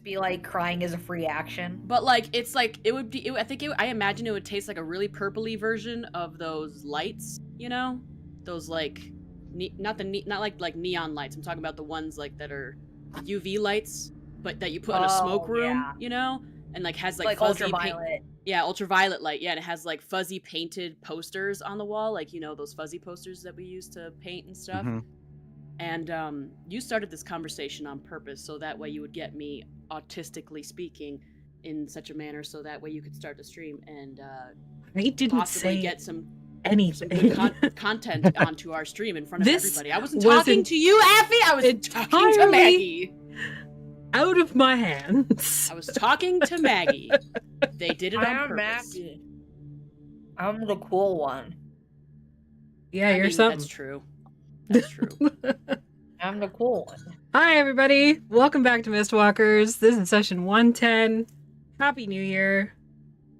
be like crying is a free action. But like, it's like, it would be, I imagine it would taste like a really purpley version of those lights, you know? Those like, not like neon lights. I'm talking about the ones like that are UV lights, but that you put in a smoke room, yeah. you know? And like has like fuzzy ultraviolet. Yeah, ultraviolet light. Yeah, and it has like fuzzy painted posters on the wall, like, you know, those fuzzy posters that we use to paint and stuff. Mm-hmm. And you started this conversation on purpose so that way you would get me autistically speaking in such a manner so that way you could start to stream and I didn't possibly say get some anything. good content onto our stream in front of This everybody. I wasn't talking to you, Affy. I was talking to Maggie. Out of my hands. I was talking to Maggie. They did it on purpose. Maggie. I'm the cool one. Yeah, you're something. That's true. That's true. I'm the cool one. Hi, everybody. Welcome back to Mistwalkers. This is session 110. Happy New Year.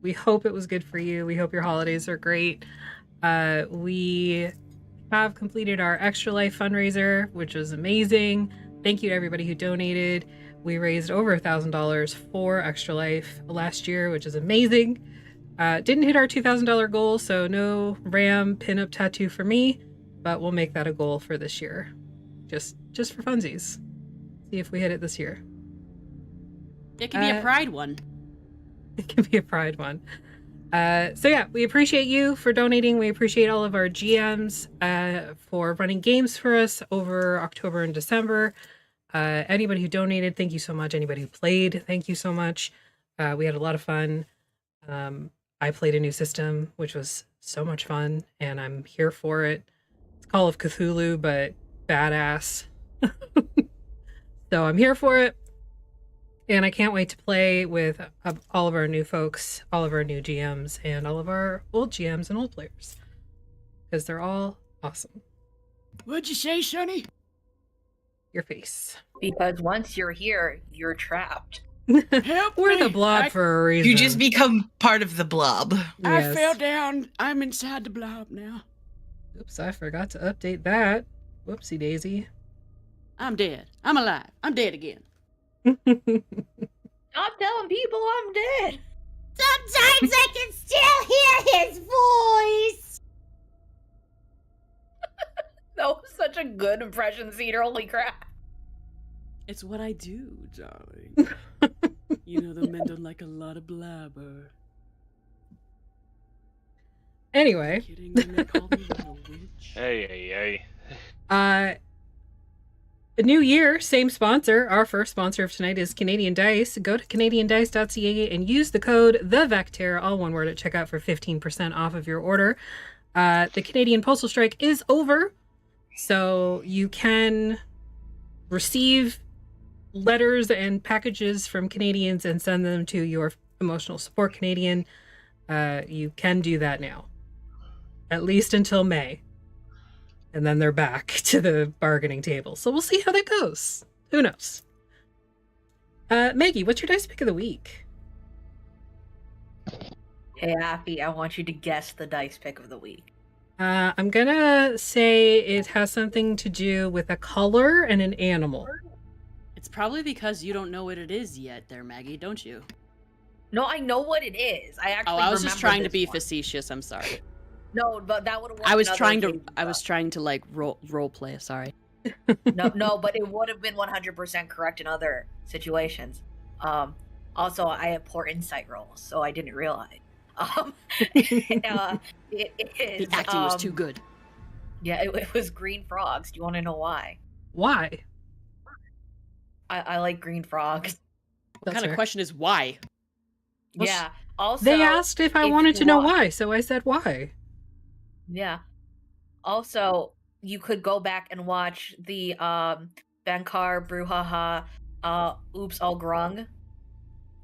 We hope it was good for you. We hope your holidays are great. We have completed our Extra Life fundraiser, which was amazing. Thank you to everybody who donated. We raised over $1,000 for Extra Life last year, which is amazing. Didn't hit our $2,000 goal, so no Ram pinup tattoo for me, but we'll make that a goal for this year. Just for funsies. See if we hit it this year. It can be a pride one. It can be a pride one. So yeah, we appreciate you for donating. We appreciate all of our GMs for running games for us over October and December. Anybody who donated, thank you so much. Anybody who played, thank you so much. We had a lot of fun. I played a new system, which was so much fun, and I'm here for it. It's Call of Cthulhu, but badass. So I'm here for it. And I can't wait to play with all of our new folks, all of our new GMs, and all of our old GMs and old players. Because they're all awesome. What'd you say, Sonny? Your face. Because once you're here, you're trapped. Help We're me. the blob for a reason. You just become part of the blob. I Yes. fell down. I'm inside the blob now. Oops, I forgot to update that. Whoopsie daisy. I'm dead. I'm alive. I'm dead again. Stop telling people I'm dead. Sometimes I can still hear his voice. That was such a good impression, Cedar. Holy crap. It's what I do, darling. You know the men don't like a lot of blabber. Anyway. Kidding when they call me a witch. Hey. A new year, same sponsor. Our first sponsor of tonight is Canadian Dice. Go to canadiandice.ca and use the code THEVECTER, all one word, at checkout for 15% off of your order. The Canadian Postal Strike is over, so you can receive letters and packages from Canadians and send them to your emotional support Canadian. You can do that now, at least until May. And then they're back to the bargaining table. So we'll see how that goes. Who knows? Maggie, what's your dice pick of the week? Hey, Affy, I want you to guess the dice pick of the week. I'm gonna say it has something to do with a color and an animal. It's probably because you don't know what it is yet there, Maggie, don't you? No, I know what it is. I actually I was just trying to be one. facetious. I'm sorry. No, but that would have worked. I was trying to like role play. Sorry. No, but it would have been 100% correct in other situations. Also, I have poor insight rolls, so I didn't realize. It is, the acting was too good. Yeah, it was green frogs. Do you want to know why? Why? I like green frogs. What kind of question is why? Yeah. Also, they asked if I wanted to know why, so I said why. Yeah. Also, you could go back and watch the Bankar Brouhaha Oops All Grung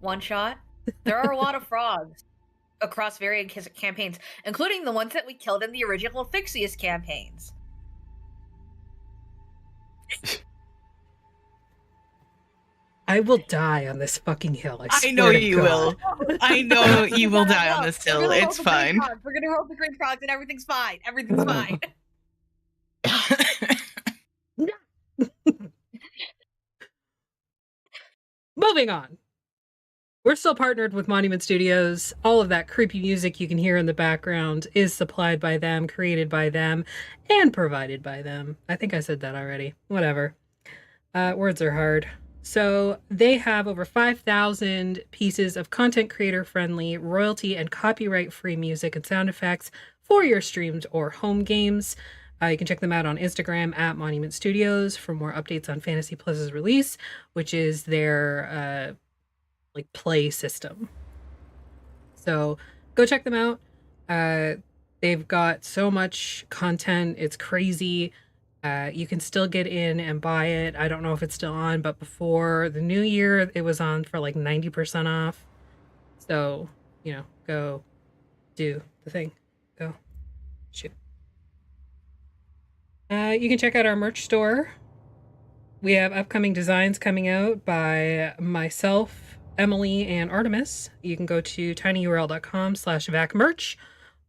one shot. There are a lot of frogs across various campaigns, including the ones that we killed in the original Fixius campaigns. I will die on this fucking hill. I know you will. I know you will die on this hill. It's fine. We're gonna roll the green frogs and everything's fine. Everything's fine. moving on. We're still partnered with Monument Studios. All of that creepy music you can hear in the background is supplied by them, created by them, and provided by them. I think I said that already. Whatever. Words are hard. So they have over 5,000 pieces of content creator friendly, royalty and copyright free music and sound effects for your streamed or home games. You can check them out on Instagram at Monument Studios for more updates on Fantasy Plus's release, which is their play system. So go check them out. They've got so much content. It's crazy. You can still get in and buy it. I don't know if it's still on, but before the new year, it was on for like 90% off. So, go do the thing. Go shoot. You can check out our merch store. We have upcoming designs coming out by myself, Emily, and Artemis. You can go to tinyurl.com/vacmerch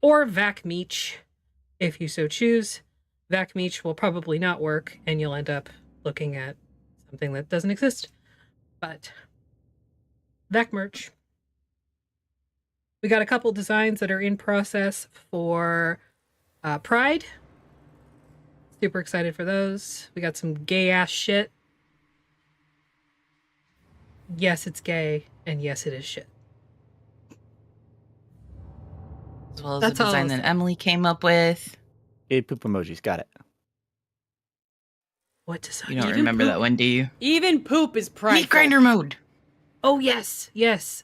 or vacmeech if you so choose. Vacmeech will probably not work, and you'll end up looking at something that doesn't exist. But Vacmerch. We got a couple designs that are in process for Pride. Super excited for those. We got some gay ass shit. Yes, it's gay, and yes, it is shit. As well as the design that Emily came up with. Gay poop emojis, got it. What design? You don't remember that one, do you? Even poop is prideful. Meat grinder mode. Oh yes,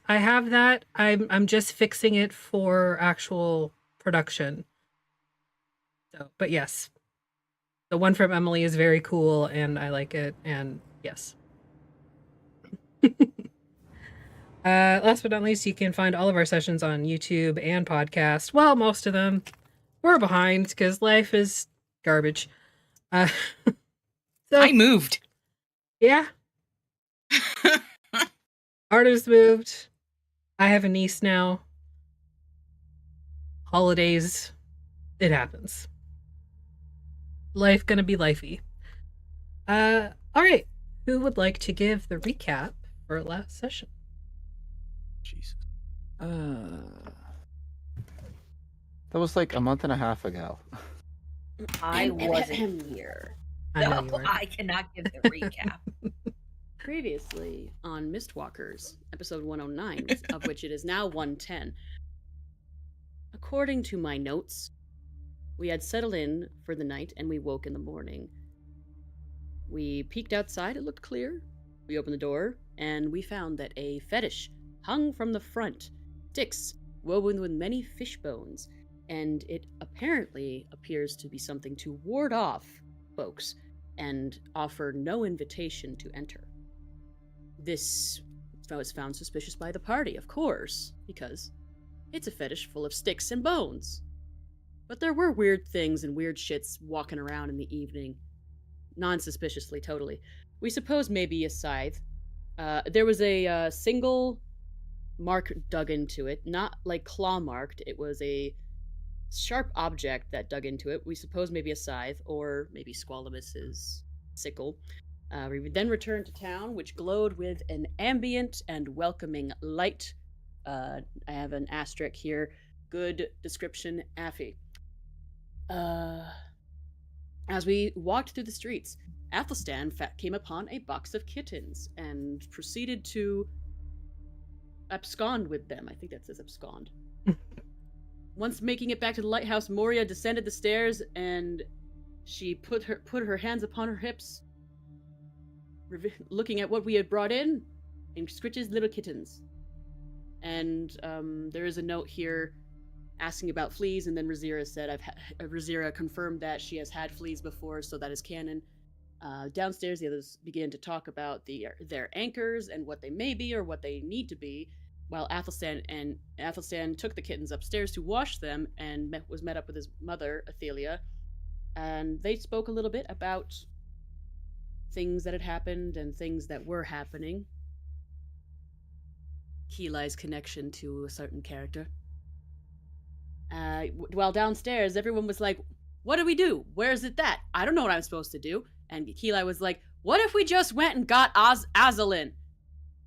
I have that. I'm just fixing it for actual production. So, but yes. The one from Emily is very cool, and I like it, and yes. Last but not least, you can find all of our sessions on YouTube and podcast. Well, most of them. We're behind, because life is garbage. So, I moved. Yeah. Artist moved. I have a niece now. Holidays. It happens. Life gonna be lifey. All right. Who would like to give the recap for last session? Jesus. That was like a month and a half ago. I wasn't here. I cannot give the recap. Previously on Mistwalkers, episode 109, of which it is now 110. According to my notes, we had settled in for the night and we woke in the morning. We peeked outside, it looked clear. We opened the door and we found that a fetish hung from the front, sticks woven with many fish bones, and it apparently appears to be something to ward off folks and offer no invitation to enter. This was found suspicious by the party, of course, because it's a fetish full of sticks and bones. But there were weird things and weird shits walking around in the evening. Non-suspiciously, totally. We suppose maybe a scythe. There was a single mark dug into it, not like claw marked. It was a sharp object that dug into it. We suppose maybe a scythe, or maybe Squalamus's sickle. We then returned to town, which glowed with an ambient and welcoming light. I have an asterisk here. Good description, Affy. As we walked through the streets, Athelstan came upon a box of kittens and proceeded to abscond with them. I think that says abscond. Once making it back to the lighthouse, Moria descended the stairs and she put her hands upon her hips, looking at what we had brought in, and Scritch's little kittens. And there is a note here asking about fleas, and then Razira said, Razira confirmed that she has had fleas before, so that is canon. Downstairs, the others began to talk about their anchors and what they may be or what they need to be, while Athelstan took the kittens upstairs to wash them and was met up with his mother, Athelia, and they spoke a little bit about things that had happened and things that were happening. Keelai's connection to a certain character. While downstairs, everyone was like, what do we do? Where's it that? I don't know what I'm supposed to do. And Keelai was like, what if we just went and got Azalin?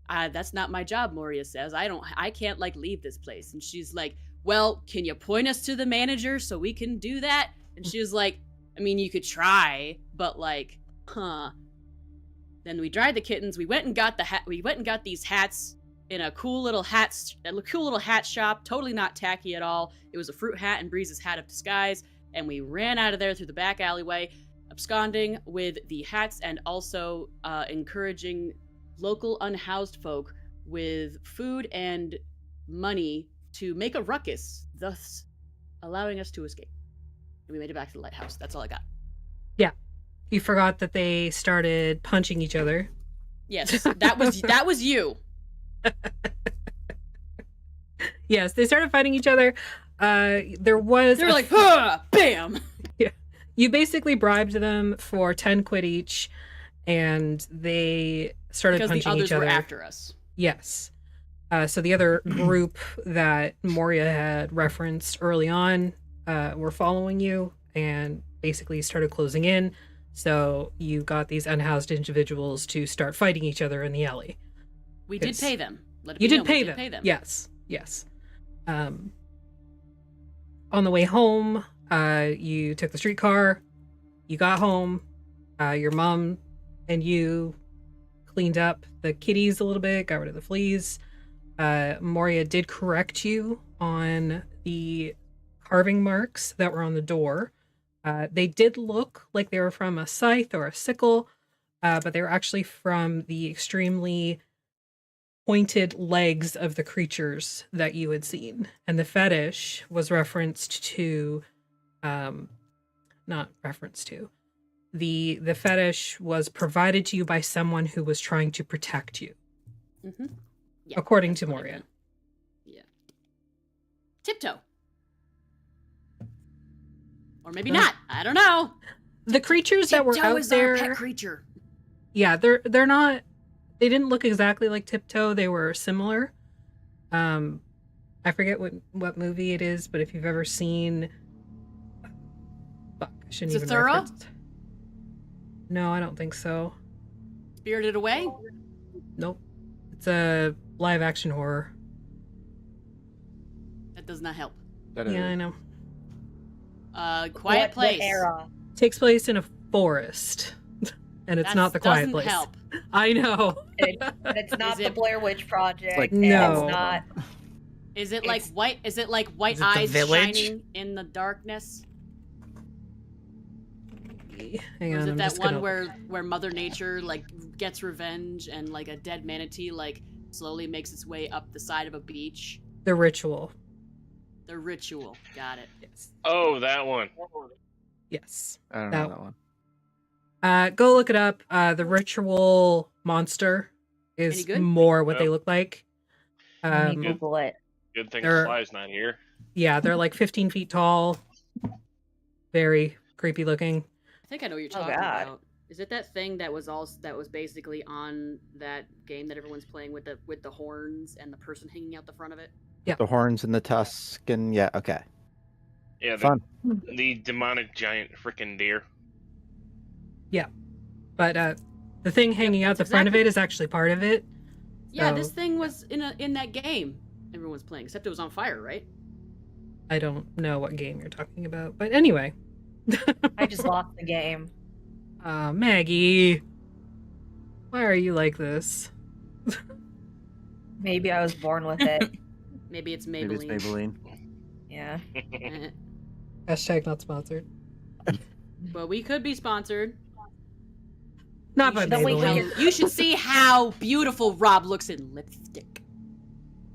That's not my job, Moria says. I can't, like, leave this place. And she's like, well, can you point us to the manager so we can do that? And she was like, I mean, you could try, but, like, huh. Then we dried the kittens. We went and got these hats in a cool little hat shop. Totally not tacky at all. It was a fruit hat and Breeze's hat of disguise. And we ran out of there through the back alleyway, absconding with the hats and also encouraging local unhoused folk with food and money to make a ruckus, thus allowing us to escape. And we made it back to the lighthouse. That's all I got. Yeah. You forgot that they started punching each other. Yes, that was you. Yes, they started fighting each other. They were like, huh, bam. Yeah. You basically bribed them for 10 quid each, and they started punching each other. Because the others were after us. Yes. So the other group that Moria had referenced early on were following you and basically started closing in. So you got these unhoused individuals to start fighting each other in the alley. We did pay them. You did pay them. Yes. Yes. On the way home, you took the streetcar. You got home. Your mom and you cleaned up the kitties a little bit, got rid of the fleas. Moria did correct you on the carving marks that were on the door. They did look like they were from a scythe or a sickle, but they were actually from the extremely pointed legs of the creatures that you had seen. And the fetish was referenced to, not referenced to, the fetish was provided to you by someone who was trying to protect you. Mm-hmm. Yeah, according to Moria. Yeah. Tiptoe. Or maybe not. I don't know. The creatures that were out there. Our pet creature. Yeah, they're not. They didn't look exactly like Tiptoe. They were similar. I forget what movie it is, but if you've ever seen, fuck, I shouldn't even reference. No, I don't think so. Spirited Away? Nope. It's a live action horror. That does not help. Yeah, I know. Quiet Place. What era? Takes place in a forest. And it's not the Quiet Place. Help. I know. It's not the Blair Witch Project. Like, no. It's not. Is it like white? Is it like white eyes shining in the darkness? Hang on, or is it I'm that just one gonna... where Mother Nature like gets revenge and like a dead manatee like slowly makes its way up the side of a beach? The Ritual. The Ritual. Got it. Yes. Oh, that one. Yes. I don't know that one. Go look it up. The Ritual monster is more what they look like. Google it. Good thing Sly's not here. Yeah, they're like 15 feet tall. Very creepy looking. I think I know what you're talking about. Is it that thing that was basically on that game that everyone's playing with the horns and the person hanging out the front of it? Yeah. The horns and the tusk and yeah, okay. Yeah, Fun. The demonic giant freaking deer. Yeah. But the thing hanging out the front of it is actually part of it. Yeah, this thing was in that game everyone's playing, except it was on fire, right? I don't know what game you're talking about, but anyway. I just lost the game. Maggie. Why are you like this? Maybe I was born with it. Maybe it's Maybelline. Maybe it's Maybelline. Yeah. Hashtag not sponsored. But we could be sponsored. Not by Maybelline. You should see how beautiful Rob looks in lipstick.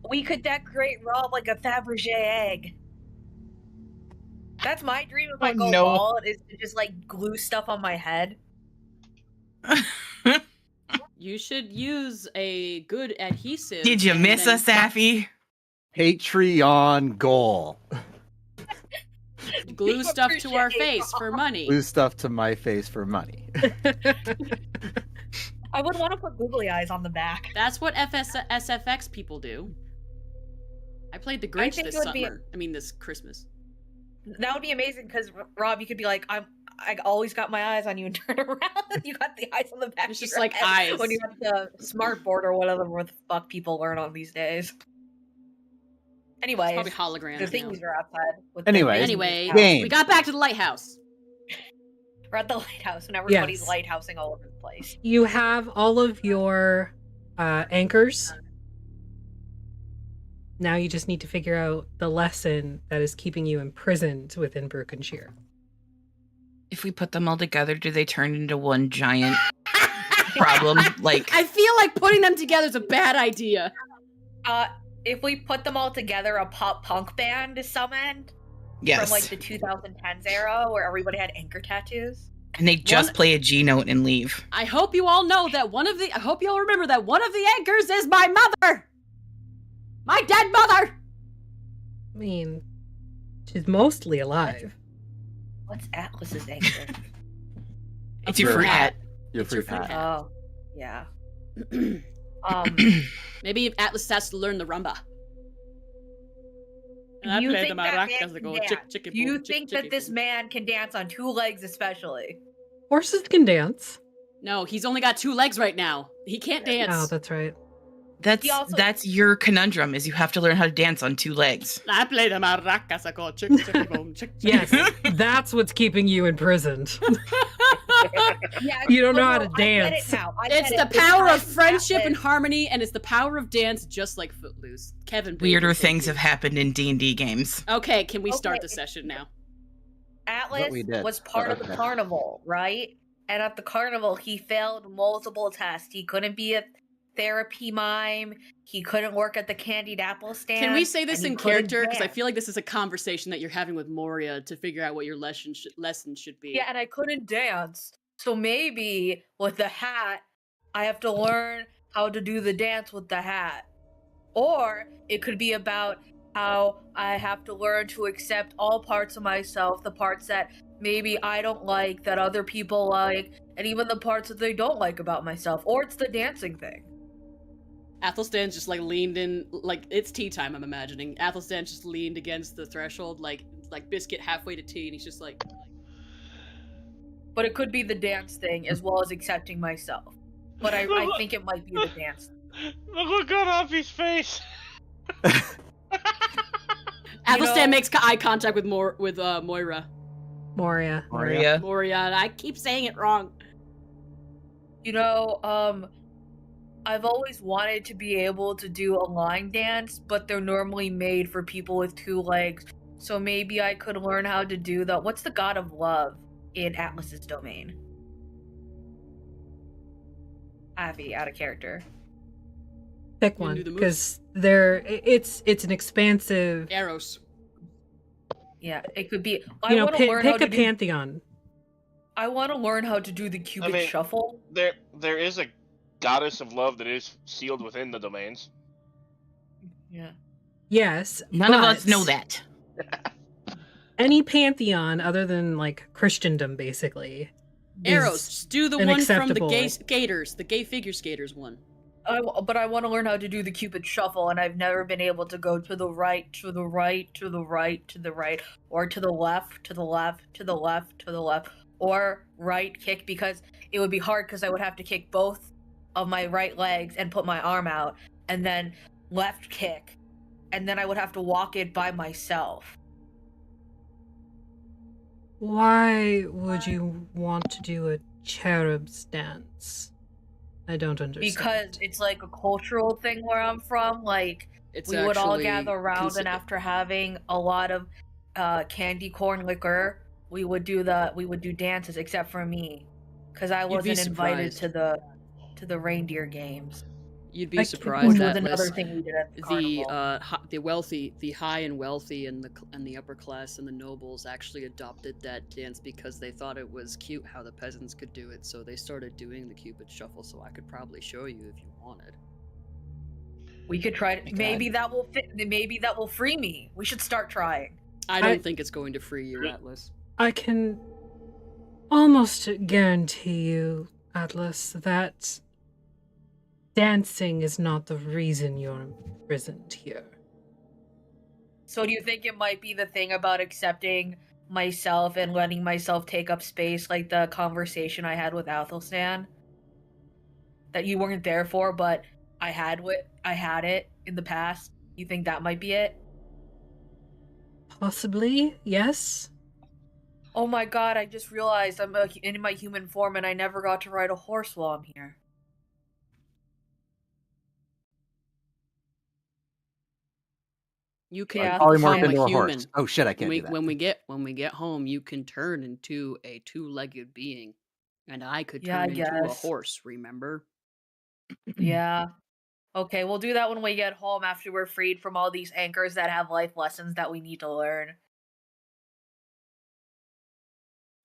We could decorate Rob like a Fabergé egg. That's my dream if I go bald, is to just like glue stuff on my head. You should use a good adhesive. Did you miss us, Safi? Patreon goal. Glue stuff to our face for money. Glue stuff to my face for money. I would want to put googly eyes on the back. That's what SFX people do. I played the Grinch this summer. This Christmas. That would be amazing because Rob, you could be like, I always got my eyes on you and turn around. You got the eyes on the back. It's of just your like head eyes. when you have the smart board or whatever the fuck people learn on these days. It's Anyways, probably holograms the now. thingies are outside. With Anyways, Anyway, game. we got back to the lighthouse. we're at the lighthouse, and everybody's Yes. lighthousing all over the place. You have all of your anchors. Now you just need to figure out the lesson that is keeping you imprisoned within Brokenshire. If we put them all together, do they turn into one giant problem? Like, I feel like putting them together is a bad idea. If we put them all together, a pop punk band is summoned yes. from like the 2010s era where everybody had anchor tattoos. And they just play a G note and leave. I hope you all know that I hope you all remember that one of the anchors is my mother! My dead mother! I mean, she's mostly alive. What's Atlas's anchor? It's your fruit hat. Your It's free your fruit hat. hat. Oh, yeah. Maybe Atlas has to learn the rumba. And I You play think the that man maracas that can go dance? chick, chicky, Do you boom, chick, think chicky, that this boom. man can dance on 2 legs, especially? Horses can dance. No, he's only got 2 legs right now. He can't dance. Oh, that's right. He also- That's your conundrum, is you have to learn how to dance on 2 legs. I play the maracas that go chick, chicky, boom, chick, chicky, Yes, boom. that's what's keeping you imprisoned. Yeah, You don't know no, how to I get dance. it now. I It's get the it. This power of time friendship and Atlas- harmony, and it's the power of dance, just like Footloose. Kevin. baby, Weirder thank things you. have happened in D&D games. Okay, can we start Okay. the session now? Atlas we did. was part of the Okay. carnival, right? And at the carnival, he failed multiple tests. He couldn't be a therapy mime. He couldn't work at the candied apple stand. Can we say this and he in couldn't character? Because I dance. feel like this is a conversation that you're having with Moria to figure out what your lesson should be. Yeah, and I couldn't dance. So maybe with the hat, I have to learn how to do the dance with the hat. Or it could be about how I have to learn to accept all parts of myself, the parts that maybe I don't like, that other people like, and even the parts that they don't like about myself. Or it's the dancing thing. Athelstan's just like leaned in, like it's tea time. I'm imagining Athelstan's just leaned against the threshold, like Biscuit halfway to tea, and he's just like. But it could be the dance thing as well as accepting myself. But I think it might be the dance. Look what got off his face. Athelstan makes eye contact with Moira. Moria. Maria. Moria, and I keep saying it wrong. You know, I've always wanted to be able to do a line dance, but they're normally made for people with 2 legs. So maybe I could learn how to do that. What's the god of love in Atlas's domain? Avi, out of character. Pick You wanna one, do the moves? because it's an expansive. Eros. Yeah, it could be. You know, want to learn how pick to a do. pantheon. I want to learn how to do the Cupid mean- shuffle. There is a goddess of love that is sealed within the domains. Yeah. Yes, None of us but know that. Any pantheon other than like Christendom, basically. Eros. is Just do the one from the unacceptable. gay skaters, the gay figure skaters one. But I want to learn how to do the Cupid shuffle, and I've never been able to go to the right, to the right, to the right, to the right, or to the left, to the left, to the left, to the left, or right kick, because it would be hard because I would have to kick both of my right legs and put my arm out, and then left kick, and then I would have to walk it by myself. Why would you want to do a cherub's dance? I don't understand. Because it's like a cultural thing where I'm from, like, It's we would all actually gather around, and consi- after having a lot of candy corn liquor, we would do dances, except for me, because I You'd be wasn't invited surprised. to the reindeer games, You'd be Like, surprised which that was another thing we did at the carnival. the wealthy, the high and wealthy, and the upper class and the nobles actually adopted that dance because they thought it was cute how the peasants could do it. So they started doing the Cupid shuffle. So I could probably show you if you wanted. We could try. my Maybe that will fit. Maybe that will free me. We should start trying. I don't think it's going to free you, Atlas. I can almost guarantee you, Atlas, that dancing is not the reason you're imprisoned here. So do you think it might be the thing about accepting myself and letting myself take up space, like the conversation I had with Athelstan that you weren't there for, but I had it in the past. You think that might be it? Possibly, yes. Oh my god, I just realized I'm in my human form and I never got to ride a horse while I'm here. You can Yeah, Polymorph become into a a horse. human. Oh shit, I can't do that. When we get home, you can turn into a two-legged being, and I could Yeah, I turn into a guess. horse. Remember? Yeah. Okay, we'll do that when we get home after we're freed from all these anchors that have life lessons that we need to learn.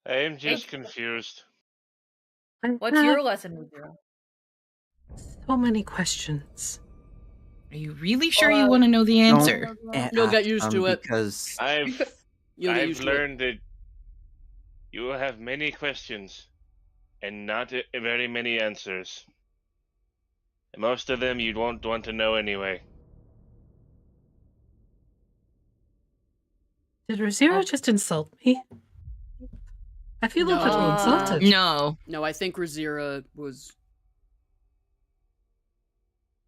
I am Hey, just confused. I what's have your lesson, Mudra? so many questions. Are you really sure you want to know the answer? You'll get used to it. Because You'll get I've used to it. learned that you will have many questions and not very many answers. And most of them you won't want to know anyway. Did Rosira just insult me? I feel awfully No. insulted. No. No, I think Razira was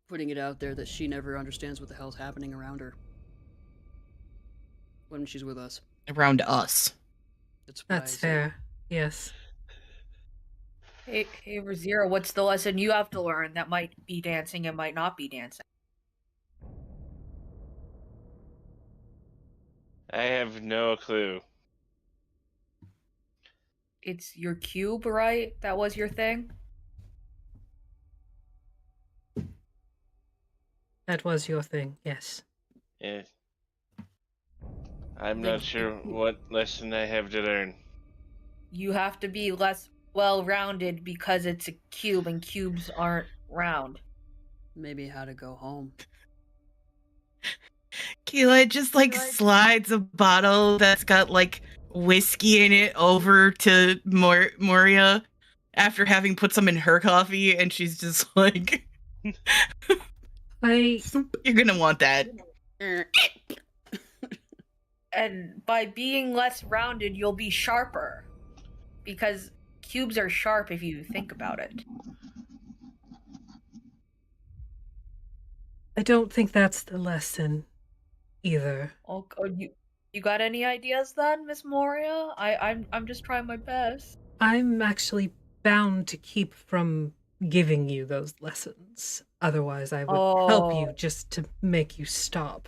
putting it out there that she never understands what the hell's happening around her when she's with us. Around us. That's what That's I said. fair. Yes. Hey, Razira, what's the lesson you have to learn that might be dancing and might not be dancing? I have no clue. It's your cube, right? That was your thing? That was your thing, yes. Yeah. I'm not sure what lesson I have to learn. You have to be less well-rounded because it's a cube and cubes aren't round. Maybe how to go home. Keela just slides a bottle that's got whiskey in it over to Moria after having put some in her coffee, and she's just like, you're gonna want that. And by being less rounded, you'll be sharper. Because cubes are sharp if you think about it. I don't think that's the lesson either. Oh, you got any ideas then, Miss Moria? I'm just trying my best. I'm actually bound to keep from giving you those lessons. Otherwise, I would help you just to make you stop.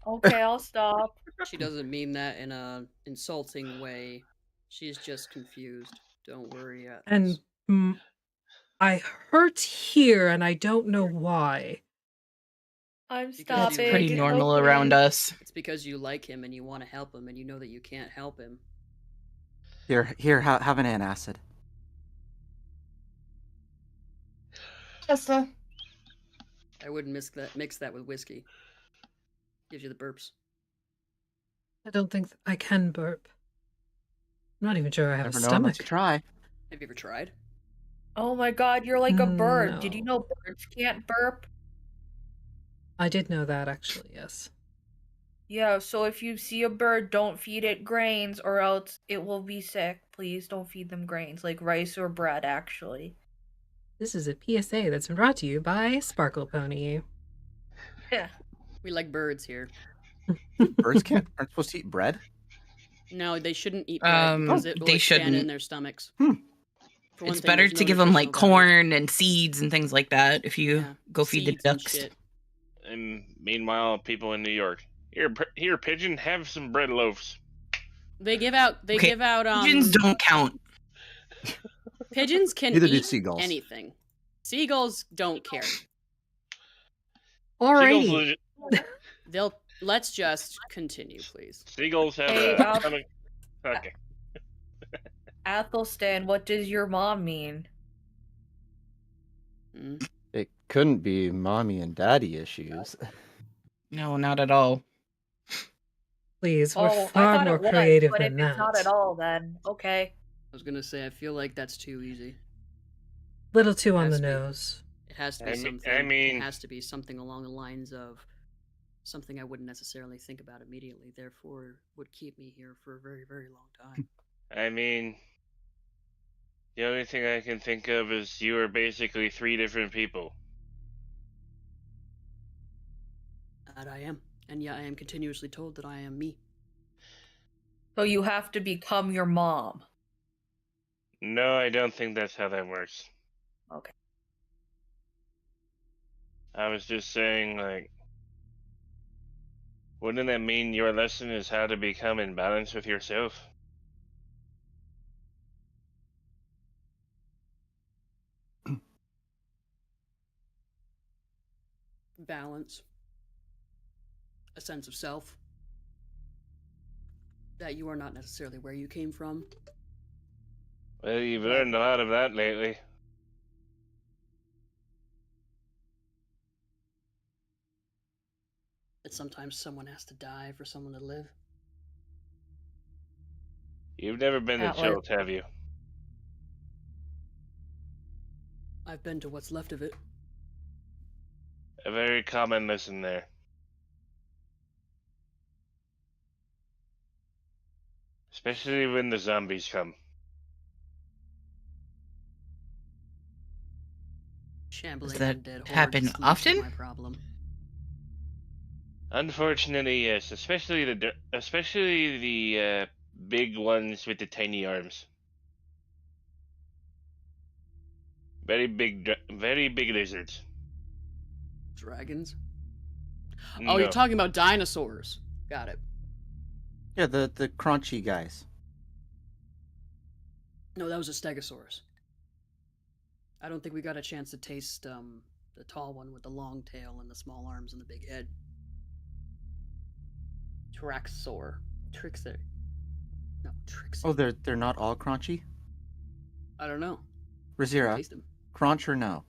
Okay, I'll stop. She doesn't mean that in a insulting way. She's just confused. Don't worry. And I hurt here, and I don't know why. I'm That's stopping. pretty It's normal okay. around us. It's because you like him and you want to help him, and you know that you can't help him. Here, have an antacid. Tessa. I wouldn't mix that with whiskey. Gives you the burps. I don't think I can burp. I'm not even sure I have Never a know unless stomach. you try. Have you ever tried? Oh my god, you're like a bird. No. Did you know birds can't burp? I did know that, actually, yes. Yeah, so if you see a bird, don't feed it grains or else it will be sick. Please don't feed them grains, like rice or bread, actually. This is a PSA that's been brought to you by Sparkle Pony. Yeah. We like birds here. Birds aren't supposed to eat bread? No, they shouldn't eat bread because it will they expand in shouldn't. their stomachs. For one It's thing, better there's to no give them nutritional value. corn and seeds and things like that if you Yeah, go feed the seeds and ducks. shit. And meanwhile, people in New York, here, pigeon, have some bread loaves. They give out. Pigeons don't count. Pigeons can Neither do eat seagulls. anything. Seagulls don't care. Alrighty. Let's just continue, please. Seagulls have Hey, a stomach. Okay. Athelstan, what does your mom mean? It couldn't be mommy and daddy issues. No, not at all. Please, we're I far thought more it was, creative but than if that. it's not at all, then okay. I was gonna say I feel like that's too easy. Little too on Has the to be. nose. It has to be I mean- something. I mean- it has to be something along the lines of something I wouldn't necessarily think about immediately, therefore would keep me here for a very, very long time. I mean, the only thing I can think of is you are basically 3 different people. That I am. And yeah, I am continuously told that I am me. So you have to become your mom. No, I don't think that's how that works. Okay. I was just saying, like, wouldn't that mean your lesson is how to become in balance with yourself? Balance. A sense of self. That you are not necessarily where you came from. Well, you've But- learned a lot of that lately. That sometimes someone has to die for someone to live. You've never been to Atlas. Jolt, have you? I've been to what's left of it. A very common lesson there. Especially when the zombies come. Shambling that undead hordes happen is less of often? my problem. Unfortunately, yes. Especially the big ones with the tiny arms. Very big lizards. Dragons? Oh, No. you're talking about dinosaurs. Got it. Yeah, the crunchy guys. No, that was a stegosaurus. I don't think we got a chance to taste the tall one with the long tail and the small arms and the big head. Traxor. Trixer. No, Trixie. Oh, they're not all crunchy? I don't know. Razira, Taste them. crunch or no?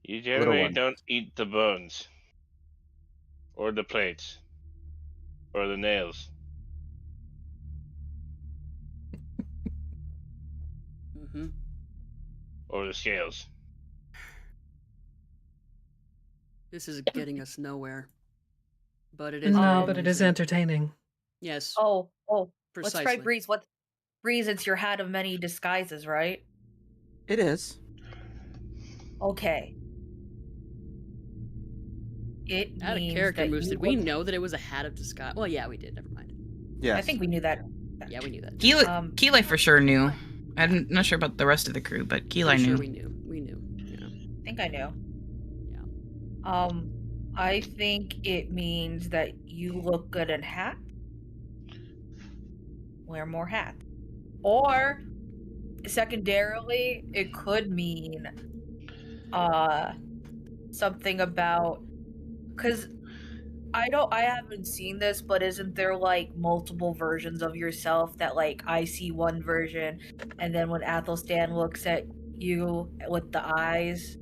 You Little generally one. don't eat the bones. Or the plates. Or the nails. Mm-hmm. Or the scales. This is getting us nowhere. But it is No, very but it is amusing. entertaining. Yes, Oh, let's precisely. try Breeze. Breeze, it's your hat of many disguises, right? It is. Okay. It Out of means character, that Moose. you Did we look- know that it was a hat of disguise? Well, yeah, we did. Never mind. Yes. I think we knew that. Yeah, we knew that. Keelai for sure knew. I'm not sure about the rest of the crew, but Keelai Pretty knew. sure we knew. We knew. Yeah. I think I knew. Yeah. I think it means that you look good in hats. Wear more hats. Or secondarily, it could mean something about, because I haven't seen this, but isn't there like multiple versions of yourself that like I see one version, and then when Athelstan looks at you with the eyes,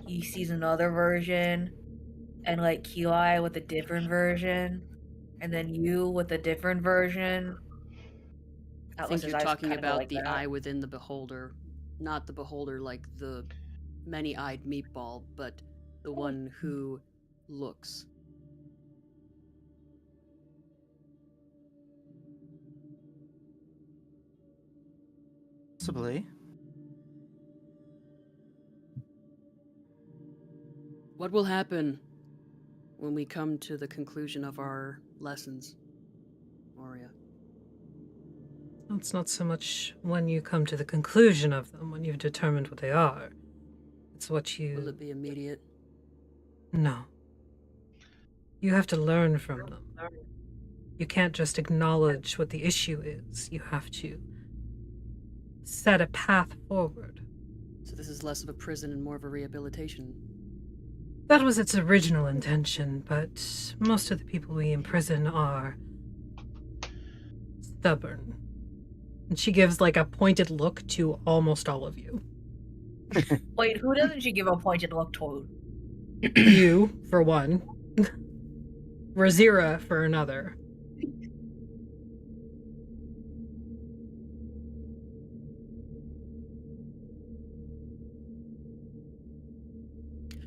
he sees another version, and like Keelai with a different version, and then you with a different version. I think Atlas's you're eyes talking kinda go about like the that. eye within the beholder, not the beholder like the many-eyed meatball, but the one who looks. Possibly. What will happen when we come to the conclusion of our lessons, Moria? It's not so much when you come to the conclusion of them, when you've determined what they are. It's what Will you... it be immediate? No. You have to learn from them. You can't just acknowledge what the issue is. You have to set a path forward. So this is less of a prison and more of a rehabilitation. That was its original intention, but most of the people we imprison are stubborn. And she gives like a pointed look to almost all of you. Wait, who doesn't she give a pointed look to? You, for one. Razira, for another.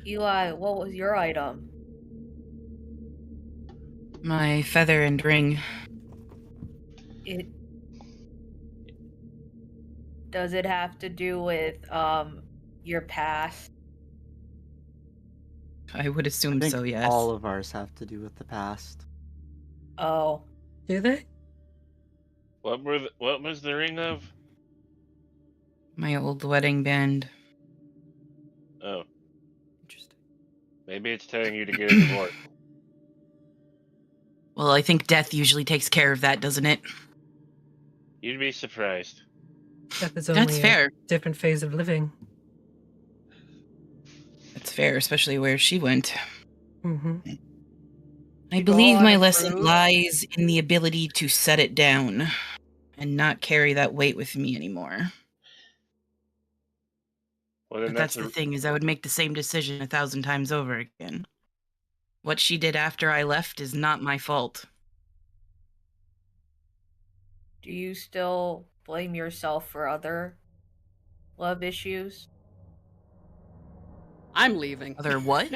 Eli, what was your item? My feather and ring. Does it have to do with your past? I would I assume think so, yes. all of ours have to do with the past. Oh, Do they? What was the ring of? My old wedding band. Oh, Interesting. maybe it's telling you to get a divorce. Well, I think death usually takes care of that, doesn't it? You'd be surprised. Death is That's only a fair. different phase of living. That's fair, especially where she went. Mm-hmm. I To go believe on my a lesson cruise? lies in the ability to set it down and not carry that weight with me anymore. Well, then But that's that's the thing, is I would make the same decision 1,000 times over again. What she did after I left is not my fault. Do you still blame yourself for other love issues? I'm leaving. Other what?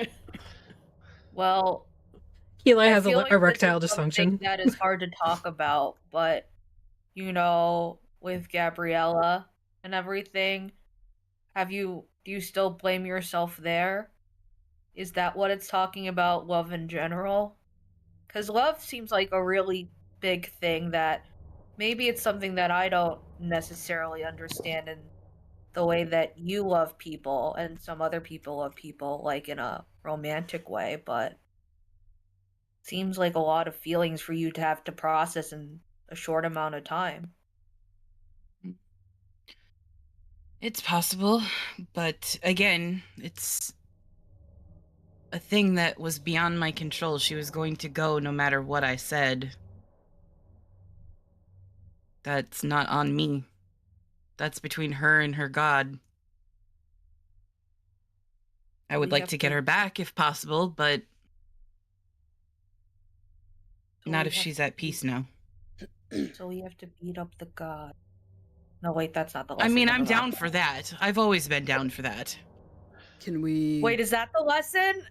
Well, Eli I has feel like this is erectile something dysfunction. that is hard to talk about, but with Gabriella and everything, do you still blame yourself there? Is that what it's talking about, love in general? Because love seems like a really big thing that maybe it's something that I don't necessarily understand in the way that you love people and some other people love people, like in a romantic way, but seems like a lot of feelings for you to have to process in a short amount of time. It's possible, but again, it's a thing that was beyond my control. She was going to go no matter what I said. That's not on me. That's between her and her God. I would We like have to get to- her back if possible, but So not we if have she's to at peace now. So we have to beat up the god. No, wait, that's not the I lesson. mean, never I'm mind. down for that. I've always been down for that. Can we? Wait, is that the lesson?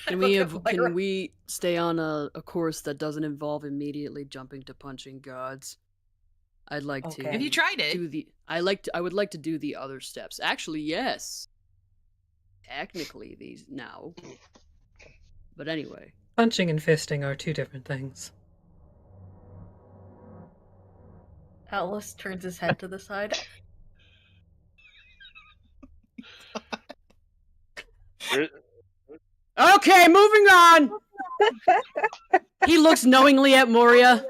Can Look we? at Moira. Can we stay on a course that doesn't involve immediately jumping to punching gods? I'd like Okay. to. Have you tried it? Do the? I would like to do the other steps. Actually, yes. Technically, these now. But anyway. Punching and fisting are two different things. Atlas turns his head to the side. Okay, moving on. He looks knowingly at Moria.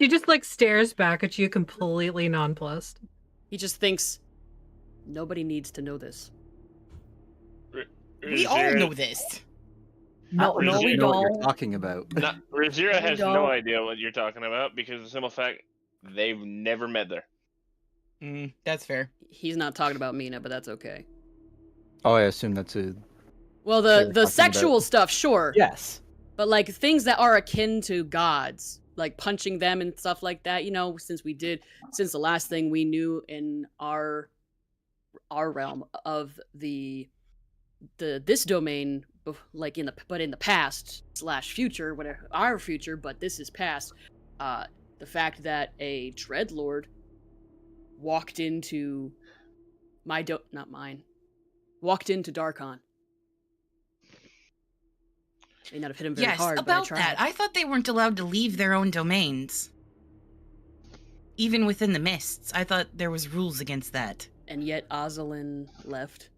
She just stares back at you completely nonplussed. He just thinks nobody needs to know this. We all know this. No, no, we You know what you're don't. talking about. Razira has don't. no idea what you're talking about because of the simple fact they've never met her. That's fair. He's not talking about Mina, but that's okay. Oh, I assume that's a... Well, They were the talking sexual about- stuff, sure. Yes. But like things that are akin to gods, like punching them and stuff like that, since the last thing we knew in our realm of this domain, like in the past / future, whatever, our future, but this is past. The fact that a dreadlord walked into walked into Darkon. May not have hit him very Yes, hard, about but I tried. that. I thought they weren't allowed to leave their own domains. Even within the mists, I thought there was rules against that. And yet Ozalin left.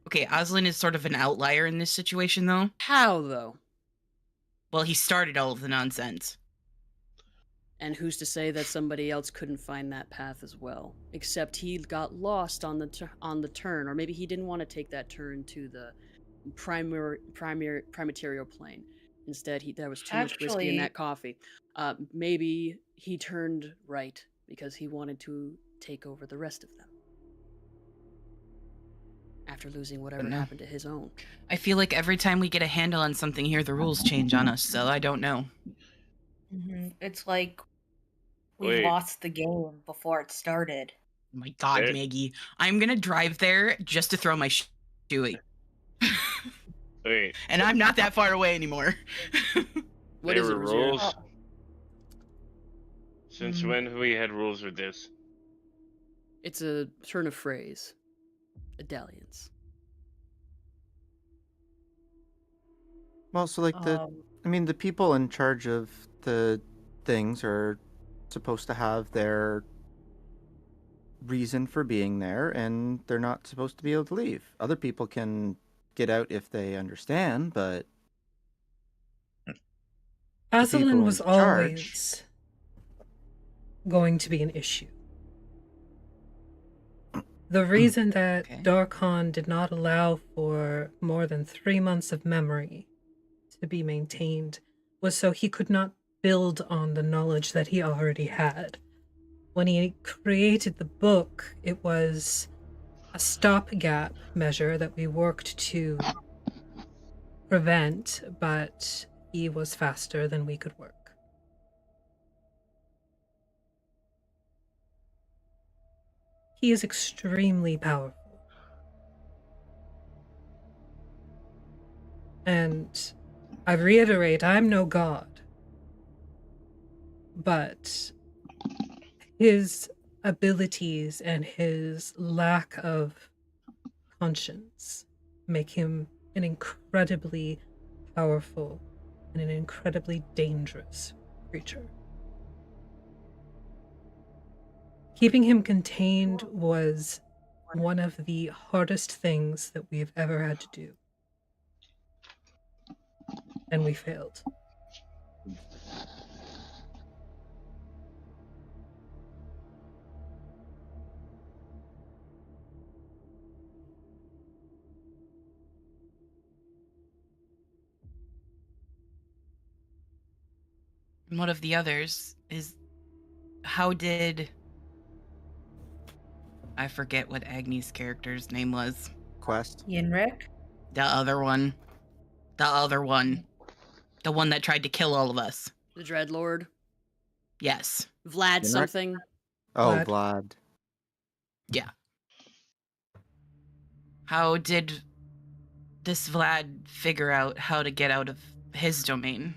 Okay, Aslan is sort of an outlier in this situation, though. How, though? Well, he started all of the nonsense. And who's to say that somebody else couldn't find that path as well? Except he got lost on the turn, or maybe he didn't want to take that turn to the primaterial plane. Instead, there was too much whiskey in that coffee. Maybe he turned right because he wanted to take over the rest of them. After losing whatever happened to his own. I feel like every time we get a handle on something here, the rules change on us, so I don't know. Mm-hmm. It's like we Wait. lost the game before it started. Oh my god, There- Maggie. I'm gonna drive there just to throw my shoe at Wait, And I'm not that far away anymore. What there is it, were Rosario? rules? Since when have we had rules with this? It's a turn of phrase. A dalliance. Well, so like the people in charge of the things are supposed to have their reason for being there, and they're not supposed to be able to leave. Other people can get out if they understand, but the people Aslan in was charge. always going to be an issue. The reason that Okay. Darkon did not allow for more than 3 months of memory to be maintained was so he could not build on the knowledge that he already had. When he created the book, it was a stopgap measure that we worked to prevent, but he was faster than we could work. He is extremely powerful. And I reiterate, I'm no god. But his abilities and his lack of conscience make him an incredibly powerful and an incredibly dangerous creature. Keeping him contained was one of the hardest things that we've ever had to do. And we failed. And one of the others is, how did... I forget what Agni's character's name was. Quest. Yinrik? The other one. The other one. The one that tried to kill all of us. The Dreadlord. Yes. Vlad Yinrik? something. Oh, Vlad. Vlad. Yeah. How did this Vlad figure out how to get out of his domain?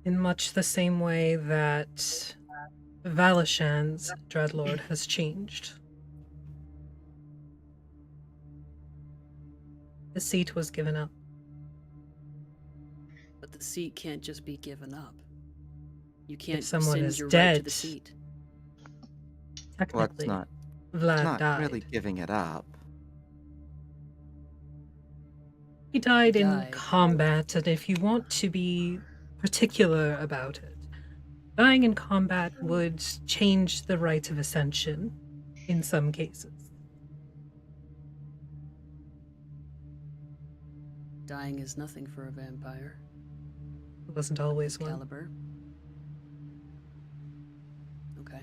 In much the same way that Valishan's Dreadlord has changed. The seat was given up. But the seat can't just be given up. You can't someone rescind is your right to dead, the seat. Well, it's Technically, not. Vlad It's not died. really giving it up. He died in Died. combat, and if you want to be particular about it, dying in combat would change the rite of ascension in some cases. Dying is nothing for a vampire. It wasn't always one. Caliber. Okay.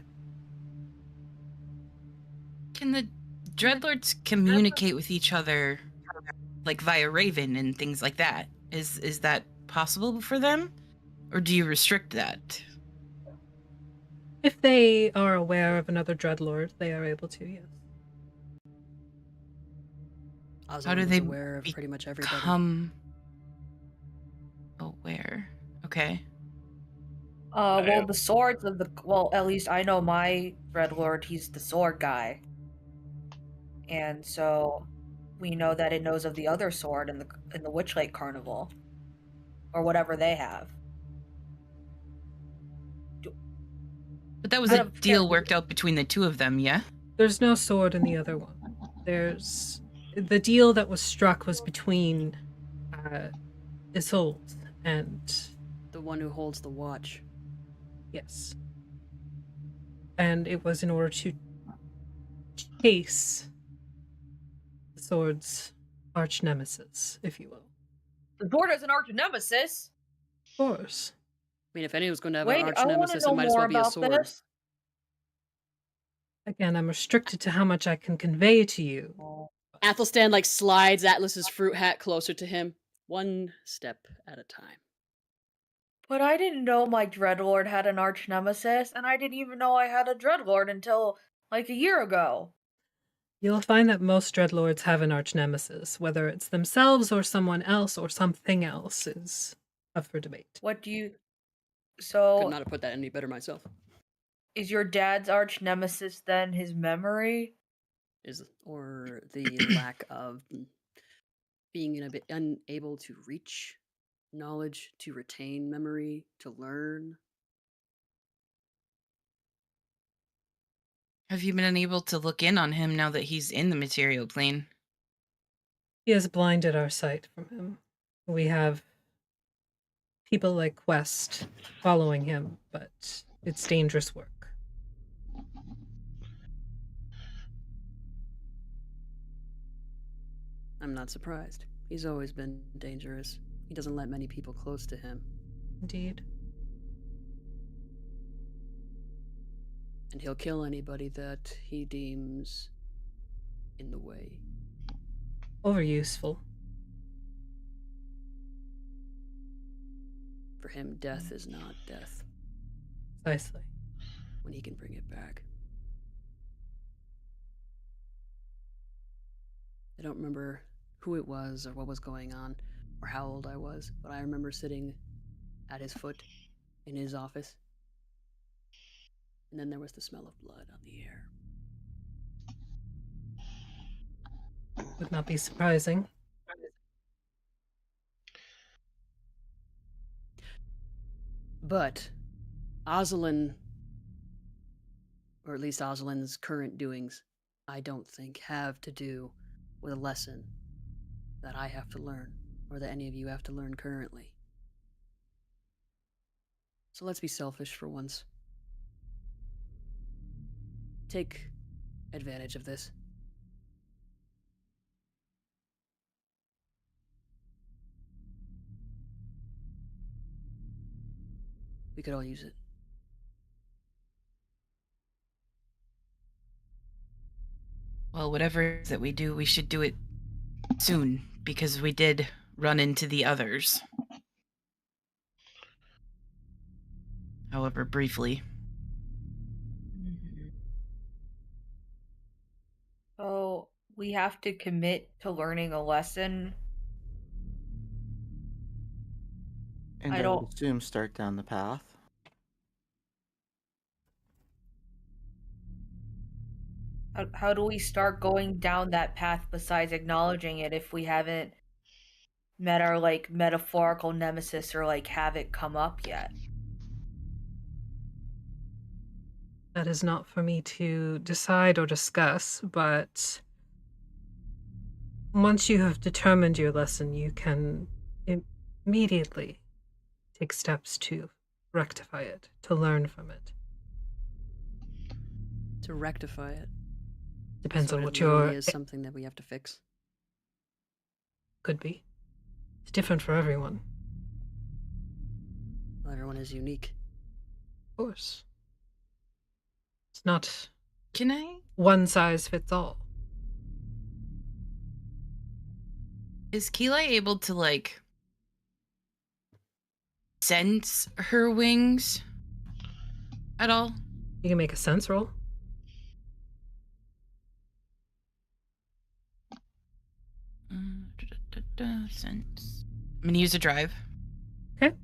Can the Dreadlords communicate with each other, like via Raven and things like that? Is that possible for them? Or do you restrict that? If they are aware of another Dreadlord, they are able to, yes. How do Oswald they is aware of pretty much everybody. become aware? Okay. Well, the swords of the... Well, at least I know my Dreadlord, he's the sword guy. And so we know that it knows of the other sword in the Witchlake Carnival. Or whatever they have. But that was Out a of deal character- worked out between the two of them, yeah? There's no sword in the other one. There's... The deal that was struck was between Isolde and... The one who holds the watch. Yes. And it was in order to chase the sword's arch nemesis, if you will. The sword is an arch nemesis? Of course. I mean, if anyone's going to have Wait, an arch I want to nemesis, know it might as more well be a about sword. this. Again, I'm restricted to how much I can convey to you. Athelstan slides Atlas's fruit hat closer to him, one step at a time. But I didn't know my Dreadlord had an arch nemesis, and I didn't even know I had a Dreadlord until a year ago. You'll find that most dreadlords have an arch nemesis, whether it's themselves or someone else or something else is up for debate. What do you? Could So, not have put that any better myself. is your dad's arch nemesis then his memory? Or the lack of being unable to reach knowledge, to retain memory, to learn? Have you been unable to look in on him now that he's in the material plane? He has blinded our sight from him. We have people like Quest following him, but it's dangerous work. I'm not surprised. He's always been dangerous. He doesn't let many people close to him. Indeed. And he'll kill anybody that he deems in the way. Overuseful. For him, death is not death. Precisely. When he can bring it back. I don't remember who it was or what was going on or how old I was, but I remember sitting at his foot in his office. And then there was the smell of blood on the air. Would not be surprising. But Ozalin, or at least Ozalin's current doings, I don't think have to do with a lesson that I have to learn, or that any of you have to learn currently. So let's be selfish for once. Take advantage of this. We could all use it. Well, whatever it is that we do, we should do it soon, because we did run into the others. However, briefly. So, we have to commit to learning a lesson. And I I would don't- assume start down the path. How do we start going down that path besides acknowledging it if we haven't met our like metaphorical nemesis or like have it come up yet? That is not for me to decide or discuss, but once you have determined your lesson, you can immediately take steps to rectify it, to learn from it. To rectify it. Depends So on it what literally your is something that we have to fix. could be. It's different for everyone, Well, everyone is unique. of course. It's not Can I? one size fits all. Is Keelai able to, like, sense her wings at all? You can make a sense roll. Sense. I'm gonna use a drive. Okay.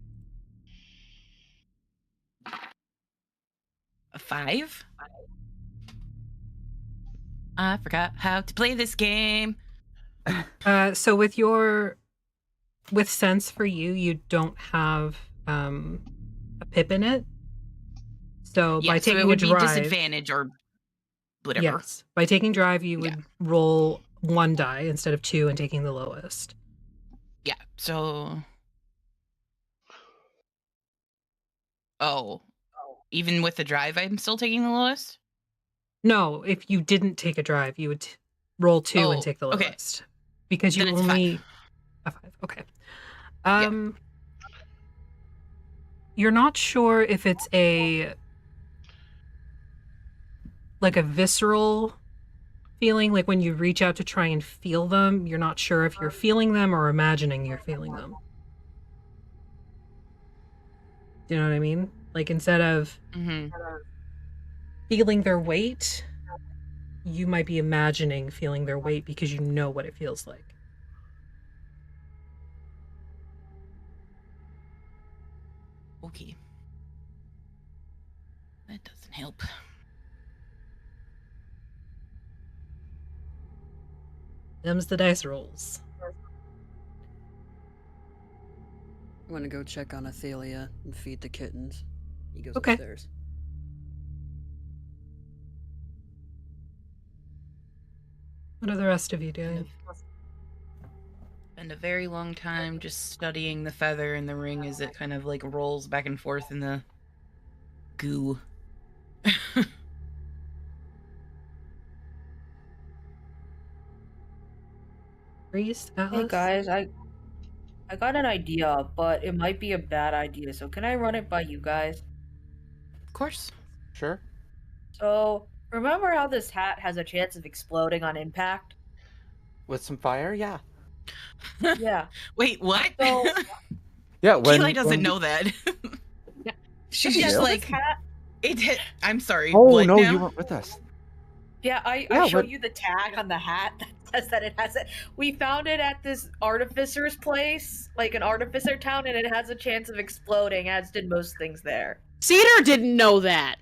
A 5? I forgot how to play this game. So with sense for you, you don't have a pip in it. So Yeah, by so taking it would a be drive, disadvantage or whatever. yes, by taking drive, you Yeah. would roll 1 die instead of 2 and taking the lowest. Yeah, so... Oh. Even with the drive, I'm still taking the lowest? No, if you didn't take a drive, you would roll 2 and Oh, take the okay. lowest. Because you Then it's only 5. a 5. Okay. You're not sure if it's a visceral feeling, like when you reach out to try and feel them, you're not sure if you're feeling them or imagining you're feeling them. Do you know what I mean? Like instead of Mm-hmm. feeling their weight, you might be imagining feeling their weight because you know what it feels like. Okay. That doesn't help. Them's the dice rolls. I'm gonna go check on Athelia and feed the kittens. He goes Okay. upstairs. What are the rest of you doing? Spend a very long time just studying the feather in the ring as it kind of like rolls back and forth in the goo. Reese, Hey Atlas? guys, I got an idea, but it might be a bad idea. So can I run it by you guys? Of course. Sure. So remember how this hat has a chance of exploding on impact? With some fire, yeah. Yeah. Wait, what? So Yeah, Keeley doesn't know that. She's yeah, just so like, this hat. it hit. I'm sorry. Oh what no, now? you weren't with us. Yeah, I Yeah, showed but- you the tag on the hat that says that it has it. We found it at this artificer's place, like an artificer town, and it has a chance of exploding, as did most things there. Cedar didn't know that.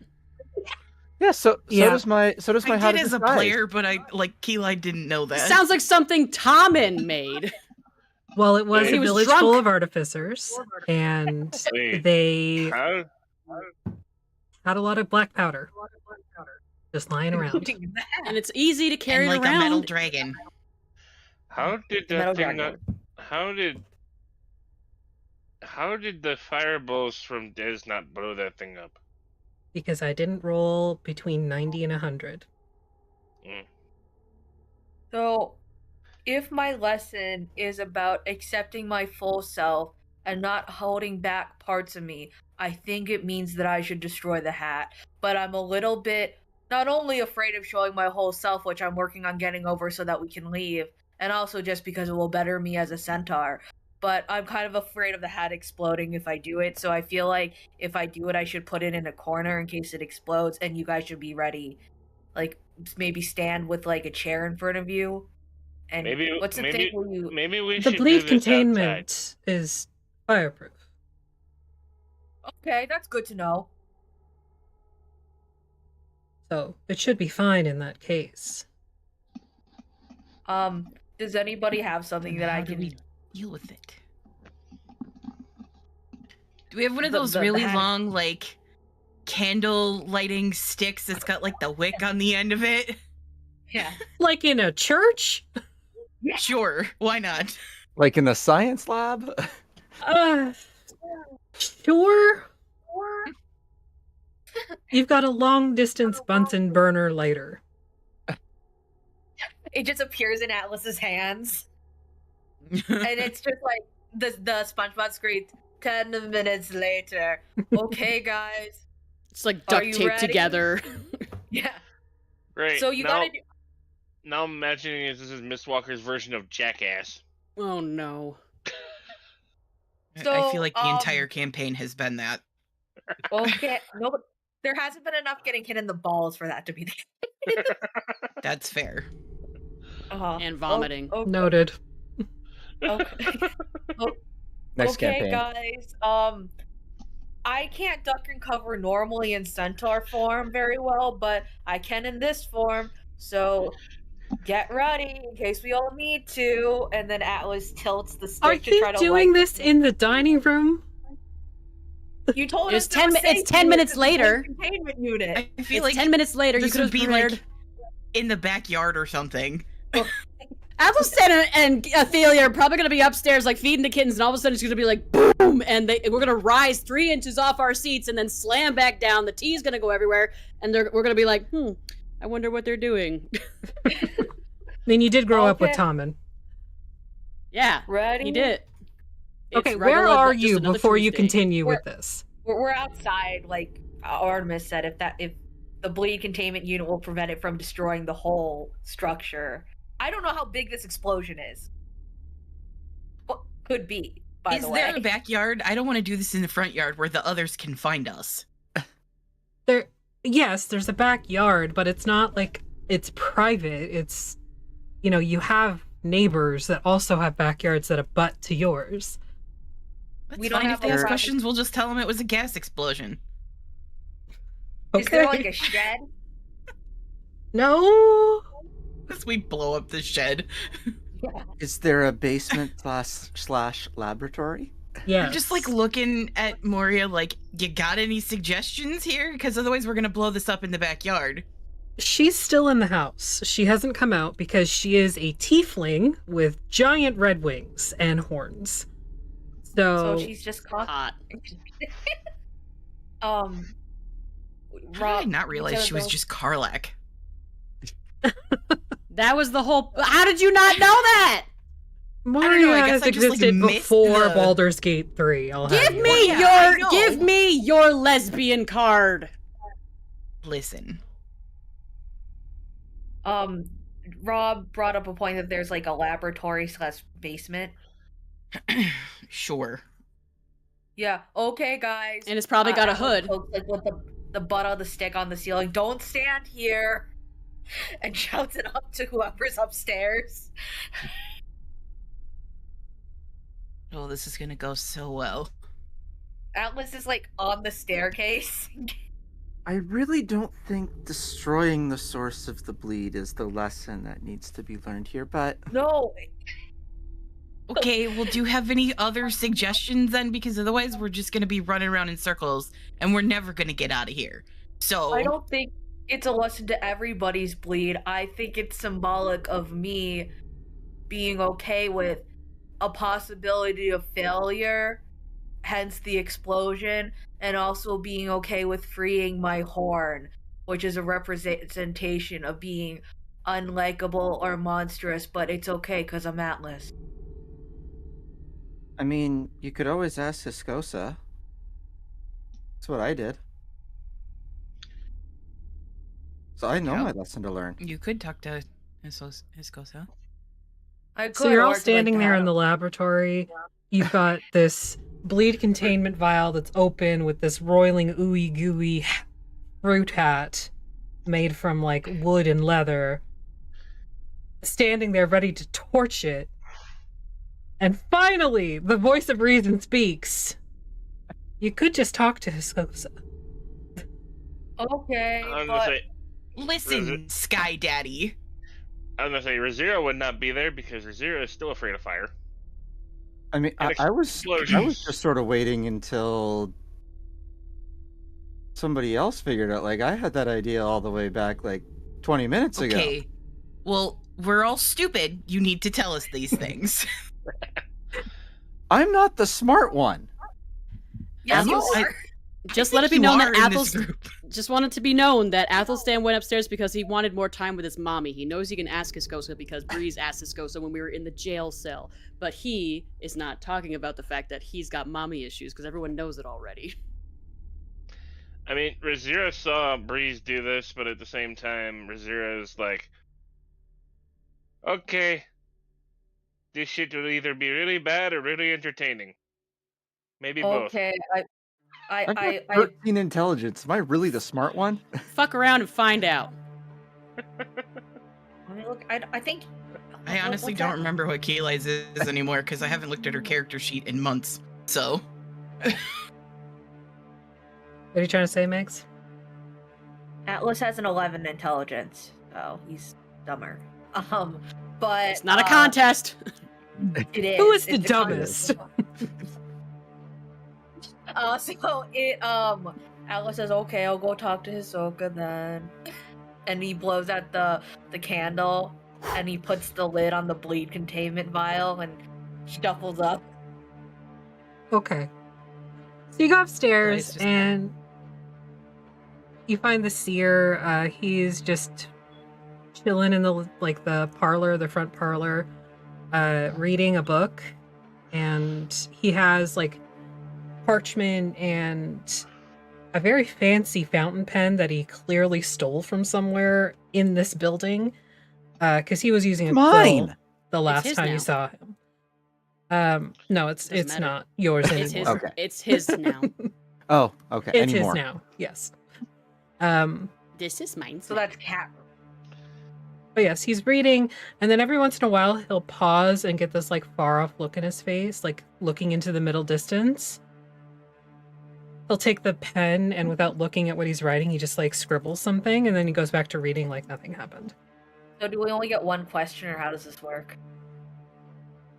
Yeah, so Yeah. does my I How did to as a Disguise. player, but I like Keeley didn't know that. Sounds like something Tommen made. Well, it was Wait. a He was village drunk. full of artificers, and Wait, they how? had a lot of black powder just lying around. Including that. And it's easy to carry and it like around. a metal dragon. How did The metal that thing not? dragon. How did the fireballs from Des not blow that thing up? Because I didn't roll between 90 and 100. So, if my lesson is about accepting my full self and not holding back parts of me, I think it means that I should destroy the hat. But I'm a little bit not only afraid of showing my whole self, which I'm working on getting over so that we can leave, and also just because it will better me as a centaur. But I'm kind of afraid of the hat exploding if I do it, so I feel like if I do it, I should put it in a corner in case it explodes, and you guys should be ready. Like, maybe stand with, like, a chair in front of you. And Maybe what's the thing where you... maybe we The should bleed do this outside. containment is fireproof. Okay, that's good to know. So it should be fine in that case. Does anybody have something that How I do can... we deal with it? Do we have one of The- those the really hat- long, like, candle lighting sticks that's got like the wick on the end of it? Yeah. Like in a church? Sure, why not? Like in the science lab? Sure. You've got a long distance Bunsen burner lighter. It just appears in Atlas's hands. And it's just like the SpongeBob screams, 10 minutes later. Okay, guys. It's like Are duct you taped ready? together. Yeah. Right. So you now, gotta do... Now I'm imagining this is Miss Walker's version of Jackass. Oh no. I So, feel like the entire campaign has been that. Okay. No, but there hasn't been enough getting hit in the balls for that to be the That's fair. uh-huh. And vomiting. Oh, Noted. okay. Next Okay, campaign. guys. I can't duck and cover normally in centaur form very well, but I can in this form. So get ready in case we all need to. And then Atlas tilts the stick Are to try you to doing light this in the dining room? You told It's us there 10 were mi- it's safe 10 minutes units in the later. containment unit. I feel It's like 10 minutes later, you this could would have be prepared. like in the backyard or something. Athelstan and Athelia are probably gonna be upstairs, like feeding the kittens, and all of a sudden it's gonna be like boom, and we're gonna rise 3 inches off our seats and then slam back down. The tea's gonna go everywhere, and we're gonna be like, I wonder what they're doing. I mean, you did grow up with Okay. Tommen. Yeah, Ready? he did. Okay, It's where regular, are just you another before you Tuesday. continue We're- with this? We're outside, like Artemis said. If the bleed containment unit will prevent it from destroying the whole structure. I don't know how big this explosion is. Well, could be. By Is the there way, a backyard? I don't want to do this in the front yard where the others can find us. Yes, there's a backyard, but it's not like it's private. It's, you have neighbors that also have backyards that abut to yours. That's We don't fine. have If they ask a- questions, we'll just tell them it was a gas explosion. Is there like a shed? No. As we blow up the shed. Is there a basement slash laboratory? Yeah. I'm just like looking at Moria like, you got any suggestions here? Because otherwise we're gonna blow this up in the backyard. She's still in the house. She hasn't come out because she is a tiefling with giant red wings and horns. So she's just caught. Hot. How did I Rob, not realize she was just Karlak? That was the whole. How did you not know that? Moria I has guess I just, like, existed missed before the- Baldur's Gate 3. I'll have Give you. me Well, yeah, I your know. give me your lesbian card. Listen. Rob brought up a point that there's like a laboratory / basement. Sure. Yeah. Okay, guys. And it's probably got a Atlas hood. pokes, like with the butt of the stick on the ceiling. Don't stand here. And shouts it up to whoever's upstairs. Oh, this is gonna go so well. Atlas is like on the staircase. I really don't think destroying the source of the bleed is the lesson that needs to be learned here, but No. Okay, well, do you have any other suggestions then? Because otherwise we're just gonna be running around in circles and we're never gonna get out of here. So I don't think it's a lesson to everybody's bleed. I think it's symbolic of me being okay with a possibility of failure, hence the explosion, and also being okay with freeing my horn, which is a representation of being unlikable or monstrous, but it's okay because I'm Atlas. I mean, you could always ask Hiscosa. That's what I did. So I know Yeah. my lesson to learn. you could talk to Hiscosa. I could, So you're or all I could, standing like, there have- in the laboratory. You've got this bleed containment vial that's open with this roiling ooey gooey fruit hat made from like wood and leather, standing there ready to torch it. And finally, the voice of reason speaks. You could just talk to Hiscosa. Okay, I'm gonna but say, Listen, Sky Daddy. Razira would not be there because Razira is still afraid of fire. I mean, And I was explosions. just sort of waiting until somebody else figured out. Like, I had that idea all the way back like 20 minutes ago. Okay. Well, we're all stupid. You need to tell us these things. I'm not the smart one. yes, you I- are. Just I let it be think known you that are in this Athelstan. group. Just wanted to be known that Athelstan went upstairs because he wanted more time with his mommy. He knows he can ask Hiscosa because Breeze asked Hiscosa when we were in the jail cell. But he is not talking about the fact that he's got mommy issues because everyone knows it already. I mean, Razira saw Breeze do this, but at the same time, Razira is like, okay, this shit will either be really bad or really entertaining. Maybe both. Okay, I've got I 13 intelligence. Am I really the smart one? Fuck around and find out. let me look. I think. I honestly what's don't that? remember what Kayla's is anymore because I haven't looked at her character sheet in months. So, What are you trying to say, Megs? Atlas has an 11 intelligence, so he's dumber. But It's not a contest. It is. Who is the It's a dumbest? So it Atlas says, "Okay, I'll go talk to Hisoka then," and he blows out the candle, and he puts the lid on the bleed containment vial and shuffles up. Okay. So you go upstairs Guys, just- and you find the seer. He's just chilling in the parlor, the front parlor, reading a book, and he has like parchment and a very fancy fountain pen that he clearly stole from somewhere in this building, because he was using a quill Mine. the last his time now. you saw him. No, it's Doesn't matter. not yours It's his. anymore. Okay. It's his now. Oh, okay. It's Anymore. his now. Yes. This is mine. So that's cat. But yes, he's reading, and then every once in a while he'll pause and get this like far off look in his face, like looking into the middle distance. He'll take the pen and without looking at what he's writing, he just like scribbles something, and then he goes back to reading like nothing happened. So do we only get one question, or how does this work?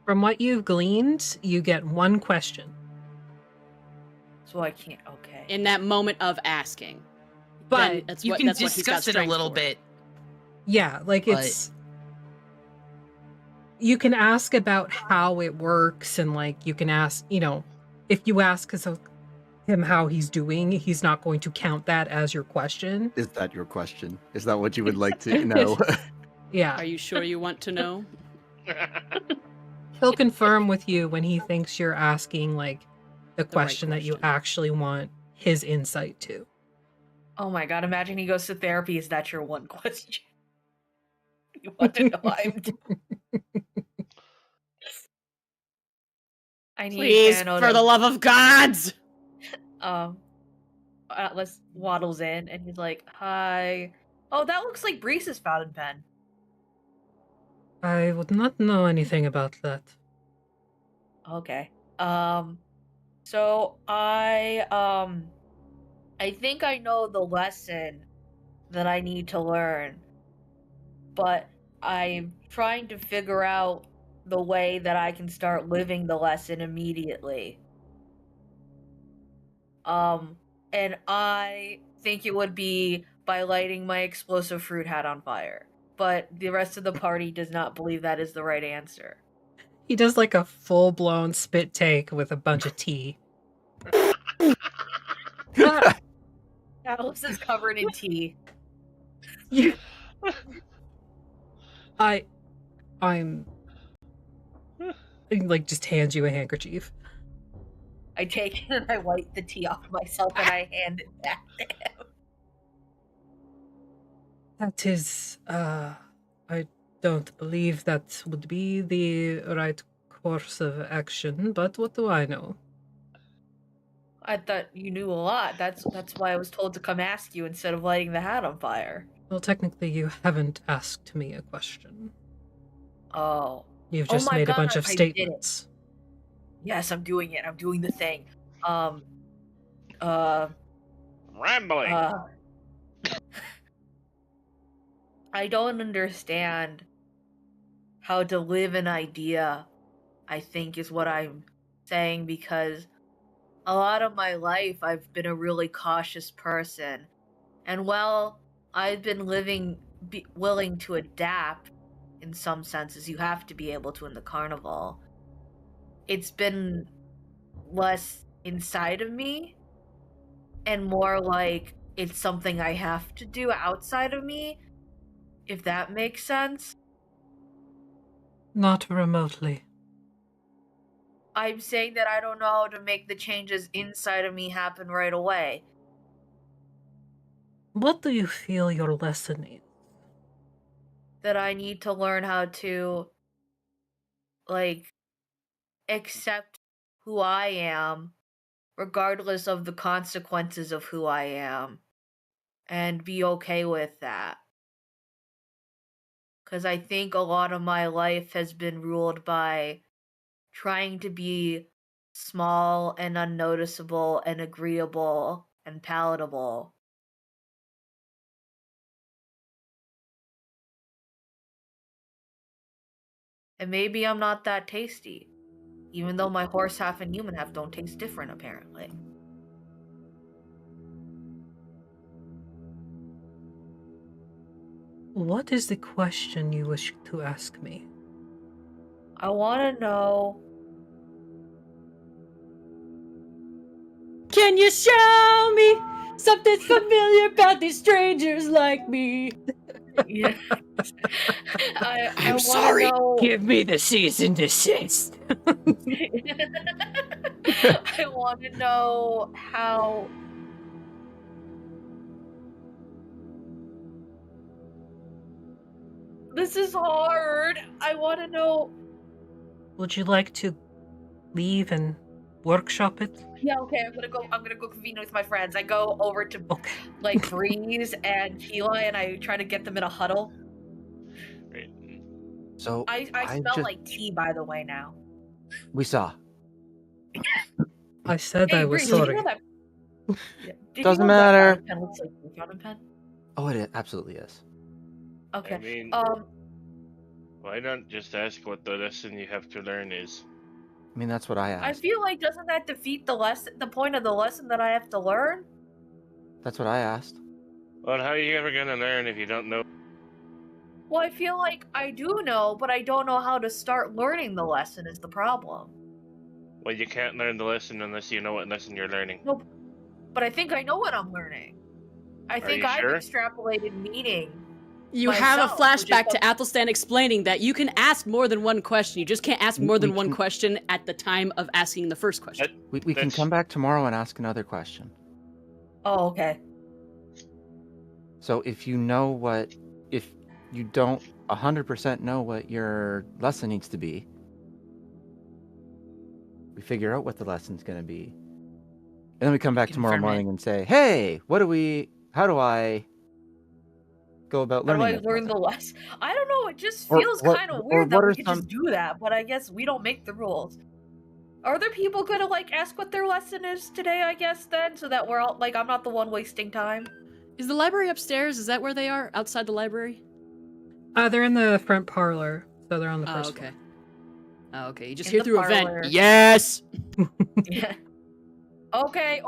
From what you've gleaned, you get one question. So I can't. Okay. In that moment of asking. But Then that's You what can that's what he's got discuss it a strength little for. bit. yeah, like But- it's... You can ask about how it works, and like you can ask, if you ask him how he's doing, he's not going to count that as your question. Is that your question? Is that what you would like to know? Yeah. Are you sure you want to know? He'll confirm with you when he thinks you're asking like the question that you question. actually want his insight to. Oh my god! Imagine he goes to therapy. Is that your one question? You want to know why I'm doing? I need Please, Pano for to- the love of gods! Atlas waddles in and he's like, "Hi." Oh, that looks like Breeze's fountain pen. I would not know anything about that. Okay. So I think I know the lesson that I need to learn, but I'm trying to figure out the way that I can start living the lesson immediately. And I think it would be by lighting my explosive fruit hat on fire. But the rest of the party does not believe that is the right answer. He does like a full-blown spit take with a bunch of tea. Atlas is covered in tea. I'm like just hands you a handkerchief. I take it and I wipe the tea off myself and I hand it back to him. That is, I don't believe that would be the right course of action, but what do I know? I thought you knew a lot. That's why I was told to come ask you instead of lighting the hat on fire. Well, technically, you haven't asked me a question. Oh. You've Oh just my made a God, bunch of I did it. statements. Yes, I'm doing it. I'm doing the thing. Rambling. I don't understand how to live an idea, I think is what I'm saying, because a lot of my life I've been a really cautious person. And while I've been willing to adapt in some senses, you have to be able to in the carnival, it's been less inside of me and more like it's something I have to do outside of me, if that makes sense. Not remotely. I'm saying that I don't know how to make the changes inside of me happen right away. What do you feel your lesson is? That I need to learn how to, like, accept who I am, regardless of the consequences of who I am, and be okay with that. Because I think a lot of my life has been ruled by trying to be small and unnoticeable and agreeable and palatable. And maybe I'm not that tasty, even though my horse half and human half don't taste different, apparently. What is the question you wish to ask me? I want to know... Can you show me something familiar about these strangers like me? Yeah. I I'm wanna sorry. know... Give me the cease and desist. I want to know how... This is hard. I want to know... Would you like to leave and workshop it? Yeah, okay, I'm gonna go convene with my friends. I go over to Okay. like Breeze and Tila and I try to get them in a huddle. So I smell like tea, by the way, now. we saw. I said I Hey, was Bree, did you know sorry. that? Yeah. Did Doesn't you know that matter. fountain pen looks like your fountain pen? Oh, it absolutely is. Okay. I mean, why not just ask what the lesson you have to learn is? I mean, that's what I I asked. feel like doesn't that defeat the point of the lesson that I have to learn? That's what I asked. Well, how are you ever gonna learn if you don't know? Well, I feel like I do know, but I don't know how to start learning the lesson is the problem. Well, you can't learn the lesson unless you know what lesson you're learning. Nope. But I think I know what I'm learning. I Are think you I've sure? extrapolated meaning. You have a Myself, which is flashback to something- Athelstan explaining that you can ask more than one question. You just can't ask more than one question at the time of asking the first question. We can come back tomorrow and ask another question. Oh, okay. So if you know if you don't 100% know what your lesson needs to be, we figure out what the lesson's going to be. And then we come back tomorrow Confirm it. morning and say, hey, how do I go about How do learning I this learn the lesson? lesson? I don't know. It just Or feels what- kind of or weird that what we are could some- just do that, but I guess we don't make the rules. Are there people gonna like ask what their lesson is today? I guess then, so that we're all like, I'm not the one wasting time. Is the library upstairs? Is that where they are? Outside the library? They're in the front parlor, so they're on the Oh, first okay. floor. Oh, okay. You just In hear the through a parlor. vent. Yes! Yeah. Okay.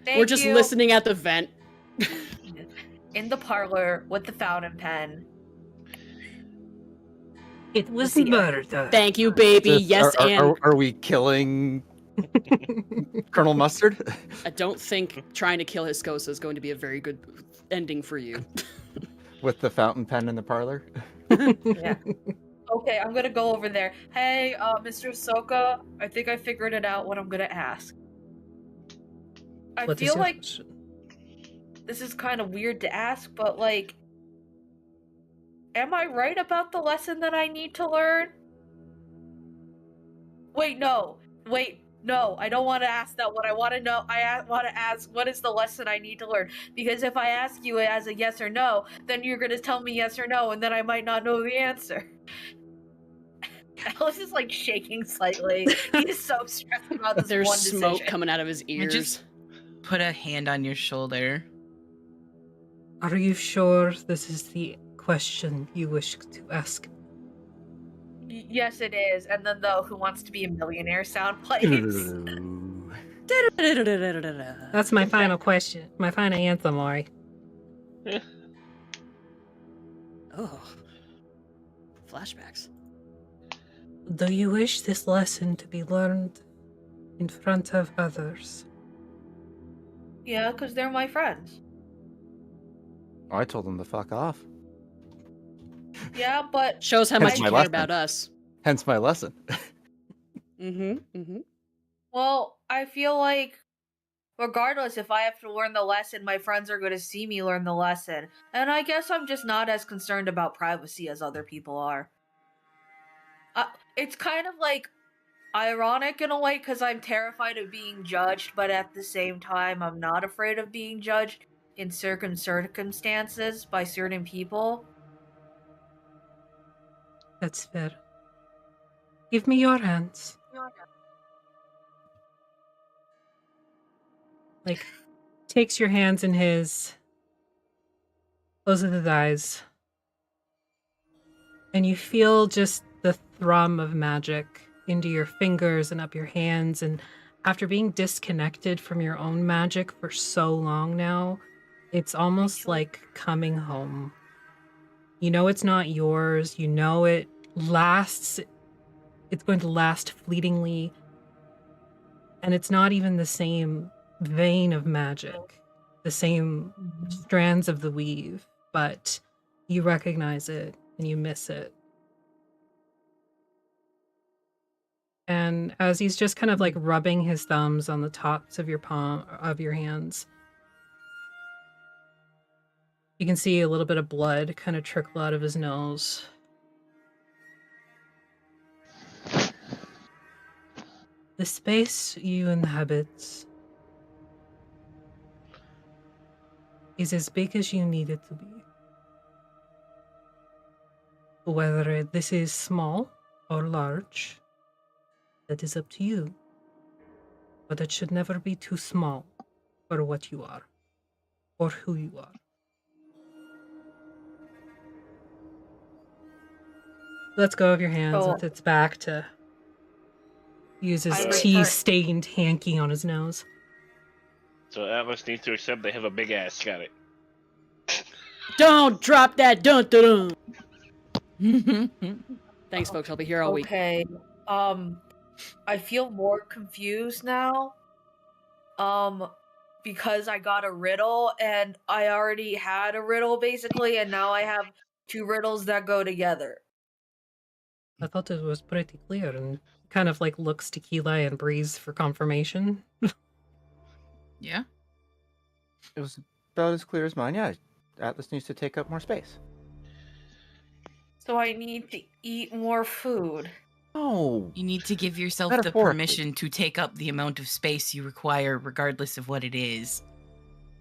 Thank We're just you. listening at the vent. In the parlor with the fountain pen. It was Let's see. murder. Thank you, baby. Yes, and are we killing Colonel Mustard? I don't think trying to kill Hiscosa is going to be a very good ending for you. With the fountain pen in the parlor? Yeah. Okay, I'm gonna go over there. Hey, Mr. Soka, I think I figured it out what I'm gonna ask. I What is feel your like question? this is kind of weird to ask, but like, am I right about the lesson that I need to learn? Wait, no, I don't want to ask that. What I want to know, want to ask, what is the lesson I need to learn? Because if I ask you as a yes or no, then you're gonna tell me yes or no, and then I might not know the answer. Alice is like shaking slightly. He's so stressed about this There's one smoke decision. coming out of his ears. Just put a hand on your shoulder. Are you sure this is the question you wish to ask? Yes, it is. And then the "Who Wants to Be a Millionaire" sound plays. That's my final question. My final answer, Maury. Oh. Flashbacks. Do you wish this lesson to be learned in front of others? Yeah, because they're my friends. Oh, I told them to fuck off. Yeah, but Shows how Hence much you my care lesson. about us. Hence my lesson. well, I feel like regardless, if I have to learn the lesson, my friends are going to see me learn the lesson. And I guess I'm just not as concerned about privacy as other people are. It's kind of like ironic in a way because I'm terrified of being judged, but at the same time, I'm not afraid of being judged in certain circumstances by certain people. That's fair. Give me your hands. Like, takes your hands in his, closes his eyes, and you feel just the thrum of magic into your fingers and up your hands. And after being disconnected from your own magic for so long now, it's almost like coming home. You know it's not yours. You know it lasts. It's going to last fleetingly. And it's not even the same vein of magic, the same strands of the weave, but you recognize it and you miss it. And as he's just kind of like rubbing his thumbs on the tops of your hands, you can see a little bit of blood kind of trickle out of his nose. The space you inhabit is as big as you need it to be. Whether this is small or large, that is up to you. But it should never be too small for what you are or who you are. Let's go of your hands with its back to use his tea-stained hanky on his nose. So Atlas needs to accept they have a big ass. Got it. Don't drop that dun dun dun. Thanks, folks. I'll be here all week. Okay. I feel more confused now. Because I got a riddle and I already had a riddle basically, and now I have two riddles that go together. I thought it was pretty clear, and kind of like looks to Keelai and Breeze for confirmation. Yeah. It was about as clear as mine. Yeah, Atlas needs to take up more space. So I need to eat more food. Oh, You need to give yourself the permission to take up the amount of space you require, regardless of what it is.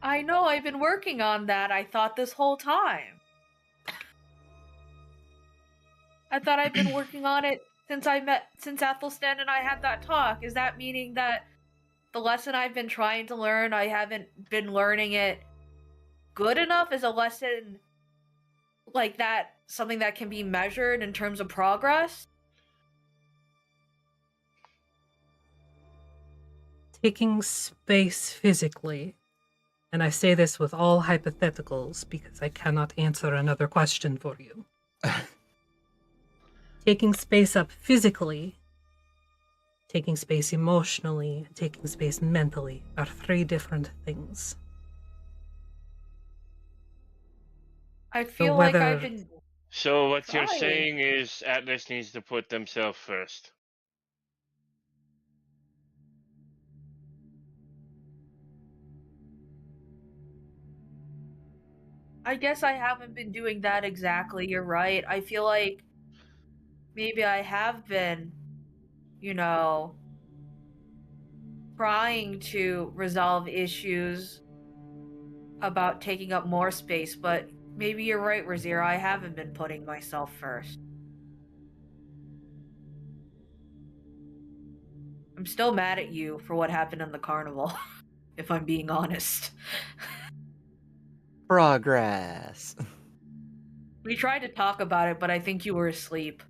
I know, I've been working on that, I thought this whole time. I thought I've been working on it since Athelstan and I had that talk. Is that meaning that the lesson I've been trying to learn, I haven't been learning it good enough? Is a lesson like that something that can be measured in terms of progress? Taking space physically, and I say this with all hypotheticals because I cannot answer another question for you. Taking space up physically, taking space emotionally, and taking space mentally are three different things. I feel like I've been... So what you're saying is Atlas needs to put themselves first. I guess I haven't been doing that exactly, you're right. I feel like maybe I have been, trying to resolve issues about taking up more space, but maybe you're right, Razira, I haven't been putting myself first. I'm still mad at you for what happened in the carnival, if I'm being honest. Progress. We tried to talk about it, but I think you were asleep.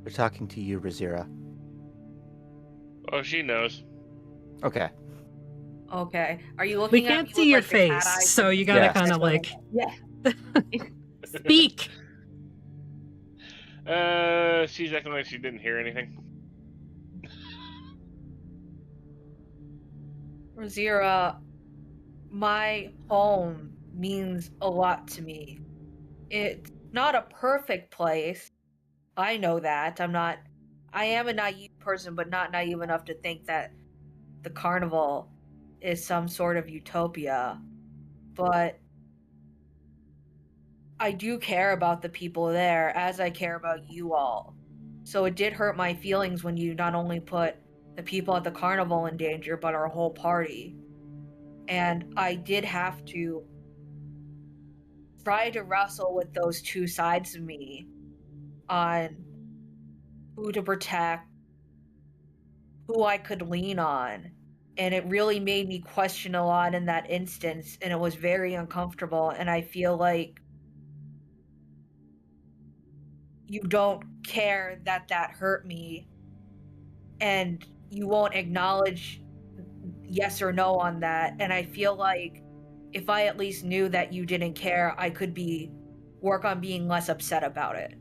We're talking to you, Razira. Oh, she knows. Okay. Okay. Are you looking We at can't me see with, your like, the cat face, eyes? so you gotta Yes. kind of like Yeah. speak. She's acting like she didn't hear anything. Razira, my home means a lot to me. It's not a perfect place. I know that. I am a naive person, but not naive enough to think that the carnival is some sort of utopia. But I do care about the people there as I care about you all. So it did hurt my feelings when you not only put the people at the carnival in danger, but our whole party. And I did have to try to wrestle with those two sides of me on who to protect, who I could lean on. And it really made me question a lot in that instance, and it was very uncomfortable. And I feel like you don't care that hurt me, and you won't acknowledge yes or no on that. And I feel like if I at least knew that you didn't care, I could work on being less upset about it.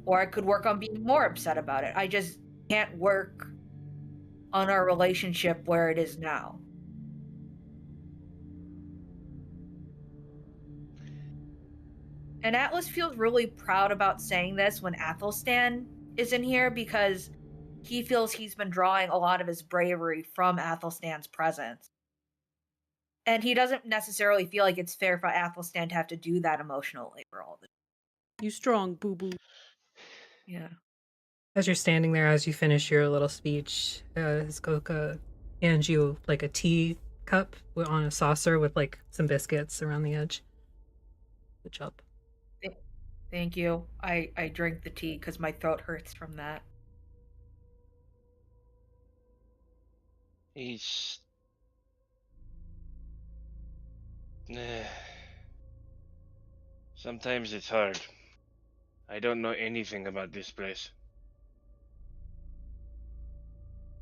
Or I could work on being more upset about it. I just can't work on our relationship where it is now. And Atlas feels really proud about saying this when Athelstan is in here, because he feels he's been drawing a lot of his bravery from Athelstan's presence. And he doesn't necessarily feel like it's fair for Athelstan to have to do that emotional labor all the time. You strong, boo-boo. Yeah. As you're standing there, as you finish your little speech, Skoka hands you like a tea cup on a saucer with like some biscuits around the edge. Good job. Thank you. I drink the tea because my throat hurts from that. He's. Sometimes it's hard. I don't know anything about this place.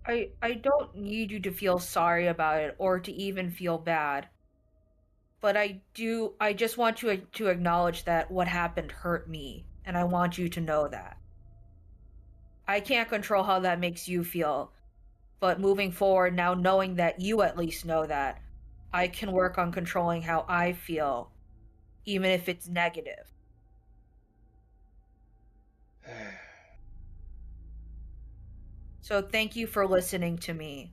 I don't need you to feel sorry about it or to even feel bad. But I just want you to acknowledge that what happened hurt me, and I want you to know that. I can't control how that makes you feel, but moving forward, now knowing that you at least know that, I can work on controlling how I feel, even if it's negative. So thank you for listening to me,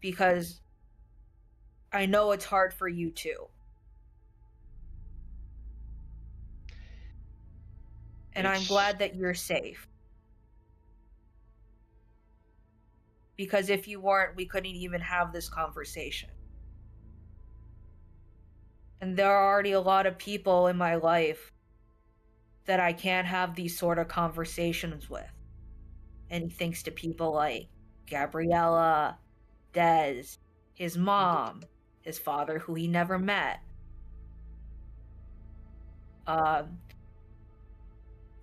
because I know it's hard for you too. And I'm glad that you're safe. Because if you weren't, we couldn't even have this conversation. And there are already a lot of people in my life that I can't have these sort of conversations with. And thanks to people like Gabriella, Dez, his mom, his father who he never met,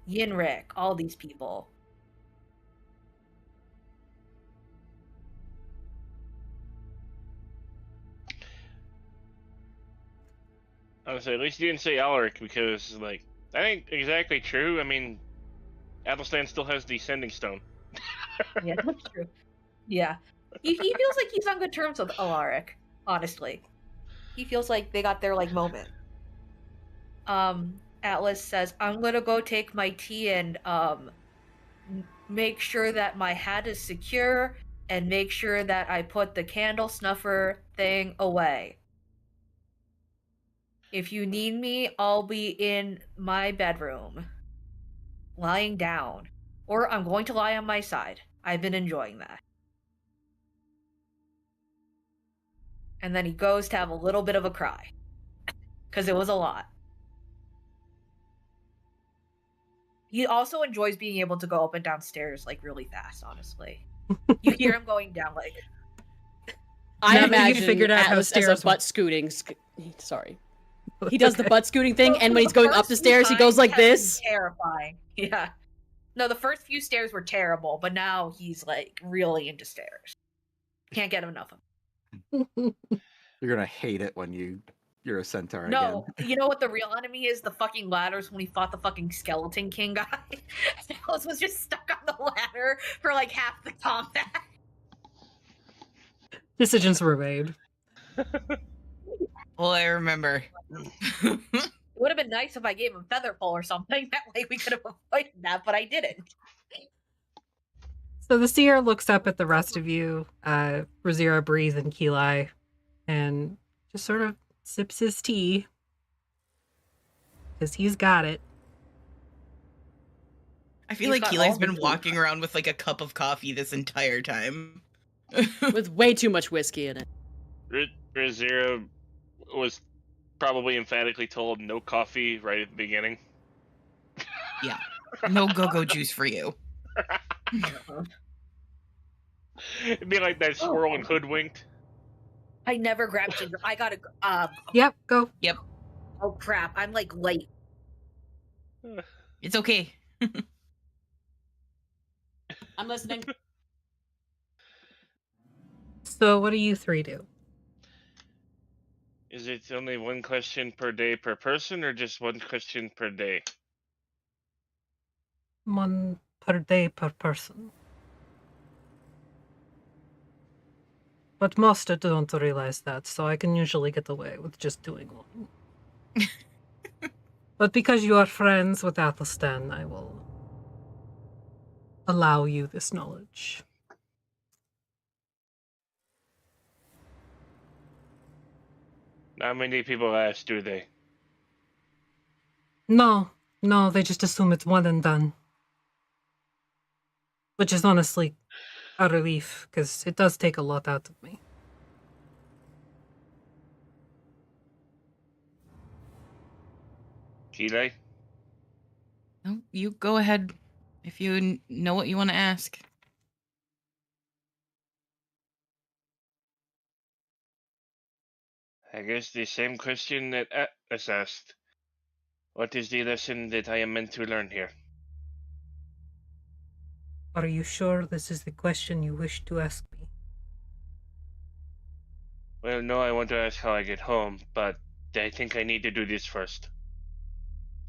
Yinrik, all these people. Honestly, at least you didn't say Alaric because, like, that ain't exactly true. I mean, Athelstan still has the Sending Stone. Yeah, that's true. Yeah. He feels like he's on good terms with Alaric, honestly. He feels like they got their, like, moment. Atlas says, I'm gonna go take my tea and, make sure that my hat is secure and make sure that I put the candle snuffer thing away. If you need me, I'll be in my bedroom, lying down. Or I'm going to lie on my side. I've been enjoying that. And then he goes to have a little bit of a cry. Because it was a lot. He also enjoys being able to go up and down stairs, like, really fast, honestly. You hear him going down, like... I Now that you imagine figured out how Atlas as a stairs butt scooting... Sorry. He does the butt scooting thing, and when he's going up the first stairs, he goes times like have been this. Terrifying. Yeah. No, the first few stairs were terrible, but now he's, like, really into stairs. Can't get enough of them. You're gonna hate it when you're a centaur No, again. you know what the real enemy is? The fucking ladders when he fought the fucking Skeleton King guy. Alice was just stuck on the ladder for, like, half the combat. Decisions were made. Well, I remember. It would have been nice if I gave him Featherfall or something. That way we could have avoided that, but I didn't. So the seer looks up at the rest of you, Razira, Breeze, and Keli, and just sort of sips his tea. Because he's got it. I feel like Keli's been walking around with like a cup of coffee this entire time. With way too much whiskey in it. Razira was probably emphatically told no coffee right at the beginning. Yeah. No go-go juice for you. It'd be like that squirrel and Hoodwinked. I never grabbed ginger. I gotta Yep, go. Yep. Oh crap, I'm like late. It's okay. I'm listening. So what do you three do? Is it only one question per day per person, or just one question per day? One per day per person. But most don't realize that, so I can usually get away with just doing one. But because you are friends with Athelstan, I will allow you this knowledge. Not many people ask, do they? No, they just assume it's one and done. which is honestly a relief because it does take a lot out of me. Chile? No, you go ahead if you know what you want to ask. I guess the same question that Atlas asked. What is the lesson that I am meant to learn here? Are you sure this is the question you wish to ask me? Well, no, I want to ask how I get home, but I think I need to do this first.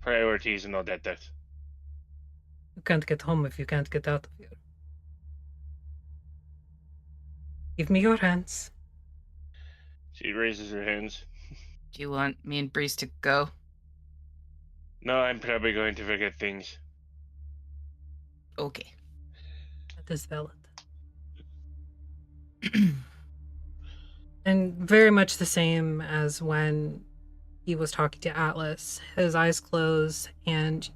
Priorities and all that. You can't get home if you can't get out of here. Give me your hands. She raises her hands. Do you want me and Breeze to go? No, I'm probably going to forget things. Okay. That is valid. And very much the same as when he was talking to Atlas. His eyes close, and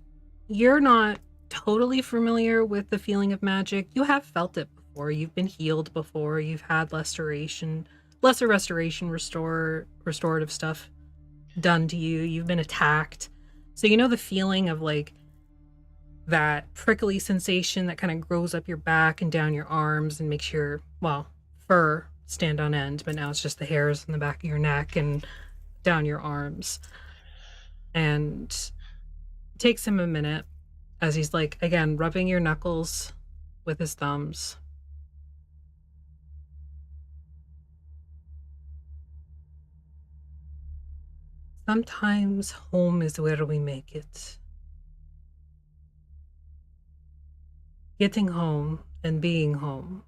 you're not totally familiar with the feeling of magic. You have felt it before. You've been healed before. You've had lesser restoration, restorative stuff done to you. You've been attacked. So you know the feeling of like that prickly sensation that kind of grows up your back and down your arms and makes your, fur stand on end, but now it's just the hairs in the back of your neck and down your arms. And it takes him a minute as he's like, again, rubbing your knuckles with his thumbs. Sometimes home is where we make it. Getting home and being home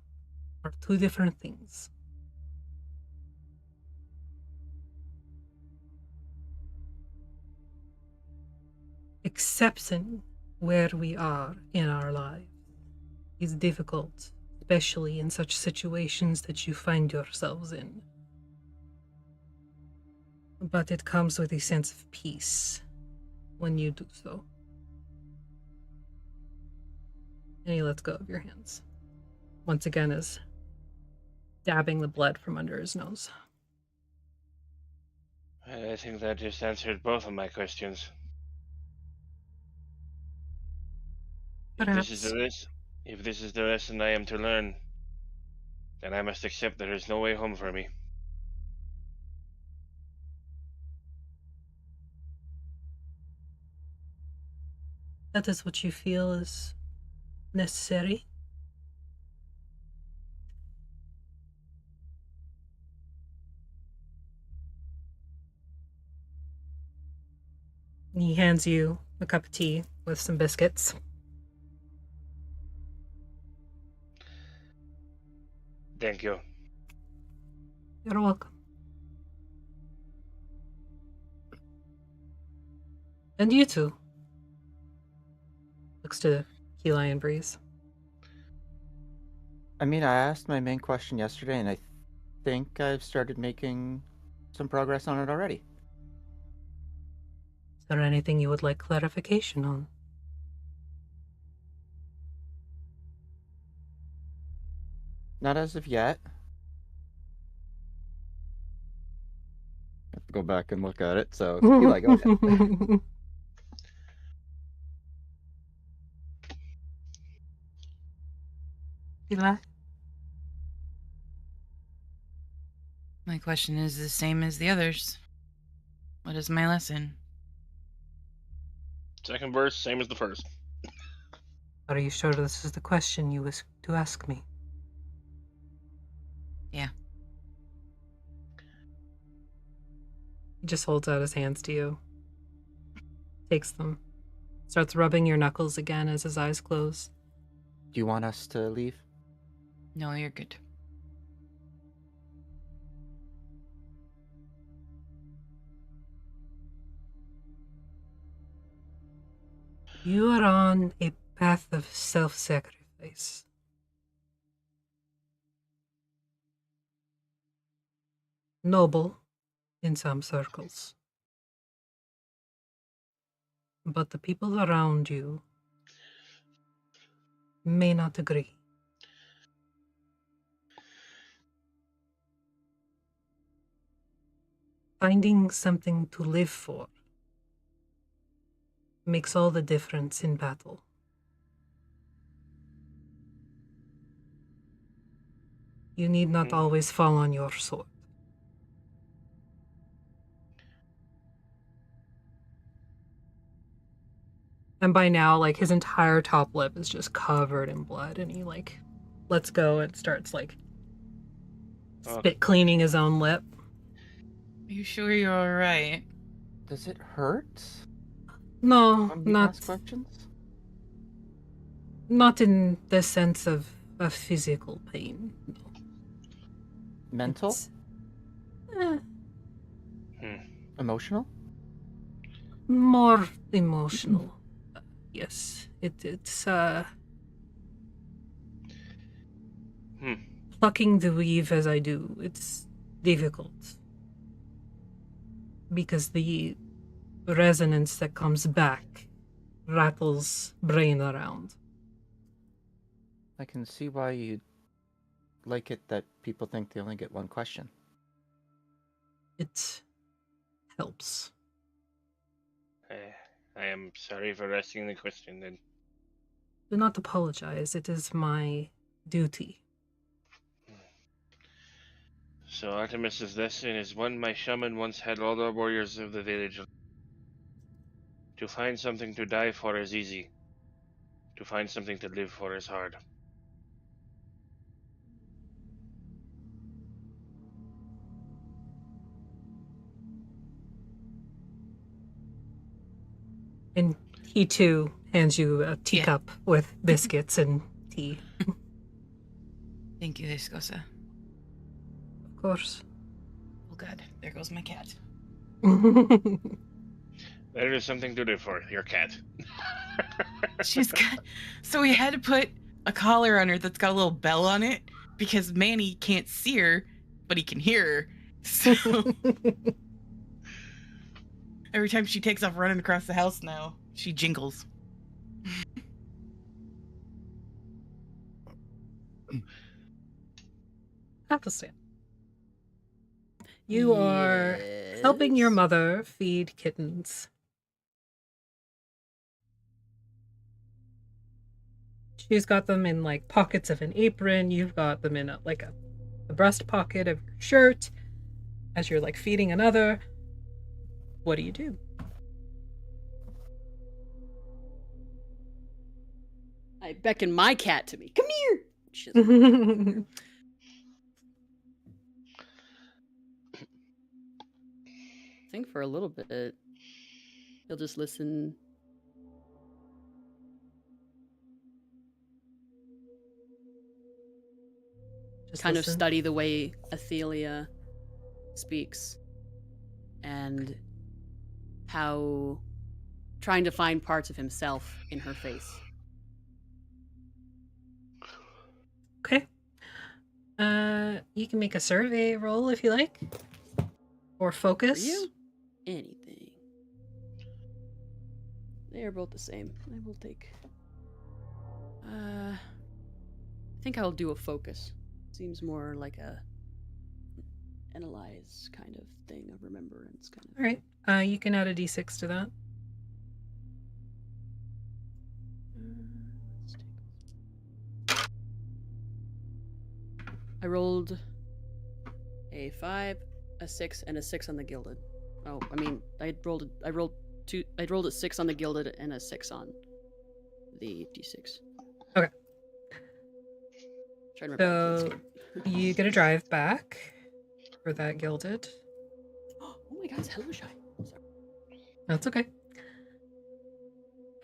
are two different things. Accepting where we are in our lives is difficult, especially in such situations that you find yourselves in. But it comes with a sense of peace when you do so. And he lets go of your hands. Once again is dabbing the blood from under his nose. I think that just answered both of my questions. Perhaps. If this is the lesson I am to learn, then I must accept there is no way home for me. That is what you feel is necessary. He hands you a cup of tea with some biscuits. Thank you. You're welcome. And you too. Looks to Key Lion Breeze. I mean, I asked my main question yesterday, and I think I've started making some progress on it already. Is there anything you would like clarification on? Not as of yet. I have to go back and look at it, so Eli, go ahead. Eli? My question is the same as the others. What is my lesson? Second verse, same as the first. Are you sure this is the question you wish to ask me? Yeah. He just holds out his hands to you. Takes them. Starts rubbing your knuckles again as his eyes close. Do you want us to leave? No, you're good. You are on a path of self-sacrifice. Noble in some circles. But the people around you may not agree. Finding something to live for makes all the difference in battle. You need not always fall on your sword. And by now, like, his entire top lip is just covered in blood, and he, like, lets go and starts, like, spit cleaning his own lip. Are you sure you're alright? Does it hurt? No, When we not ask questions? not in the sense of physical pain. No. Mental? Emotional? More emotional. Yes, it's plucking the weave as I do. It's difficult because the resonance that comes back rattles brain around. I can see why you'd like it that people think they only get one question. It helps. I am sorry for asking the question then. Do not apologize. It is my duty. So Artemis's lesson is one my shaman once had all the warriors of the village. To find something to die for is easy. To find something to live for is hard. And he too hands you a teacup with biscuits and tea. Thank you, Escosa. Of course. Oh god, there goes my cat. There is something to live for, your cat. She's got... So we had to put a collar on her that's got a little bell on it because Manny can't see her, but he can hear her. So every time she takes off running across the house now, she jingles. Athelstan. You are helping your mother feed kittens. She's got them in like pockets of an apron. You've got them in a breast pocket of your shirt as you're like feeding another. What do you do? I beckon my cat to me. Come here. She's I think for a little bit, he'll just listen. Just kind of study the way Athelia speaks and how trying to find parts of himself in her face. Okay. You can make a survey roll if you like. Or focus. For you? Anything. They are both the same. I will take... I think I'll do a focus. Seems more like a analyze kind of thing, a remembrance kind of. All right. You can add a d6 to that. I rolled a 5, a 6, and a 6 on the gilded. Oh, I mean, I rolled a 6 on the gilded and a 6 on the d6. Okay. So you get a drive back for that gilded. Oh my god, it's hella shy. Sorry. That's okay.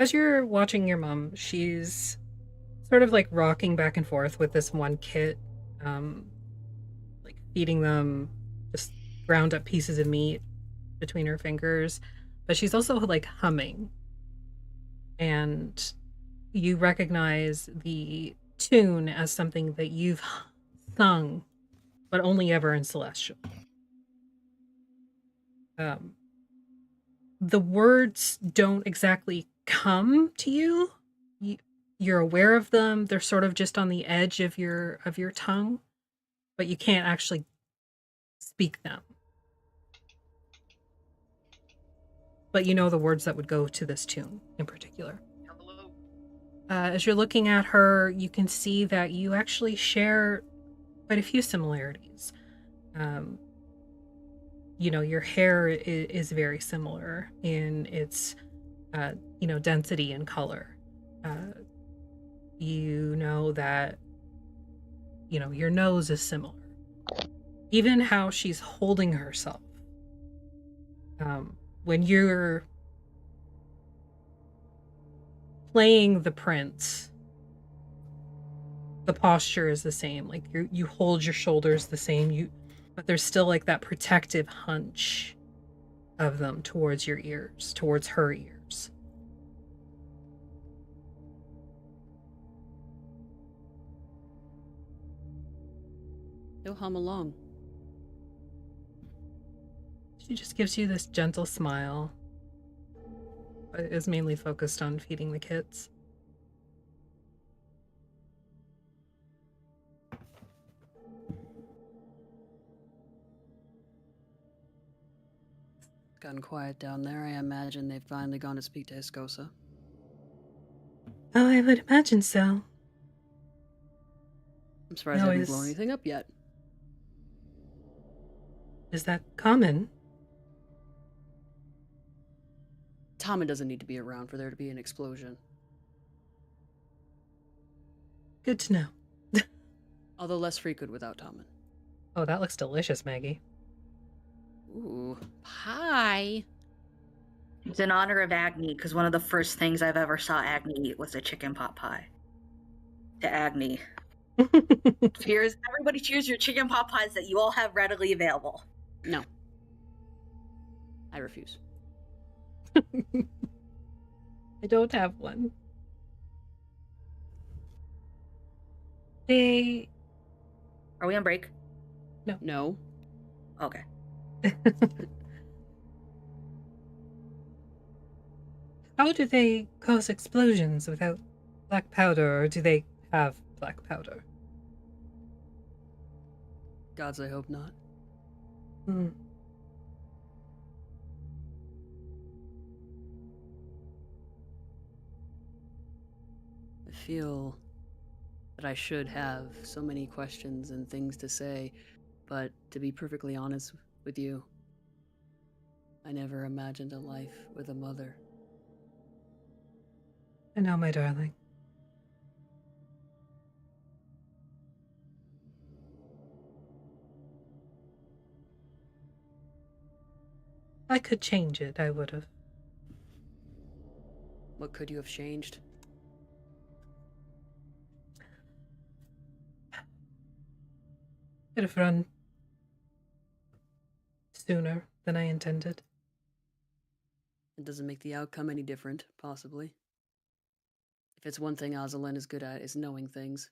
As you're watching your mom, she's sort of like rocking back and forth with this one kit, like feeding them just ground up pieces of meat between her fingers, but she's also like humming. And you recognize the tune as something that you've sung, but only ever in Celestial. The words don't exactly come to you. You're aware of them. They're sort of just on the edge of your tongue, but you can't actually speak them. but you know the words that would go to this tune in particular. As you're looking at her, you can see that you actually share quite a few similarities. Your hair is very similar in its, density and color. You know that, your nose is similar. Even how she's holding herself. When you're playing the prince, the posture is the same. Like you hold your shoulders the same. But there's still like that protective hunch of them towards your ears, towards her ears. He'll hum along. She just gives you this gentle smile. But is mainly focused on feeding the kids. Gotten quiet down there. I imagine they've finally gone to speak to Escosa. Oh, I would imagine so. I'm surprised they haven't blown anything up yet. Is that common? Tommen doesn't need to be around for there to be an explosion. Good to know. Although less frequent without Tommen. Oh, that looks delicious, Maggie. Ooh, pie. It's in honor of Agni, because one of the first things I've ever saw Agni eat was a chicken pot pie. To Agni. Cheers. Everybody cheers your chicken pot pies that you all have readily available. No. I refuse. I don't have one. They... Are we on break? No. No. Okay. How do they cause explosions without black powder, or do they have black powder? Gods, I hope not. Hmm. I feel that I should have so many questions and things to say, but to be perfectly honest with you, I never imagined a life with a mother. I know, my darling. I could change it, I would have. What could you have changed? Could have run sooner than I intended. It doesn't make the outcome any different, possibly. If it's one thing Azalin is good at, is knowing things.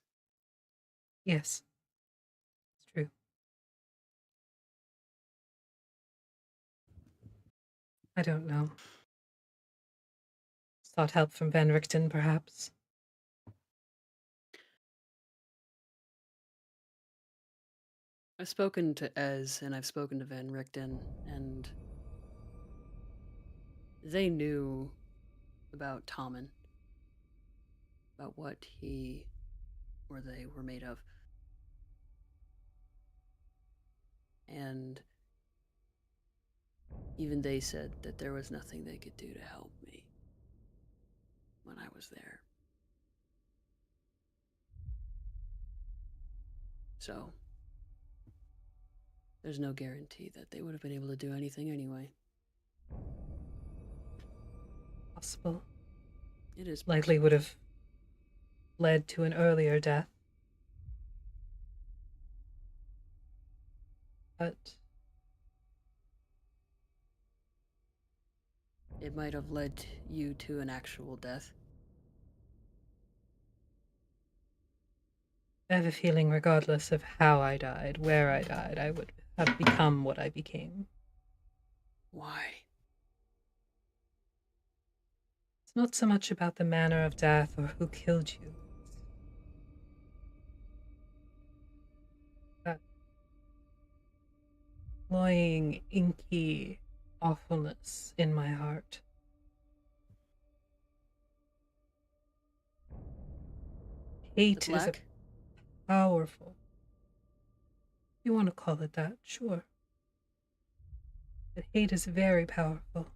Yes. It's true. I don't know. Sought help from Van Richten, perhaps. I've spoken to Ez and I've spoken to Van Richten, and they knew about Tommen, about what he or they were made of. And even they said that there was nothing they could do to help me when I was there. So, there's no guarantee that they would have been able to do anything anyway. Possible. It is likely would have led to an earlier death. But it might have led you to an actual death. I have a feeling regardless of how I died, where I died, I would have become what I became. Why? It's not so much about the manner of death or who killed you. That cloying, inky awfulness in my heart. Hate The is a black? powerful. You want to call it that, sure. But hate is very powerful.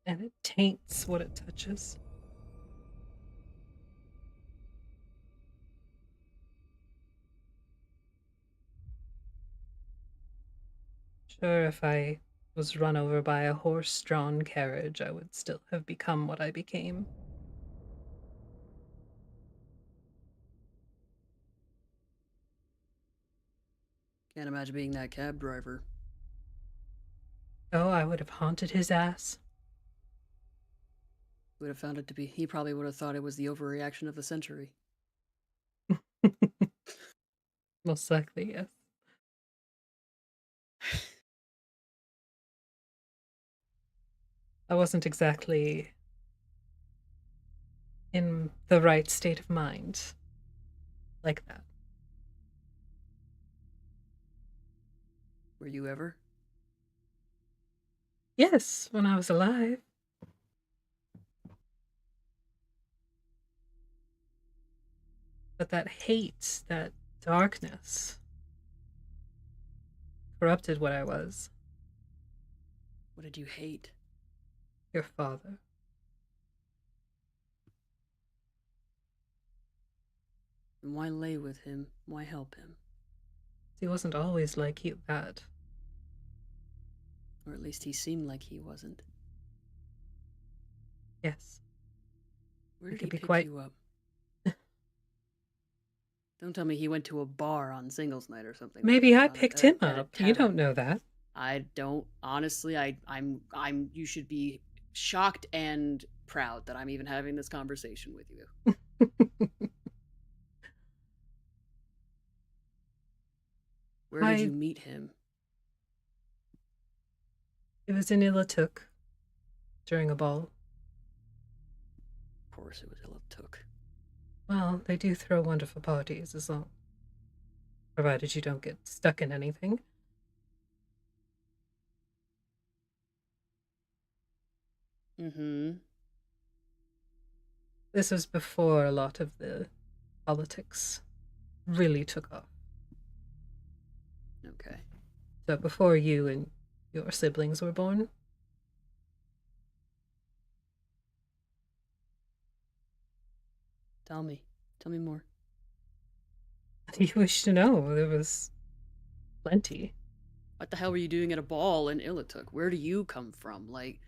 And it taints what it touches. Sure, if I was run over by a horse-drawn carriage, I would still have become what I became. Can't imagine being that cab driver. Oh, I would have haunted his ass. Would have found it to be. He probably would have thought it was the overreaction of the century. Most likely, yes. I wasn't exactly in the right state of mind like that. Were you ever? Yes, when I was alive. But that hate, that darkness, corrupted what I was. What did you hate? Your father. And why lay with him? Why help him? He wasn't always like that. Or at least he seemed like he wasn't. Yes. Where He did could he be pick quite- you up? Don't tell me he went to a bar on singles night or something. Maybe like I that, picked at him a up. You don't tavern. know that. I don't honestly. I'm. You should be shocked and proud that I'm even having this conversation with you. Where did you meet him? It was in Ilatuk during a ball. Of course, it was Ilatuk. Well, they do throw wonderful parties, as long provided you don't get stuck in anything. Mm-hmm. This was before a lot of the politics really took off. Okay. So before you and your siblings were born. Tell me more. What do you wish to know? There was plenty. What the hell were you doing at a ball in Ilatuk? Where do you come from? Like,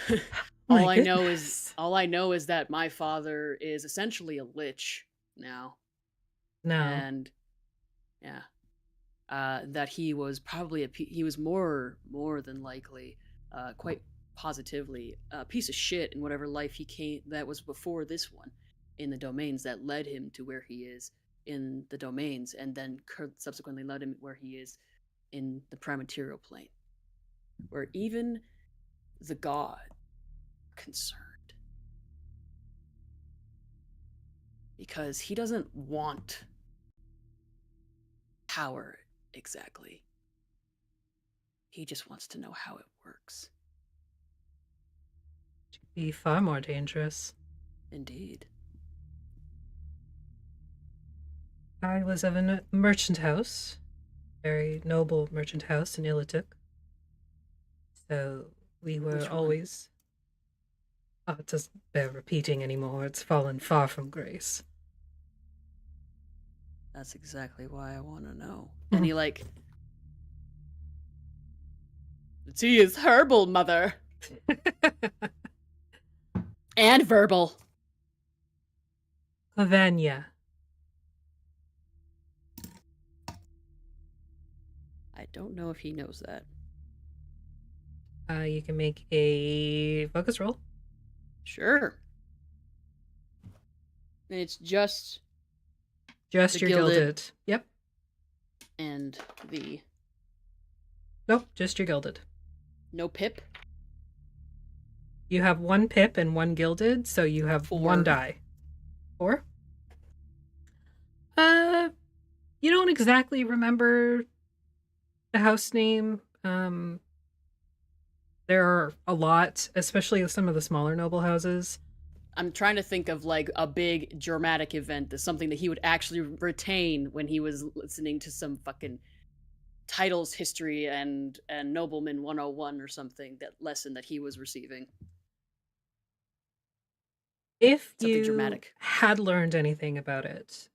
My all I know goodness. is that my father is essentially a lich now, No. and yeah, that he was probably he was more than likely, quite positively, a piece of shit in whatever life he came that was before this one, in the domains that led him to where he is in the domains, and then subsequently led him where he is in the prime material plane, where even the god are concerned, because he doesn't want power exactly. He just wants to know how it works. It could be far more dangerous. Indeed. I was of a merchant house, very noble merchant house in Ilatuk. So we were Which one? always... Oh, it doesn't bear repeating anymore. It's fallen far from grace. That's exactly why I want to know. And he like... The tea is herbal, mother. And verbal. Clavania. I don't know if he knows that. You can make a focus roll. Sure. And it's just Just the your gilded. gilded. Yep. And the... Nope, just your gilded. No pip? You have one pip and one gilded, so you have 4. one die. 4? You don't exactly remember a house name. There are a lot, especially some of the smaller noble houses. I'm trying to think of like a big dramatic event, that's something that he would actually retain when he was listening to some fucking titles, history, and nobleman 101 or something, that lesson that he was receiving. If Something you dramatic. had learned anything about it,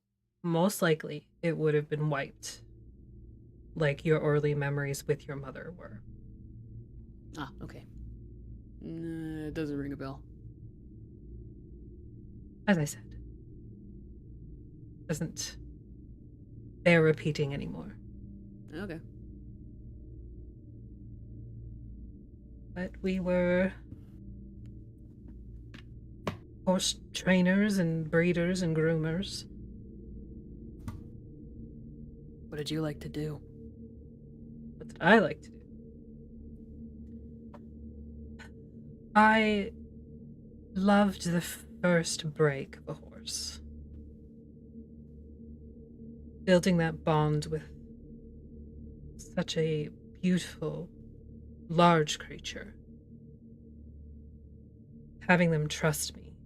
most likely it would have been wiped, like your early memories with your mother were. Ah, okay. It doesn't ring a bell. As I said, doesn't bear repeating anymore. Okay. But we were horse trainers and breeders and groomers. What did you like to do? What did I like to do? I loved the first break of a horse. Building that bond with such a beautiful, large creature. Having them trust me.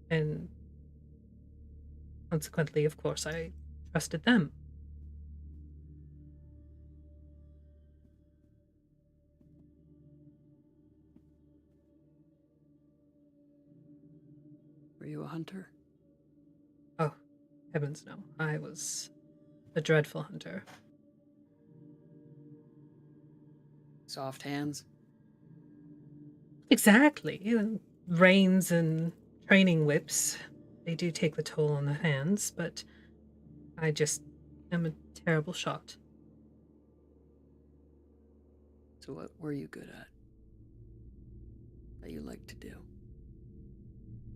And consequently, of course, I trusted them. Were you a hunter? Oh, heavens no. I was a dreadful hunter. Soft hands? Exactly. Reins and training whips. They do take the toll on the hands, but I just am a terrible shot. So what were you good at? That you liked to do?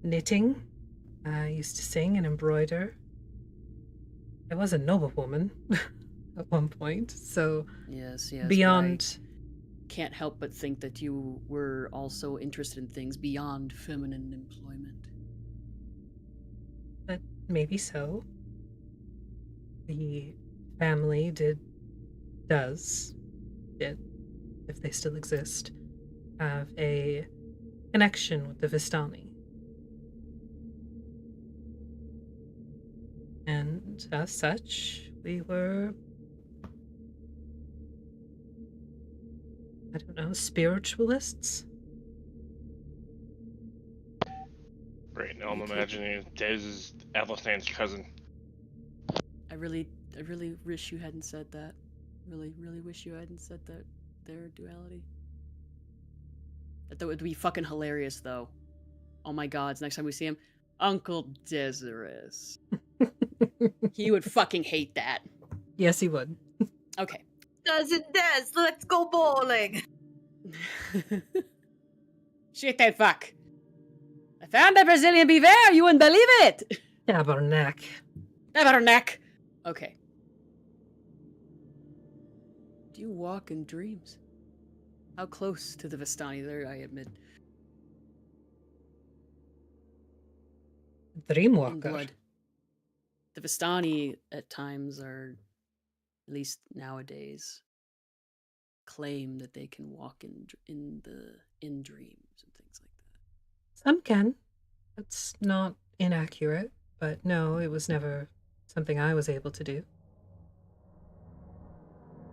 Knitting. I used to sing and embroider. I was a noblewoman at one point, so Yes. beyond... Can't help but think that you were also interested in things beyond feminine employment. But maybe so. The family did, if they still exist, have a connection with the Vistani. And as such, we were, I don't know, spiritualists? Right now, I'm You can't- imagining Des is Athelstan's cousin. I really wish you hadn't said that. Really wish you hadn't said that. Their duality. That would be fucking hilarious, though. Oh my god! Next time we see him, Uncle Desirous. He would fucking hate that. Yes, he would. Okay. Cousin Des, let's go bowling. Shit that fuck. I found a Brazilian beaver, you wouldn't believe it! Tabernacle. Tabernacle. Okay. Do you walk in dreams? How close to the Vistani there, I admit. In Dreamwalker. blood. The Vistani at times are, at least nowadays, claim that they can walk in dreams and things like that. Some can. That's not inaccurate, but no, it was never something I was able to do.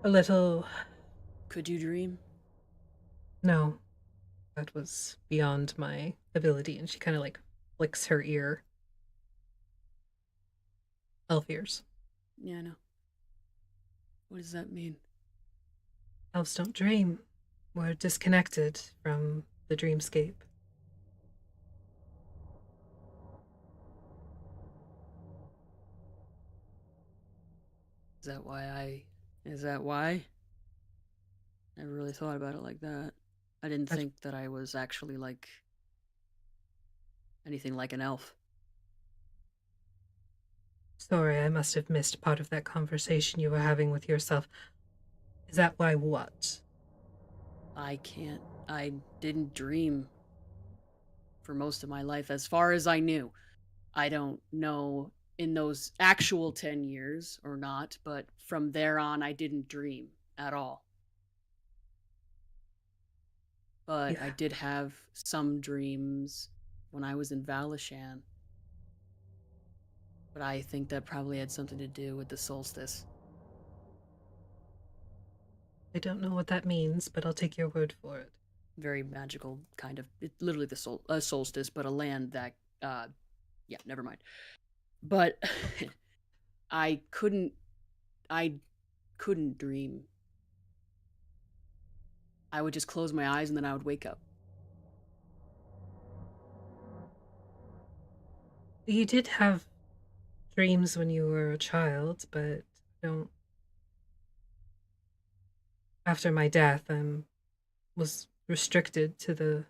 A little... Could you dream? No. That was beyond my ability, and she kind of like flicks her ear. Elf ears. Yeah, I know. What does that mean? Elves don't dream. We're disconnected from the dreamscape. Is that why? I never really thought about it like that. I didn't think that I was actually like anything like an elf. Sorry, I must have missed part of that conversation you were having with yourself. Is that why what? I didn't dream for most of my life, as far as I knew. I don't know in those actual 10 years or not, but from there on, I didn't dream at all. But Yeah. I did have some dreams when I was in Valishan. But I think that probably had something to do with the solstice. I don't know what that means, but I'll take your word for it. Very magical, kind of. It's literally the solstice, but a land that, yeah, never mind. But I couldn't dream. I would just close my eyes and then I would wake up. You did have dreams when you were a child, but don't. After my death, I was restricted to the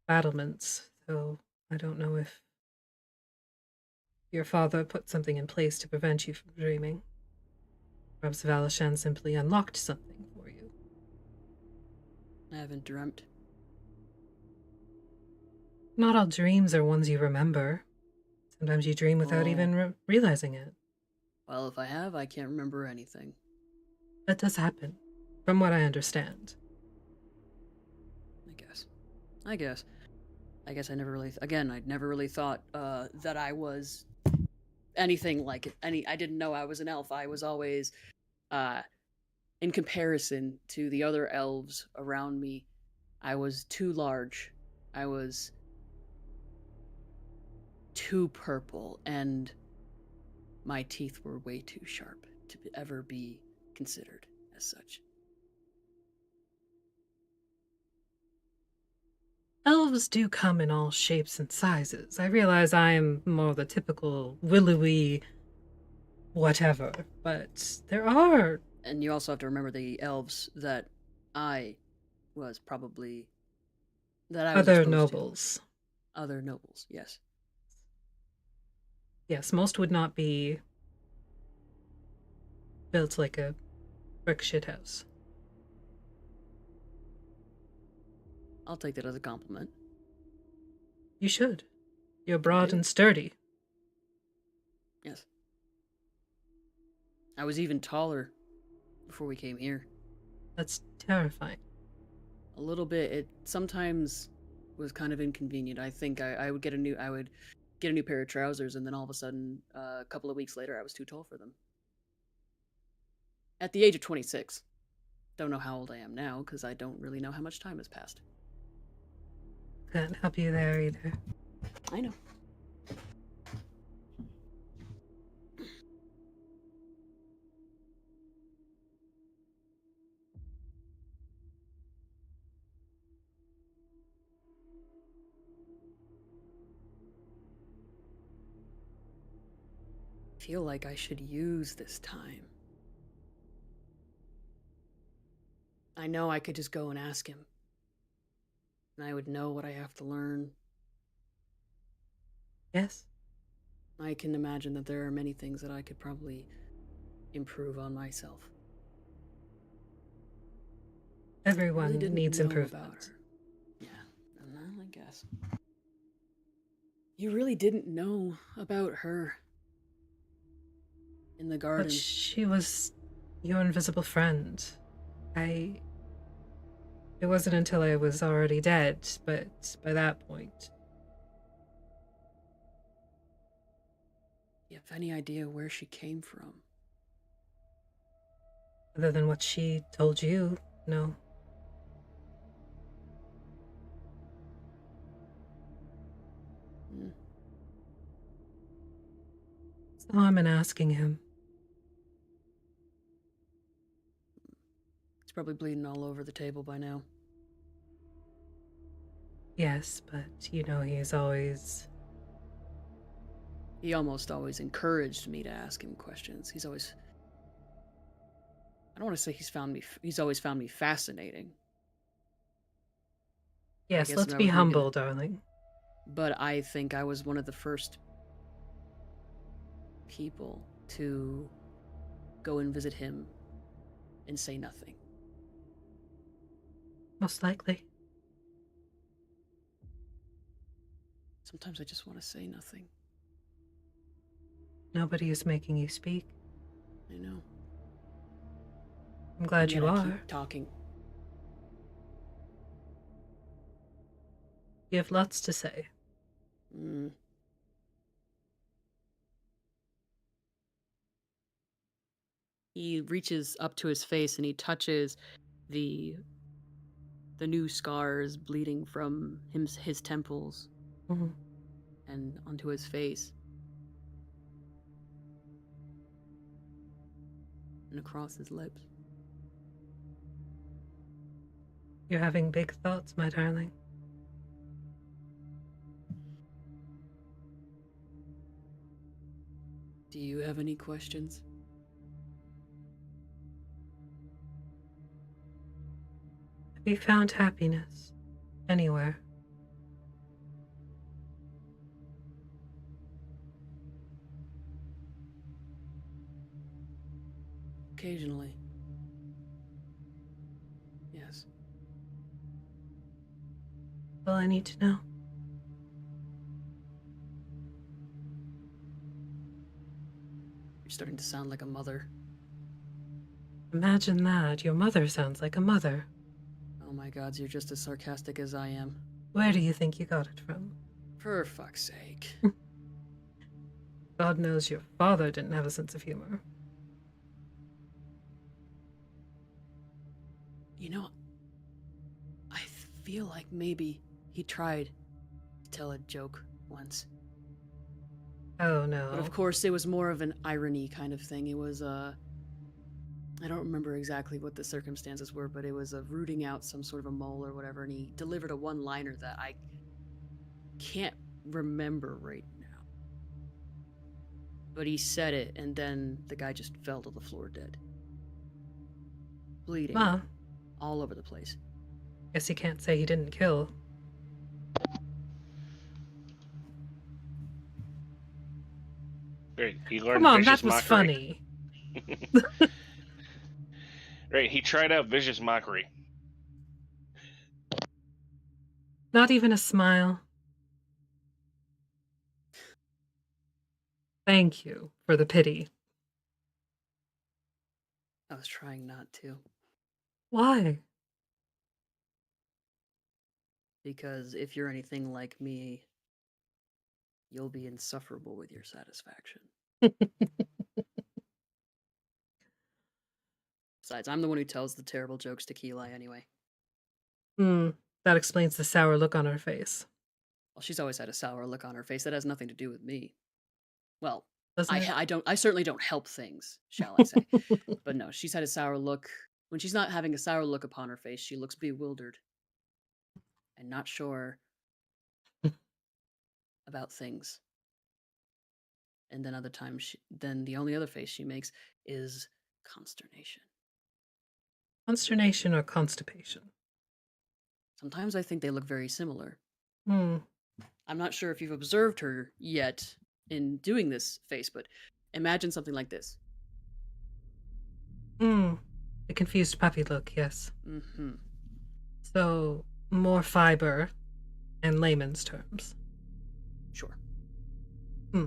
battlements, so I don't know if your father put something in place to prevent you from dreaming. Perhaps Valishan simply unlocked something for you. I haven't dreamt. Not all dreams are ones you remember. Sometimes you dream without even realizing it. Well, if I have, I can't remember anything. That does happen, from what I understand. I guess I never really, I'd never really thought that I was anything like it. I didn't know I was an elf. I was always, in comparison to the other elves around me, I was too large. I was too purple, and my teeth were way too sharp to ever be considered as such. Elves do come in all shapes and sizes. I realize I am more the typical willowy whatever, but there are... And you also have to remember the elves that I was probably... that I was other exposed nobles. to. Other nobles, yes. Yes, most would not be built like a brick shithouse. I'll take that as a compliment. You should. You're broad and sturdy. Yes. I was even taller before we came here. That's terrifying. A little bit. It sometimes was kind of inconvenient. I think I would get a new pair of trousers, and then all of a sudden, a couple of weeks later, I was too tall for them. At the age of 26. Don't know how old I am now, because I don't really know how much time has passed. Can't help you there either. I know. I feel like I should use this time. I know I could just go and ask him. And I would know what I have to learn. Yes. I can imagine that there are many things that I could probably improve on myself. Everyone really needs improvement. Yeah, I guess. You really didn't know about her in the garden. But she was your invisible friend. It wasn't until I was already dead, but by that point... You have any idea where she came from? Other than what she told you, no. So I'm asking him. He's probably bleeding all over the table by now. Yes, but he's always... He almost always encouraged me to ask him questions. He's always... I don't want to say he's always found me fascinating. Yes, let's be humble, darling. But I think I was one of the first people to go and visit him and say nothing. Most likely. Sometimes I just want to say nothing. nobody is making you speak. I know. I'm glad And you yet I are. keep talking. You have lots to say. Mm. He reaches up to his face and he touches the new scars bleeding from his temples Mhm. and onto his face and across his lips. You're having big thoughts, my darling. Do you have any questions? Have you found happiness anywhere? Occasionally. Yes. All I need to know. You're starting to sound like a mother. Imagine that. Your mother sounds like a mother. Oh my gods, you're just as sarcastic as I am. Where do you think you got it from? For fuck's sake. God knows your father didn't have a sense of humor. You know, I feel like maybe he tried to tell a joke once. Oh no. But of course, it was more of an irony kind of thing. It was, I don't remember exactly what the circumstances were, but it was rooting out some sort of a mole or whatever, and he delivered a one-liner that I can't remember right now. But he said it, and then the guy just fell to the floor dead. Bleeding. Well, all over the place. guess you can't say he didn't kill. Right, he learned Come on, vicious that was mockery. funny. Right, he tried out vicious mockery. Not even a smile. Thank you for the pity. I was trying not to. Why? Because if you're anything like me, you'll be insufferable with your satisfaction. Besides, I'm the one who tells the terrible jokes to Keeli anyway. That explains the sour look on her face. Well, she's always had a sour look on her face. That has nothing to do with me. Well, Doesn't it? I certainly don't help things, shall I say. But no, she's had a sour look. When she's not having a sour look upon her face, she looks bewildered and not sure about things. And then other times, then the only other face she makes is consternation. Consternation or constipation? Sometimes I think they look very similar. Hmm. I'm not sure if you've observed her yet in doing this face, but imagine something like this. The confused puppy look, yes. Mm-hmm. So, more fiber in layman's terms. Sure. Hmm.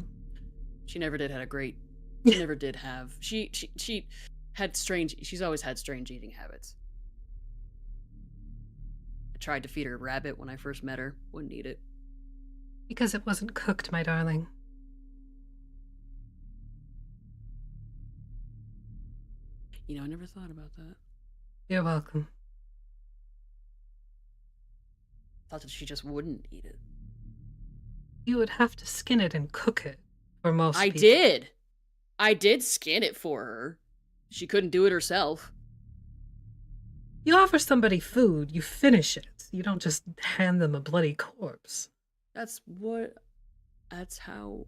She never did had a great. She never did have. She had strange. She's always had strange eating habits. I tried to feed her rabbit when I first met her. Wouldn't eat it. Because it wasn't cooked, my darling. You know, I never thought about that. You're welcome. Thought that she just wouldn't eat it. You would have to skin it and cook it for most I people. did. I did skin it for her. She couldn't do it herself. You offer somebody food, you finish it. You don't just hand them a bloody corpse. That's how.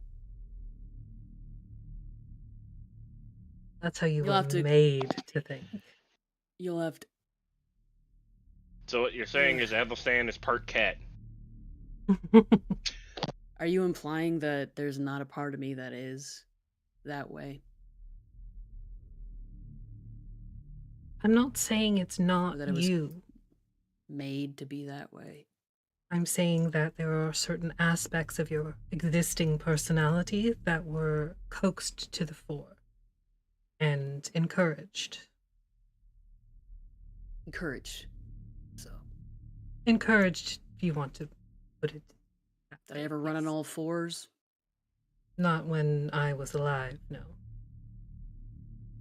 That's how you You'll were have to- made to think. You'll have to. So what you're saying is Athelstan is part cat. Are you implying that there's not a part of me that is that way? I'm not saying it's not Or that it was you. made to be that way? I'm saying that there are certain aspects of your existing personality that were coaxed to the fore and encouraged. Encouraged. So, Encouraged, if you want to put it that did I way. ever run on all fours? Not when I was alive, no.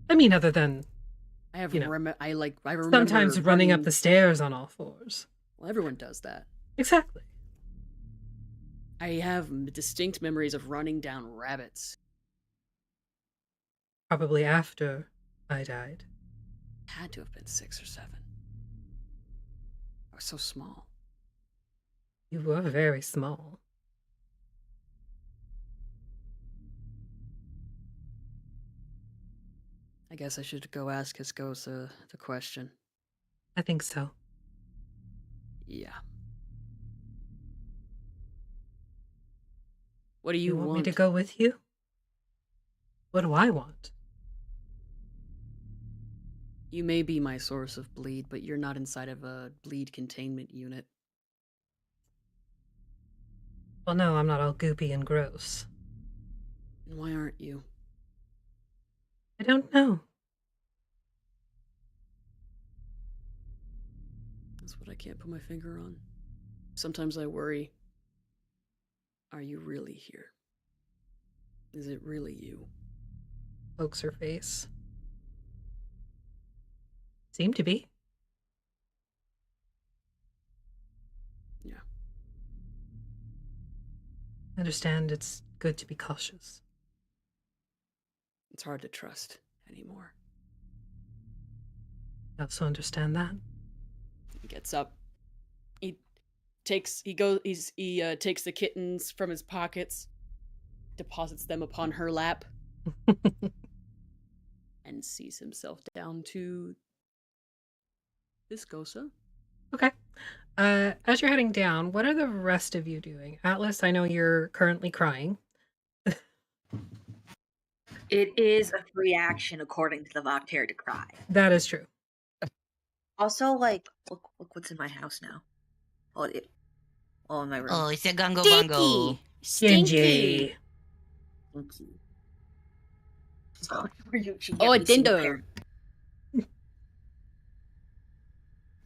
I mean, other than I have You know, I remember sometimes running up the stairs on all fours. Well, everyone does that. Exactly. I have distinct memories of running down rabbits. Probably after I died. Had to have been 6 or 7. I was so small. You were very small. I guess I should go ask Hiscosa the question. I think so. Yeah. What do you want me to go with you? What do I want? You may be my source of bleed, but you're not inside of a bleed containment unit. Well, no, I'm not all goopy and gross. And why aren't you? I don't know. That's what I can't put my finger on. Sometimes I worry. Are you really here? Is it really you? Pokes her face. Seem to be. Yeah. I understand it's good to be cautious. It's hard to trust anymore. I also understand that. He gets up. He takes the kittens from his pockets, deposits them upon her lap, and sees himself down to Viscosa. Okay. As you're heading down, what are the rest of you doing? Atlas, I know you're currently crying. It is a free action according to the Voctair to cry. That is true. Also, like, look what's in my house now. In my room. Oh, it's a gungo bungo. Stingy. Thank you. So, you should Oh, get a me some dindo. pear.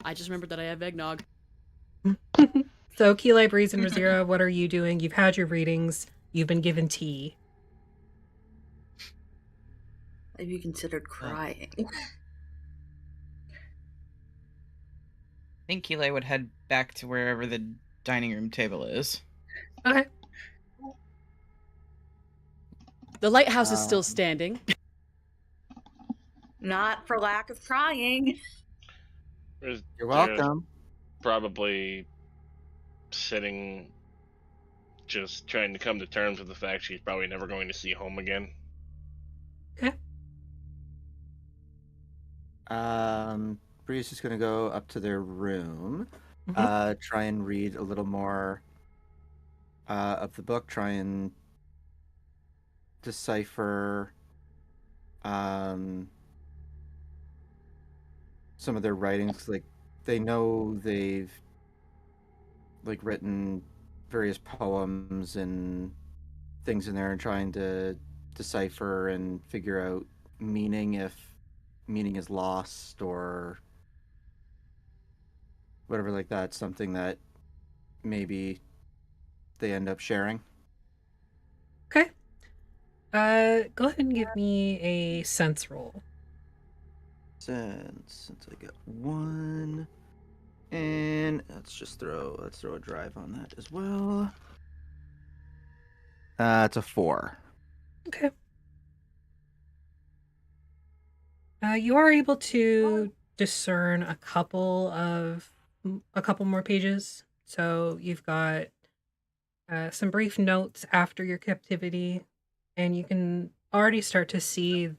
I just remembered that I have eggnog. So, Keelai, Breeze, and Razira, what are you doing? You've had your readings. You've been given tea. Have you considered crying? I think Keelai would head back to wherever the dining room table is. Okay. The lighthouse is still standing. Not for lack of trying. You're welcome. Probably sitting, just trying to come to terms with the fact she's probably never going to see home again. Okay. Bree's just gonna go up to their room, try and read a little more of the book, try and decipher some of their writings. Like, they know they've like written various poems and things in there, and trying to decipher and figure out meaning, if meaning is lost or whatever like that. Something that maybe they end up sharing. Okay. Go ahead and give me a sense roll. Since I got 1, and let's throw a drive on that as well. It's a 4. Okay. You are able to discern a couple more pages. So you've got some brief notes after your captivity, and you can already start to see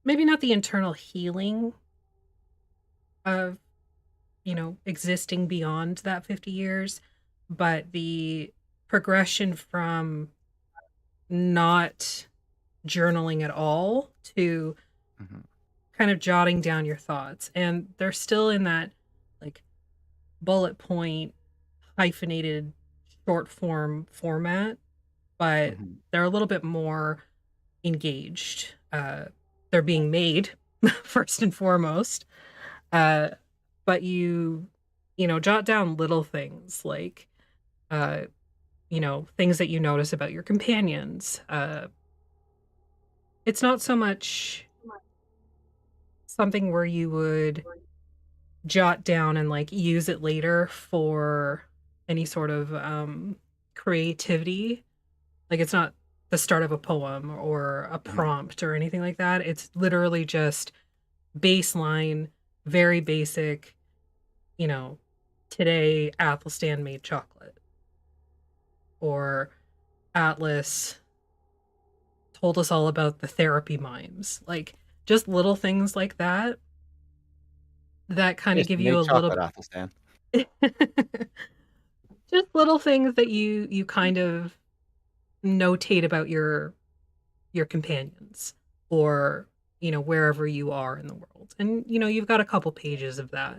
maybe not the internal healing of, existing beyond that 50 years, but the progression from not journaling at all to kind of jotting down your thoughts. And they're still in that like bullet point hyphenated short form format, but Mhm. they're a little bit more engaged. They're being made first and foremost. But you know, jot down little things like, uh, you know, things that you notice about your companions. It's not so much something where you would jot down and like use it later for any sort of creativity. Like it's not the start of a poem or a Mhm. prompt or anything like that. It's literally just baseline, very basic, you know, today Athelstan made chocolate or Atlas told us all about the therapy mimes. Like just little things like that that kind of Yes, give you you made a little chocolate, Athelstan. just little things that you kind of notate about your companions or you know wherever you are in the world. And you know you've got a couple pages of that.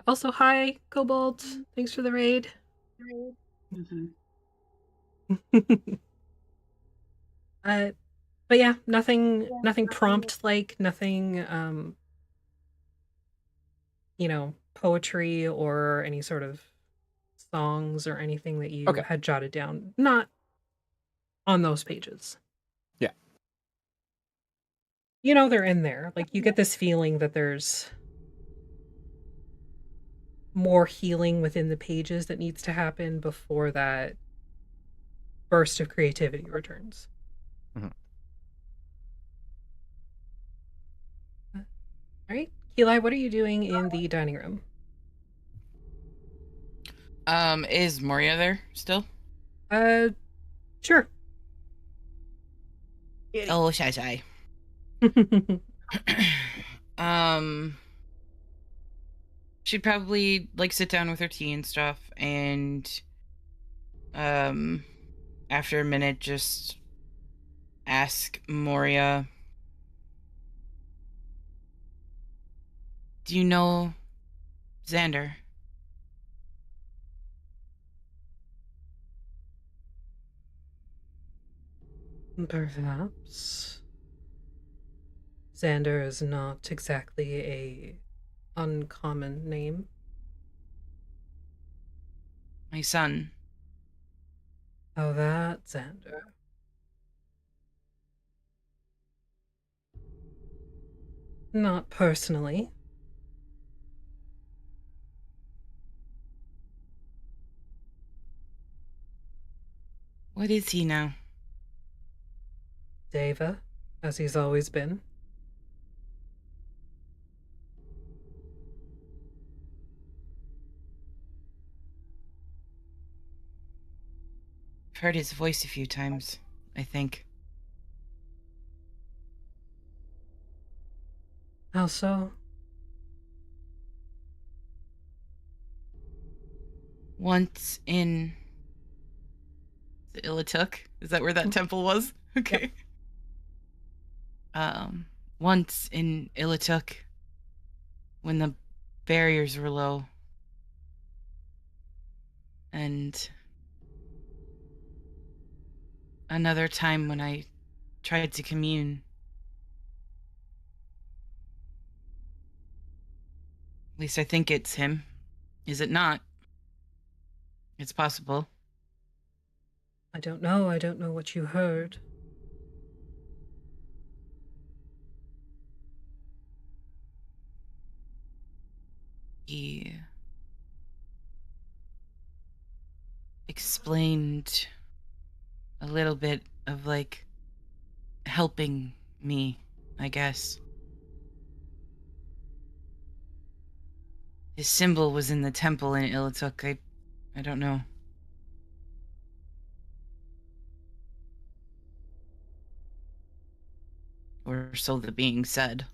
Also, hi Cobalt, thanks for the raid. Mhm. uh, but yeah, nothing prompt like, nothing you know, poetry or any sort of songs or anything that you Okay. had jotted down. Not on those pages. Yeah. You know they're in there. Like you get this feeling that there's more healing within the pages that needs to happen before that burst of creativity returns. Mhm. All right. Eli, what are you doing in the dining room? Is Moria there still? Uh, sure. Oh, shy. She'd probably like sit down with her tea and stuff, and after a minute, just ask Moria, "Do you know Xander?" Perhaps. Xander is not exactly a uncommon name. My son. Oh, that Xander. Not personally. What is he now? Deva, as he's always been. I've heard his voice a few times, I think. How so? Once in the Ilatuk. Is that where that temple was? Okay. Once in Ilatuk, when the barriers were low, and another time when I tried to commune. At least I think it's him. Is it not? It's possible. I don't know. I don't know what you heard. He explained a little bit of like helping me, I guess. His symbol was in the temple in Ilatuk. I don't know. Or so the being said.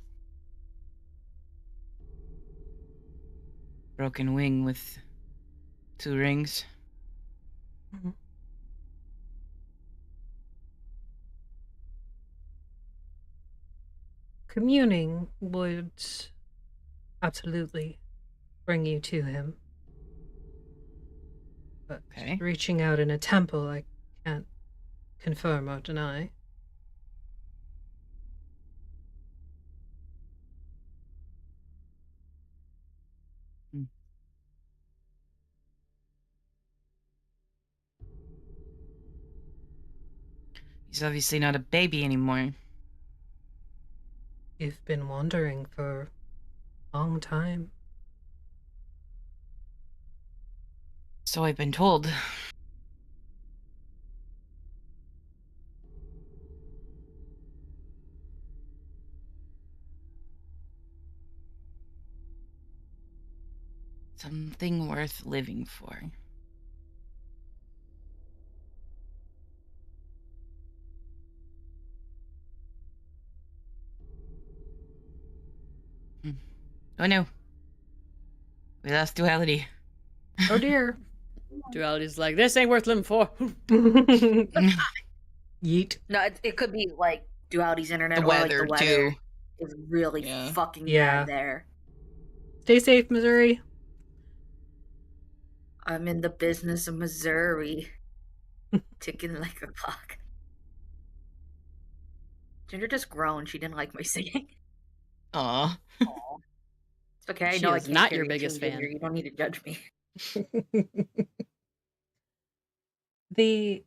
Broken wing with 2 rings. Mhm. Communing would absolutely bring you to him. But Okay. reaching out in a temple, I can't confirm or deny. He's obviously not a baby anymore. You've been wandering for a long time. So I've been told. Something worth living for. Oh no. We lost duality. Oh dear. Duality's like, this ain't worth living for. Yeet. No, it could be like Duality's internet The or like the weather, weather too. is really Yeah. fucking Yeah. bad there. Stay safe, Missouri. I'm in the business of Missouri. Ticking like a clock. Ginger just groaned. She didn't like my singing. Aw. It's okay. I She know I is can't not carry your a biggest tune, Ginger. fan. You don't need to judge me. The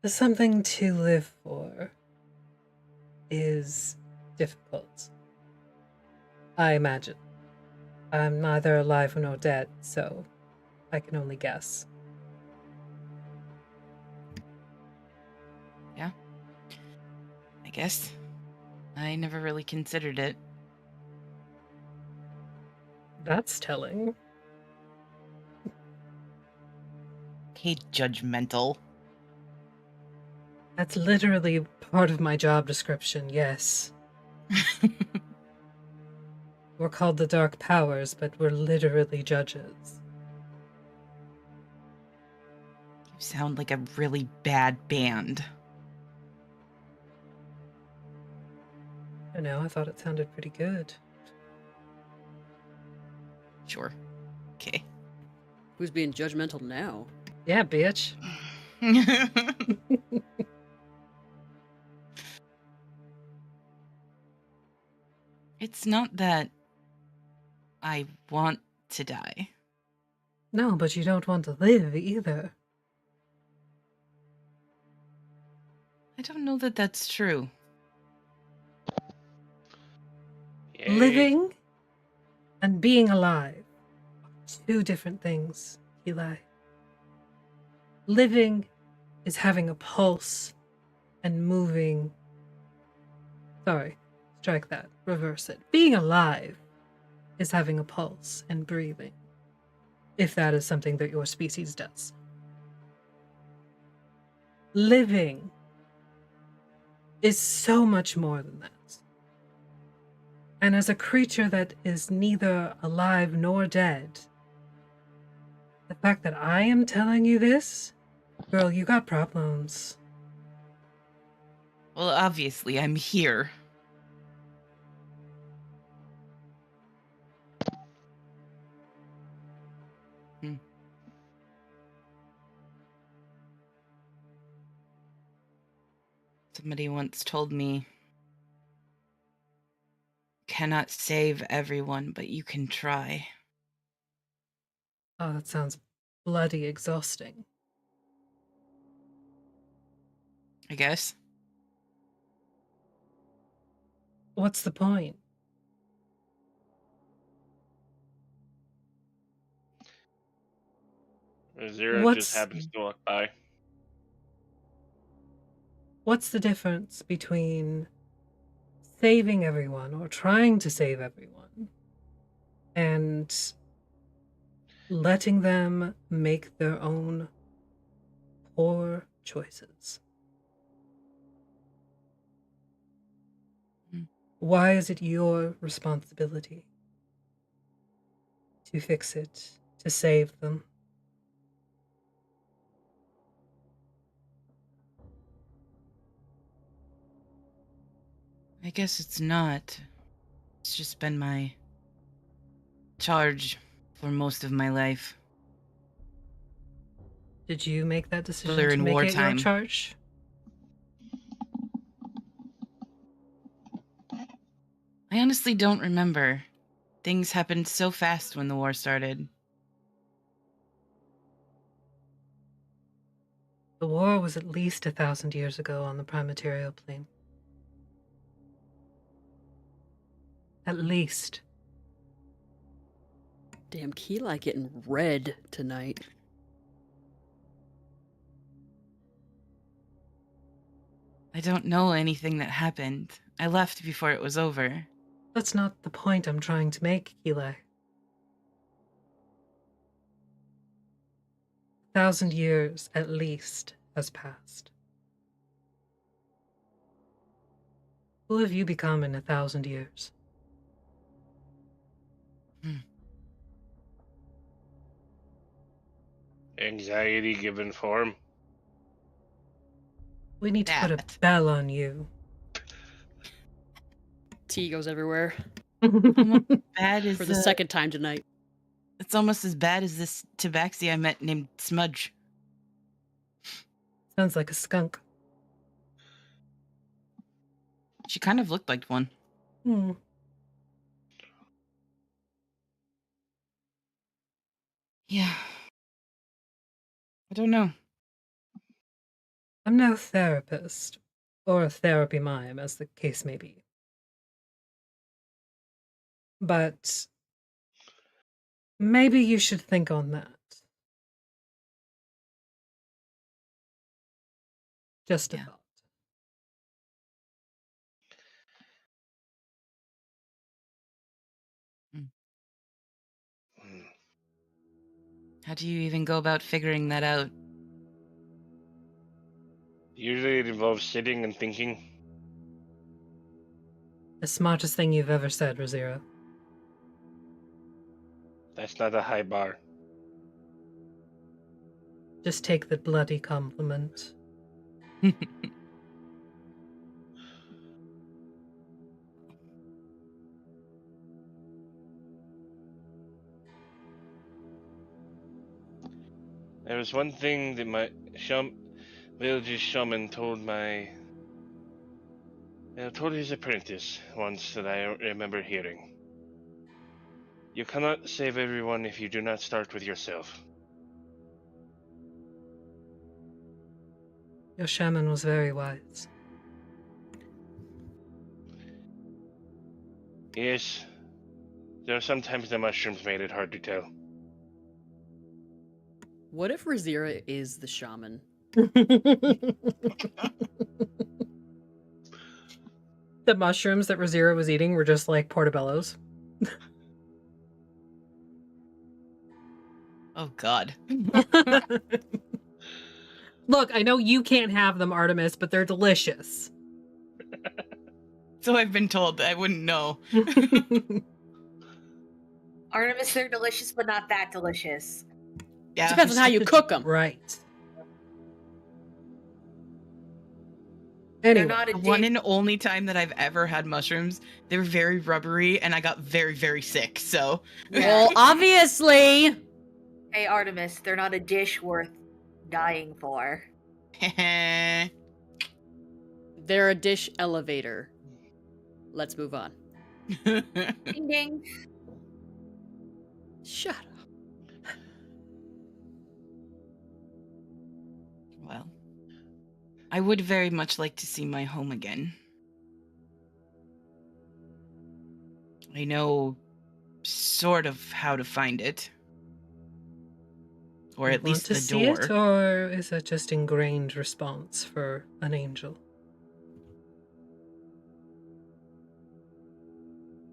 something to live for is difficult. I imagine. I'm neither alive nor dead, so I can only guess. Yeah. I guess. I never really considered it. That's telling. Okay, judgmental. That's literally part of my job description, yes. We're called the Dark Powers, but we're literally judges. You sound like a really bad band. I know, I thought it sounded pretty good. Sure. Okay. Who's being judgmental now? Yeah, bitch. It's not that I want to die. No, but you don't want to live either. I don't know that that's true. Yay. Living and being alive are two different things, Eli. Living is having a pulse and moving. Sorry, strike that, reverse it. Being alive is having a pulse and breathing, if that is something that your species does. Living is so much more than that. And as a creature that is neither alive nor dead, the fact that I am telling you this, girl, you got problems. Well, obviously, I'm here. Somebody once told me, cannot save everyone, but you can try. Oh, that sounds bloody exhausting. I guess. What's the point? Zero just happens to walk by. What's the difference between saving everyone or trying to save everyone and letting them make their own poor choices? Why is it your responsibility to fix it, to save them? I guess it's not. It's just been my charge for most of my life. Did you make that decision We're to in make it your wartime. charge? I honestly don't remember. Things happened so fast when the war started. The war was at least 1,000 years ago on the prime material plane. At least. Damn, Keylight getting red tonight. I don't know anything that happened. I left before it was over. That's not the point I'm trying to make, Keeley. 1,000 years, at least, has passed. Who have you become in 1,000 years? Anxiety given form. We need to put a bell on you. Tea goes everywhere. Bad as For the second time tonight. It's almost as bad as this tabaxi I met named Smudge. Sounds like a skunk. She kind of looked like one. Yeah. I don't know. I'm no therapist, or a therapy mime, as the case may be. But maybe you should think on that. Just a thought. How do you even go about figuring that out? Usually it involves sitting and thinking. The smartest thing you've ever said, Razira. That's not a high bar. Just take the bloody compliment. There was one thing that my village's shaman told told his apprentice once that I remember hearing. You cannot save everyone if you do not start with yourself. Your shaman was very wise. Yes, there are sometimes the mushrooms made it hard to tell. What if Razira is the shaman? The mushrooms that Razira was eating were just like portobellos. Oh, God. Look, I know you can't have them, Artemis, but they're delicious. So I've been told. I wouldn't know. Artemis, they're delicious, but not that delicious. Yeah. Depends on how you cook them. Right. They're Anyway, not a The one dish. and only time that I've ever had mushrooms, they were very rubbery, and I got very, very sick, so... Well, obviously! Hey, Artemis, they're not a dish worth dying for. They're a dish elevator. Let's move on. Ding ding. Shut up. Well, I would very much like to see my home again. I know sort of how to find it. Or at least to the see door. it, or is that just ingrained response for an angel?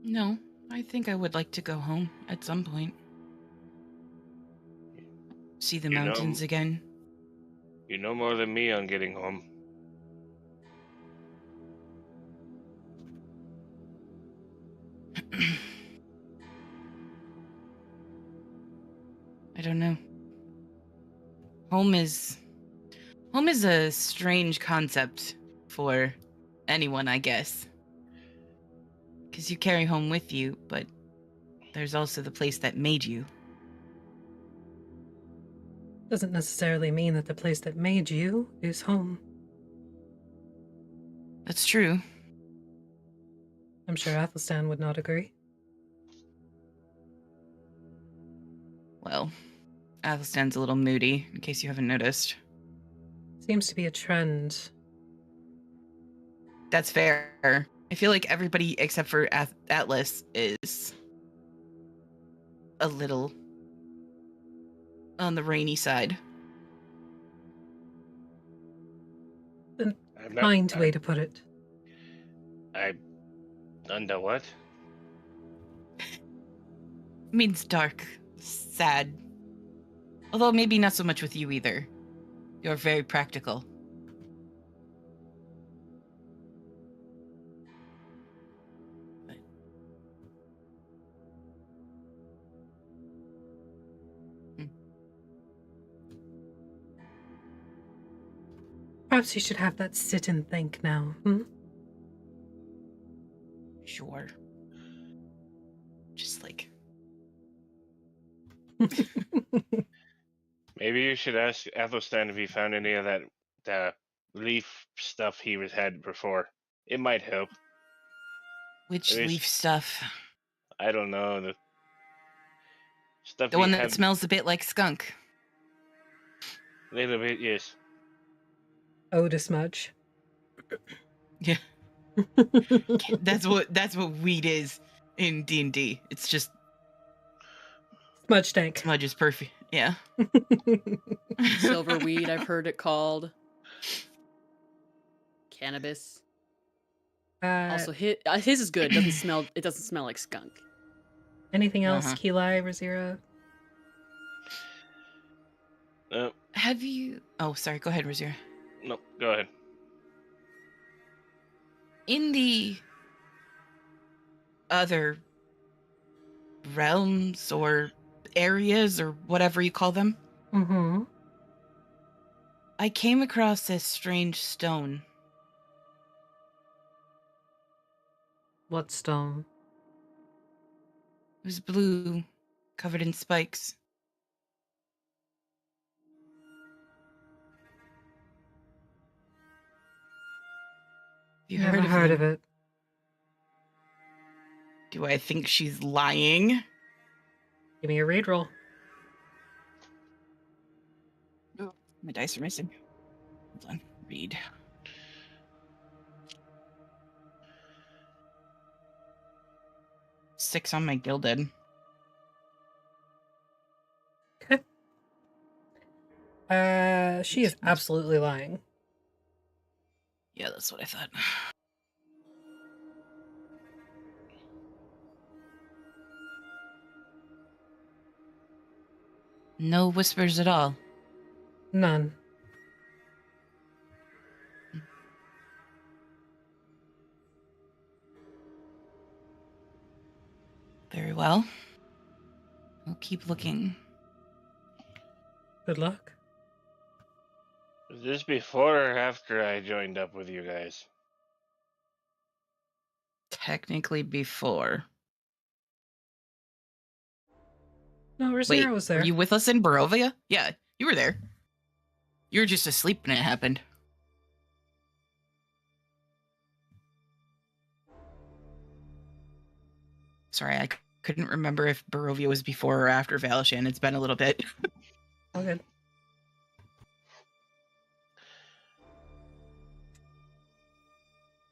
No, I think I would like to go home at some point. See the mountains again. You know more than me on getting home. I don't know. Home is a strange concept for anyone, I guess. Because you carry home with you, but there's also the place that made you. Doesn't necessarily mean that the place that made you is home. That's true. I'm sure Athelstan would not agree. Well, Athelstan's a little moody, in case you haven't noticed. Seems to be a trend. That's fair. I feel like everybody except for Atlas is a little on the rainy side. A I'm not. kind way to put it. I. Under what? Means dark, sad. Although maybe not so much with you either. You're very practical. Perhaps you should have that sit and think now, hmm? Sure. Just like... Maybe you should ask Athelstan if he found any of that leaf stuff he had before. It might help. Which At least- leaf stuff? I don't know, the stuff The he one that had. smells a bit like skunk. A little bit, yes. Otis Mudge. Yeah. That's what weed is in D&D. It's just Smudge tank. smudge is perfect. Yeah. Silverweed, I've heard it called. Cannabis. Also, his is good. It doesn't smell like skunk. Anything else, Uh-huh. Keli, Razira? Have you... Oh, sorry. Go ahead, Razir. No, go ahead. In the other realms or areas or whatever you call them, Mm-hmm. I came across this strange stone. What stone? It was blue, covered in spikes. You Never heard of them? it. Do I think she's lying? Give me a read roll. Oh, my dice are missing. Hold on. Read. Six on my gilded. Okay. She is absolutely lying. Yeah, that's what I thought. No whispers at all. None. Very well. I'll keep looking. Good luck. Was this before or after I joined up with you guys? Technically before. No, Wait, Razira was there. were you with us in Barovia? Yeah, you were there. You were just asleep when it happened. Sorry, I couldn't remember if Barovia was before or after Valishan. It's been a little bit. All good.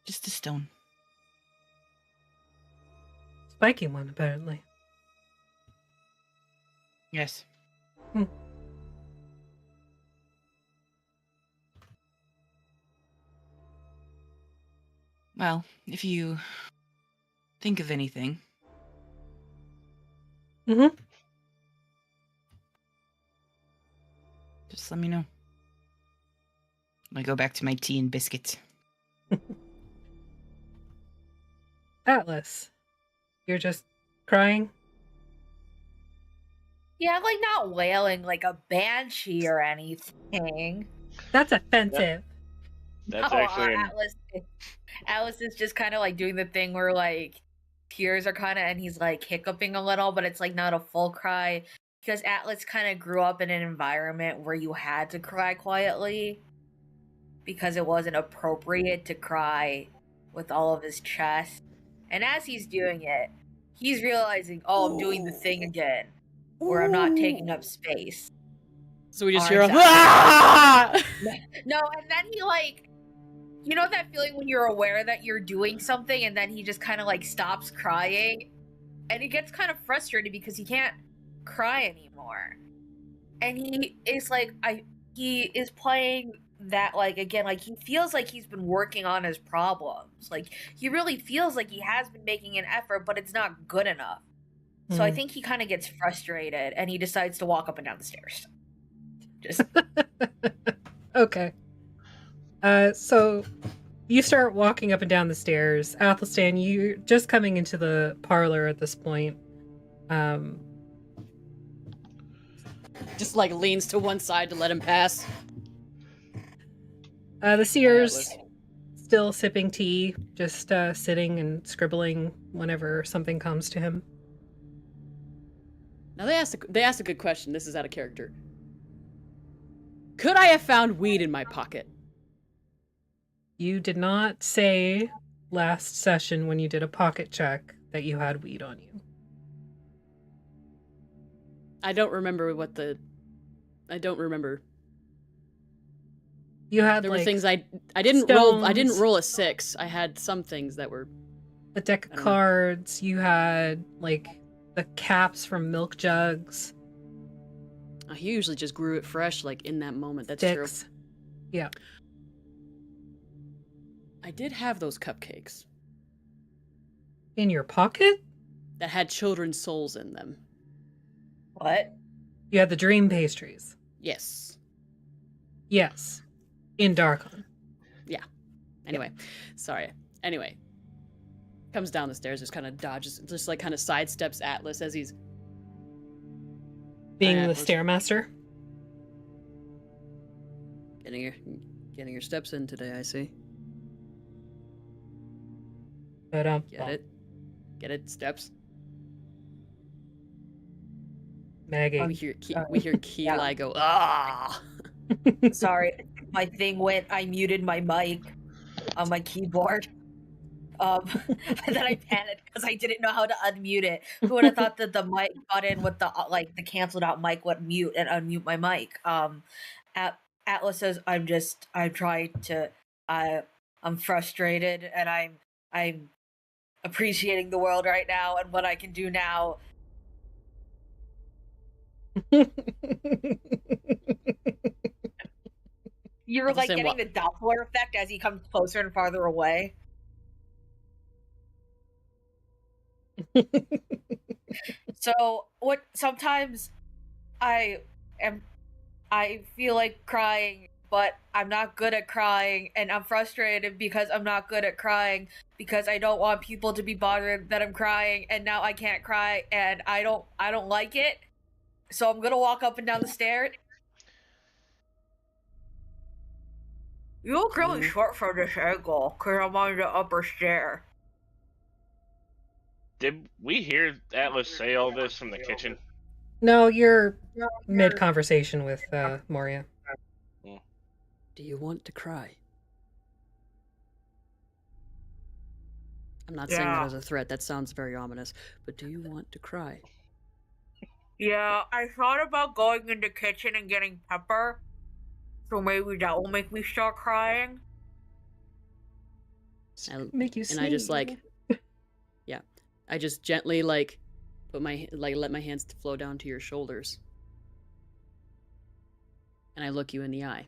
Just a stone. Spiky one, apparently. Yes. Hmm. Well, if you think of anything, Mm-hmm. just let me know. I go back to my tea and biscuits. Atlas. You're just crying? Yeah, like not wailing like a banshee or anything. That's offensive. That's No, actually Atlas is just kind of like doing the thing where like tears are kind of, and he's like hiccuping a little, but it's like not a full cry. because Atlas kind of grew up in an environment where you had to cry quietly because it wasn't appropriate to cry with all of his chest. And as he's doing it, he's realizing, oh, I'm doing the thing again, where I'm not taking up space. So we just Our hear him. side. "Ah!" No, and then he like, you know that feeling when you're aware that you're doing something and then he just kind of like stops crying, and he gets kind of frustrated because he can't cry anymore. And he is like, he is playing that like again, like he feels like he's been working on his problems. Like he really feels like he has been making an effort, but it's not good enough. So I think he kind of gets frustrated and he decides to walk up and down the stairs. Just Okay. So you start walking up and down the stairs. Athelstan, you're just coming into the parlor at this point. Just like leans to one side to let him pass. The Seers Atlas. still sipping tea, just sitting and scribbling whenever something comes to him. Now they asked a good question. This is out of character. Could I have found weed in my pocket? You did not say last session when you did a pocket check that you had weed on you. I don't remember what the. I don't remember. You had There like were things I didn't roll. I didn't stones. roll a 6. I had some things that were. a deck I of don't know. cards. You had like the caps from milk jugs. He usually just grew it fresh, like in that moment. That's Sticks. true. Yeah. I did have those cupcakes In your pocket? that had children's souls in them. what? You had the dream pastries. Yes. Yes. In Darkon. Anyway, sorry. Anyway, comes down the stairs, just kind of dodges, just like kind of sidesteps Atlas as he's Being the Atlas. Stairmaster. getting your steps in today. I see. But Get it? Steps. Maggie. We hear Keeli go, ah. Sorry, my thing went. I muted my mic on my keyboard. And then I panicked because I didn't know how to unmute it. Who would have thought that the mic button with the like the canceled out mic would mute and unmute my mic? Atlas says, I'm frustrated and I'm appreciating the world right now and what I can do now. You're I'll like say getting the Doppler effect as he comes closer and farther away. So what? Sometimes I feel like crying, but I'm not good at crying, and I'm frustrated because I'm not good at crying because I don't want people to be bothered that I'm crying, and now I can't cry, and I don't like it. So I'm gonna walk up and down the stairs. You look really short for this angle, because I'm on the upper stair. Did we hear Atlas say all this from the kitchen? No, you're mid-conversation with Moria. Do you want to cry? I'm not saying that as a threat. That sounds very ominous. But do you want to cry? Yeah, I thought about going in the kitchen and getting pepper, so maybe that will make me start crying. Make you And I just sneeze. like, yeah, I just gently like let my hands flow down to your shoulders, and I look you in the eye,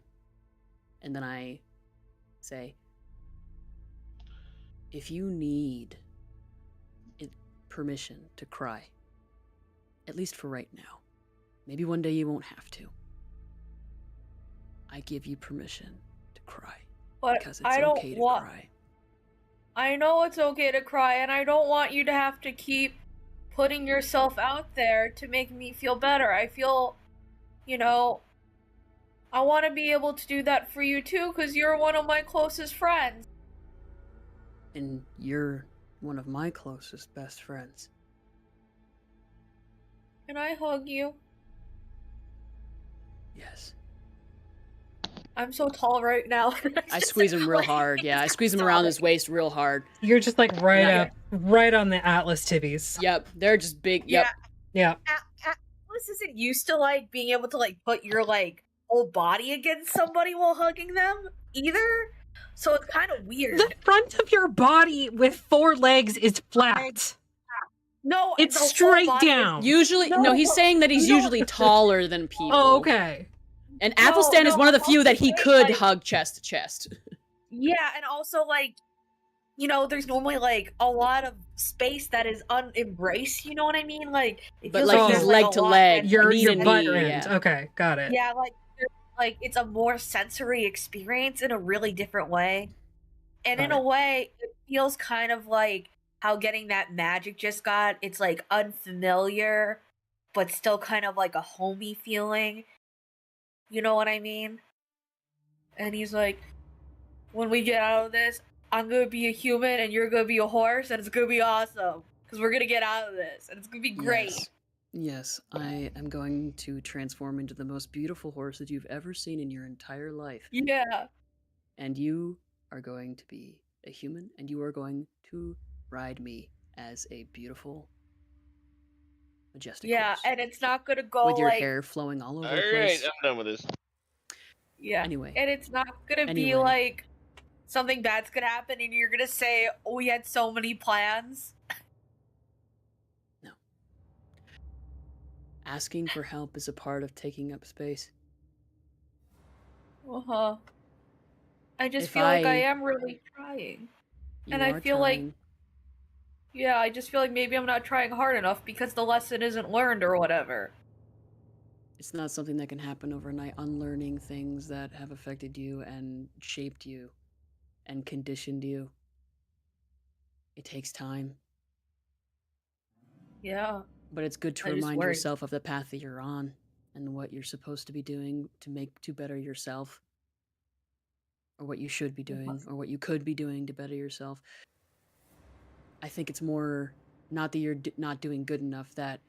and then I say, if you need permission to cry, at least for right now, maybe one day you won't have to, I give you permission to cry. But Because it's I don't okay to want. cry. I know it's okay to cry, and I don't want you to have to keep putting yourself out there to make me feel better. I feel, I want to be able to do that for you too, because you're one of my closest friends. And you're one of my closest best friends. Can I hug you? Yes. I'm so tall right now. I squeeze him real hard. Yeah, I squeeze him around his waist real hard. You're just like right And up, right on the Atlas tibbies. Yep, they're just big. Yep. Yeah. Atlas isn't used to like being able to like put your like whole body against somebody while hugging them either. So it's kind of weird. The front of your body with 4 legs is flat. No, It's the whole straight body is- down. Usually, no, he's saying that he's usually taller than people. Oh, okay. And Athelstan is one of the few that he could hug chest to chest. Yeah, and also like, you know, there's normally like a lot of space that is unembraced. You know what I mean? Like, it But feels like there's, he's a leg to lot leg, that- Your knee to butt knee, end. yeah. Okay, got it. Yeah, like it's a more sensory experience in a really different way. And in Got a it. way, it feels kind of like how getting that magic just got. It's like unfamiliar, but still kind of like a homey feeling. You know what I mean? And he's like, when we get out of this, I'm gonna be a human and you're gonna be a horse, and it's gonna be awesome. Because we're gonna get out of this, and it's gonna be great. Yes, I am going to transform into the most beautiful horse that you've ever seen in your entire life. Yeah. And you are going to be a human, and you are going to ride me as a beautiful, majestic Yeah, horse. and it's not gonna go with your like hair flowing all over the Alright, place. I'm done with this. yeah. Anyway. And it's not gonna be Anyway. like something bad's gonna happen and you're gonna say, oh, we had so many plans. No. Asking for help is a part of taking up space. Uh-huh. I just If feel like I I- am really trying. You And I are feel like- trying. Yeah, I just feel like maybe I'm not trying hard enough because the lesson isn't learned or whatever. It's not something that can happen overnight. Unlearning things that have affected you and shaped you and conditioned you. It takes time. Yeah. But it's good to I just remind worry. yourself of the path that you're on and what you're supposed to be doing to better yourself. Or what you should be doing, or what you could be doing to better yourself. I think it's more not that you're not doing good enough, that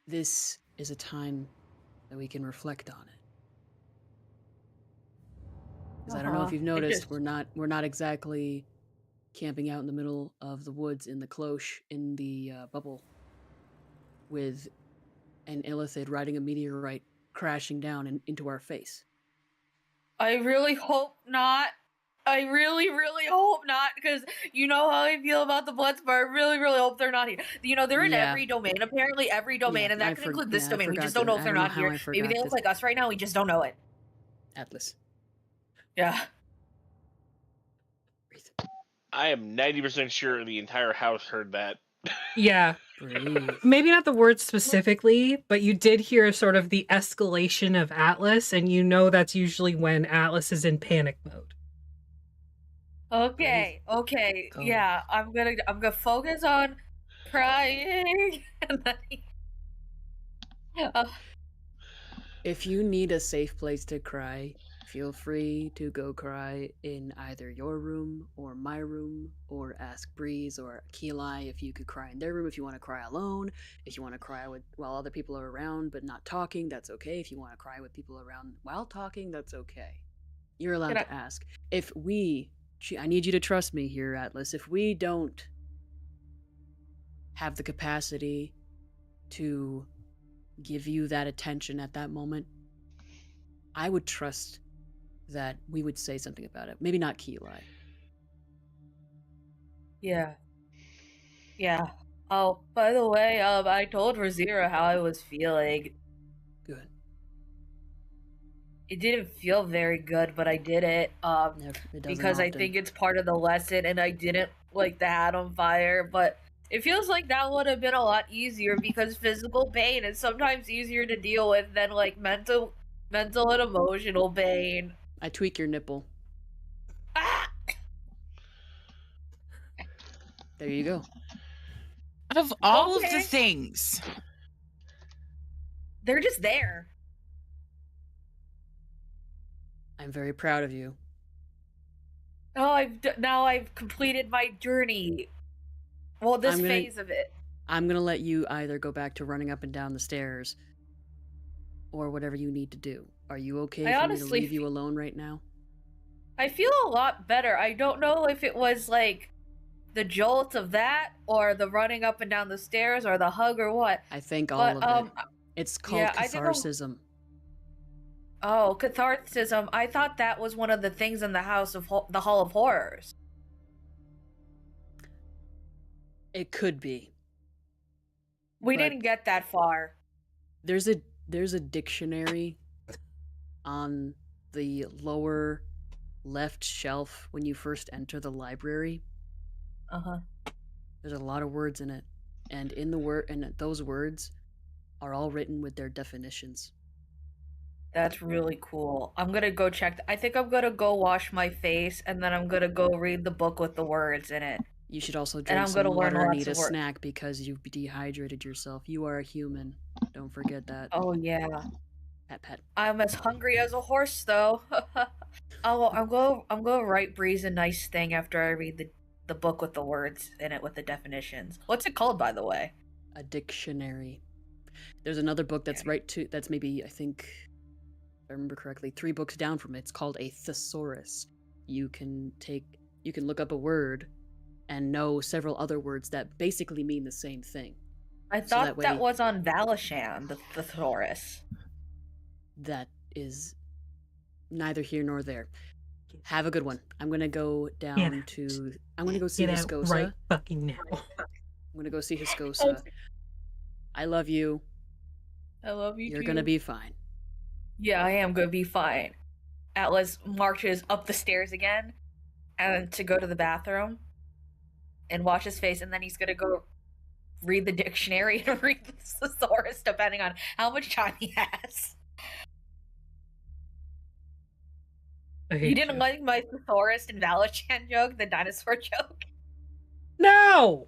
this is a time that we can reflect on it. Because I don't know if you've noticed, we're not exactly camping out in the middle of the woods in the cloche in the bubble with an illithid riding a meteorite crashing down into our face. I really hope not. I really, really hope not, because you know how I feel about the Bloodsbar. I really, really hope they're not here. You know, they're in Yeah. every domain, apparently every domain, Yeah, and that can include this I domain. We forgot just don't know to- if I they're don't know not how here. I Maybe forgot they look this. like us right now, we just don't know it. Atlas. Yeah. Breathe. I am 90% sure the entire house heard that. Yeah. Breathe. Maybe not the words specifically, but you did hear sort of the escalation of Atlas, and you know that's usually when Atlas is in panic mode. Okay, okay, Go. yeah, I'm gonna focus on crying, and then If you need a safe place to cry, feel free to go cry in either your room or my room, or ask Breeze or Keelai if you could cry in their room. If you want to cry alone, if you want to cry while other people are around but not talking, that's okay. If you want to cry with people around while talking, that's okay. You're allowed to ask. I need you to trust me here, Atlas. If we don't have the capacity to give you that attention at that moment, I would trust that we would say something about it. Maybe not Keelai. yeah. Oh, by the way, I told Razira how I was feeling. Good. It didn't feel very good, but I did it. It doesn't Because I often. think it's part of the lesson, and I didn't light the hat on fire, but it feels like that would have been a lot easier because physical pain is sometimes easier to deal with than like mental and emotional pain. I tweak your nipple. Ah! There you go. Of all of Okay. the things, They're just there. I'm very proud of you. Oh, now I've completed my journey. Well, this I'm gonna- phase of it. I'm gonna let you either go back to running up and down the stairs, or whatever you need to do. Are you okay I for me to honestly leave you alone right now? I feel a lot better. I don't know if it was like the jolt of that, or the running up and down the stairs, or the hug, or what. I think all But of it. It's called yeah, I think I'm... catharsis. Oh, catharsis. I thought that was one of the things in the the Hall of Horrors. It could be. We But didn't get that far. there's a dictionary on the lower left shelf when you first enter the library. Uh-huh. There's a lot of words in it, and those words are all written with their definitions. That's really cool. I'm gonna go check. I think I'm gonna go wash my face, and then I'm gonna go read the book with the words in it. You should also And drink I'm some gonna learn water and lots eat a of words. snack because you've dehydrated yourself. You are a human. Don't forget that. Oh yeah. Pet. I'm as hungry as a horse, though. Oh, I'm gonna write Breeze a nice thing after I read the book with the words in it with the definitions. What's it called, by the way? A dictionary. There's another book that's that's maybe, I think, if I remember correctly, 3 books down from it. It's called a thesaurus. You can look up a word and know several other words that basically mean the same thing. I thought that was on Valisham, the thesaurus. That is neither here nor there. Have a good one. I'm gonna go down to. I'm gonna go see Hiscosa. Right fucking now. I'm gonna go see Hiscosa. I love you. I love you. You're too. gonna be fine. Yeah, I am gonna be fine. Atlas marches up the stairs again, and to go to the bathroom, and wash his face, and then he's gonna go read the dictionary and read the thesaurus, depending on how much time he has. You didn't like my thesaurus and Valachan joke, the dinosaur joke? No!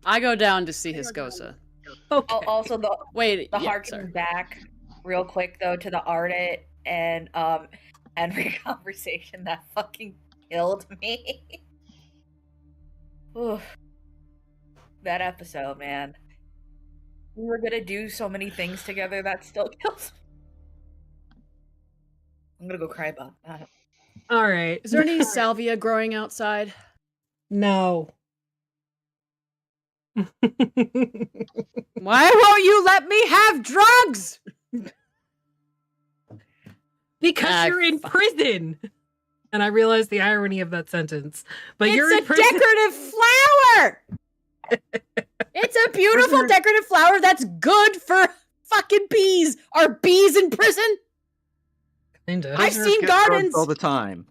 I go down to see Hiscosa. Okay. Also, the harking sorry. back real quick though to the Ardent and Henry conversation that fucking killed me. Oof. That episode, man. We were gonna do so many things together that still kills me. I'm gonna go cry about that. All right. Is there any salvia growing outside? No. Why won't you let me have drugs? Because you're in prison. And I realize the irony of that sentence. But you're in prison. It's a decorative flower! It's a beautiful decorative flower that's good for fucking bees. Are bees in prison? Kinda. I've seen gardens all the time.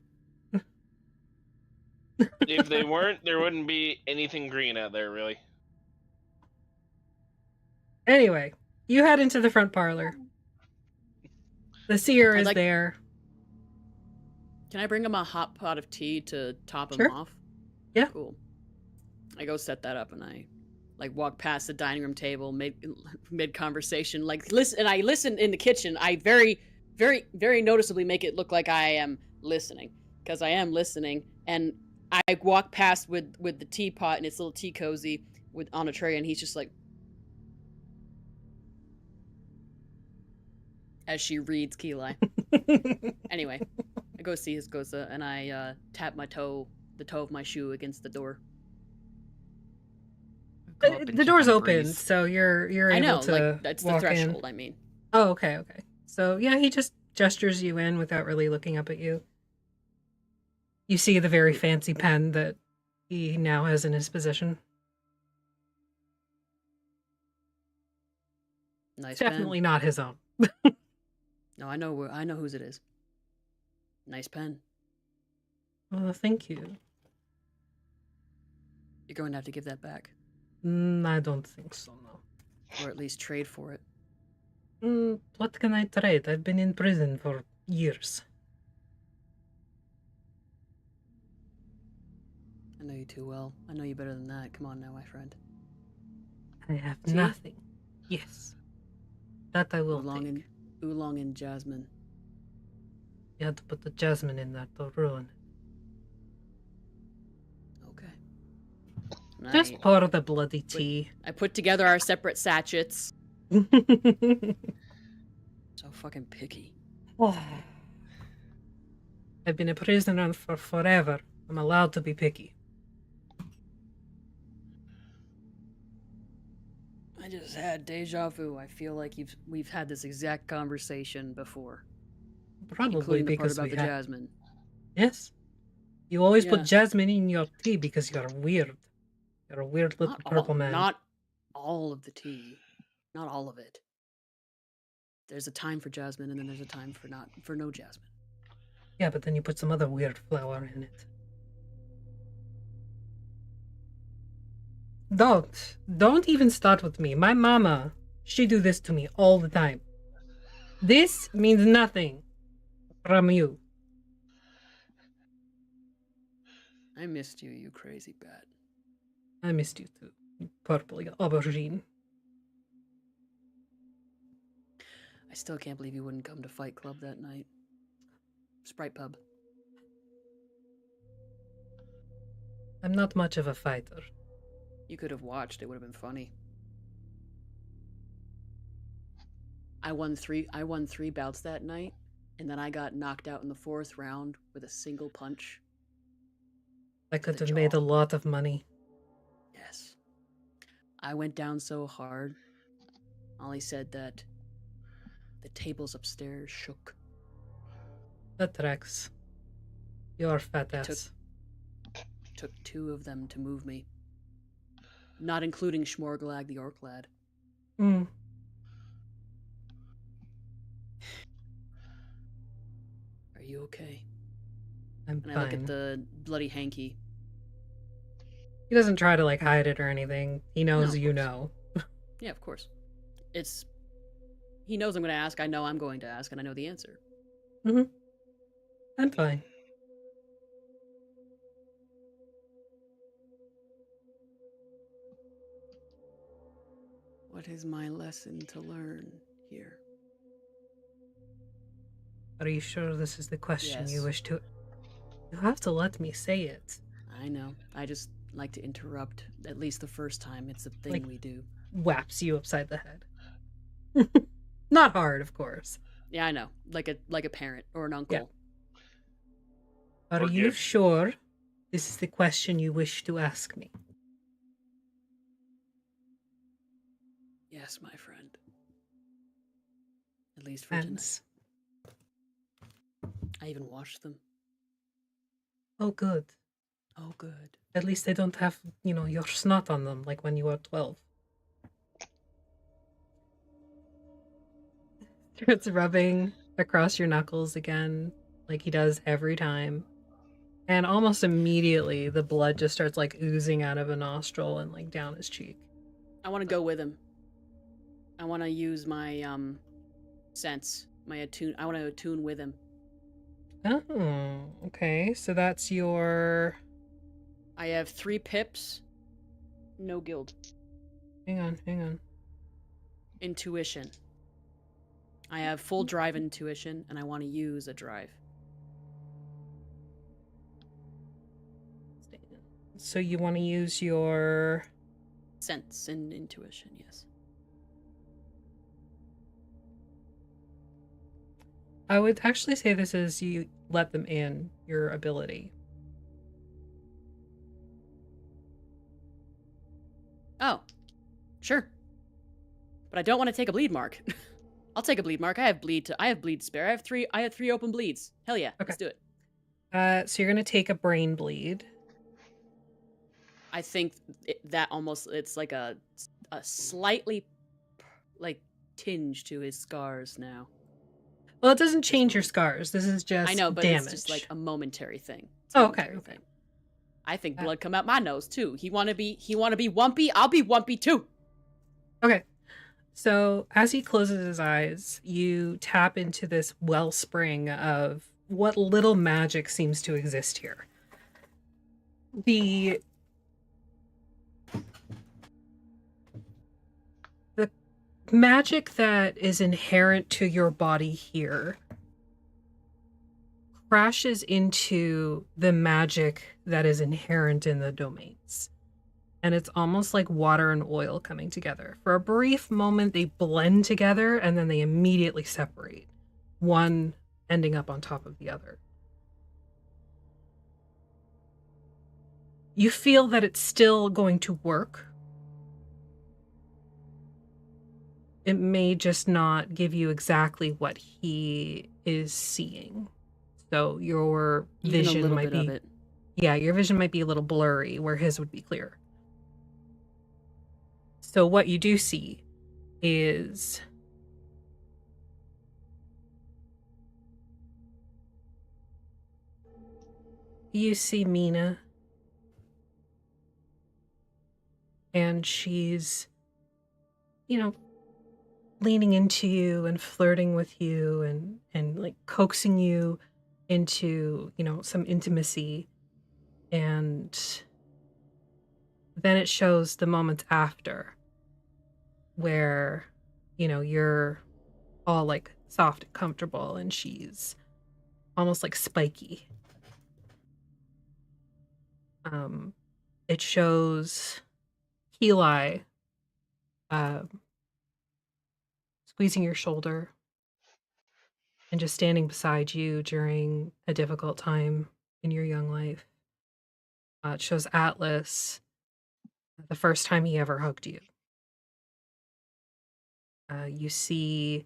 If they weren't, there wouldn't be anything green out there, really. Anyway, you head into the front parlor. The seer is there. Can I bring him a hot pot of tea to top him Sure. off? Yeah. Cool. I go set that up and I walk past the dining room table mid conversation, listen, and I listen in the kitchen. I very, very, very noticeably make it look like I am listening, because I am listening, and I walk past with the teapot and its little tea cozy on a tray, and he's just like, as she reads Keyline. Anyway, I go see Hiscosa and I tap the toe of my shoe against the door. The door's open, so you're able to that's walk the threshold, in. I mean. Oh, okay. So yeah, he just gestures you in without really looking up at you. You see the very fancy pen that he now has in his possession. Nice Definitely pen. not his own. No, I know whose it is. Nice pen. Well, thank you. You're going to have to give that back. I don't think so, no. Or at least trade for it. What can I trade? I've been in prison for years. I know you too well. I know you better than that. Come on now, my friend. I have nothing. Yes. That I will take. Oolong and jasmine. You had to put the jasmine in that to ruin it. Okay. Just pour the bloody tea. I put together our separate sachets. So fucking picky. I've been a prisoner for forever. I'm allowed to be picky. I just had deja vu. I feel like we've had this exact conversation before. Probably including the part because about we the have. jasmine. Yes. You always Yeah. put jasmine in your tea because you're weird. You're a weird little purple man. Not all of the tea. Not all of it. There's a time for jasmine, and then there's a time for no jasmine. Yeah, but then you put some other weird flower in it. Don't even start with me. My mama, she do this to me all the time. This means nothing from you. I missed you, you crazy bat. I missed you too, you purple aubergine. I still can't believe you wouldn't come to Fight Club that night. Sprite Pub. I'm not much of a fighter. You could have watched. It would have been funny. I won three bouts that night, and then I got knocked out in the 4th round with a single punch. I could have made a lot of money. Yes. I went down so hard. Ollie said that the tables upstairs shook. That tracks. You're fat ass. Took 2 of them to move me. Not including Schmorglag the orc lad. Hmm. Are you okay? I'm And fine. I look at the bloody hanky. He doesn't try to hide it or anything. He knows No, you know. Yeah, of course. He knows I'm going to ask. I know I'm going to ask, and I know the answer. Mm-hmm. I'm fine. What is my lesson to learn here? Are you sure this is the question Yes. you wish to... You have to let me say it. I know. I just like to interrupt, at least the first time. It's a thing we do. Whaps you upside the head. Not hard, of course. Yeah, I know. Like a parent or an uncle. Yeah. Are you sure this is the question you wish to ask me? Yes, my friend. At least for tonight. I even washed them. Oh, good. Oh, good. At least they don't have, your snot on them like when you were 12. It's rubbing across your knuckles again, like he does every time. And almost immediately, the blood just starts oozing out of a nostril and down his cheek. I want to go with him. I want to use my sense, my attune. I want to attune with him. Oh, okay. So that's your... I have 3 pips. No guild. Hang on. Intuition. I have full drive intuition, and I want to use a drive. So you want to use your... Sense and intuition, yes. I would actually say this is you let them in, your ability. Oh, sure. But I don't want to take a bleed mark. I'll take a bleed mark. I have bleed to spare. I have 3 open bleeds. Hell yeah. Okay. Let's do it. So you're going to take a brain bleed. I think it's like a slightly tinge to his scars now. Well, it doesn't change your scars. This is just I know, but damage. it's just a momentary thing. Okay. I think blood come out my nose too. He wanna be wumpy. I'll be wumpy too. Okay. So as he closes his eyes, you tap into this wellspring of what little magic seems to exist here. The magic that is inherent to your body here crashes into the magic that is inherent in the domains. and it's almost like water and oil coming together. For a brief moment, they blend together and then they immediately separate, one ending up on top of the other. You feel that it's still going to work. It may just not give you exactly what he is seeing. So your Even vision a little might bit be, of it. yeah, your vision might be a little blurry where his would be clear. So what you do see is you see Mina, and she's, leaning into you and flirting with you and like coaxing you into, some intimacy. And then it shows the moments after where, you're all like soft and comfortable and she's almost like spiky. It shows Heli squeezing your shoulder and just standing beside you during a difficult time in your young life. It shows Atlas the first time he ever hugged you. You see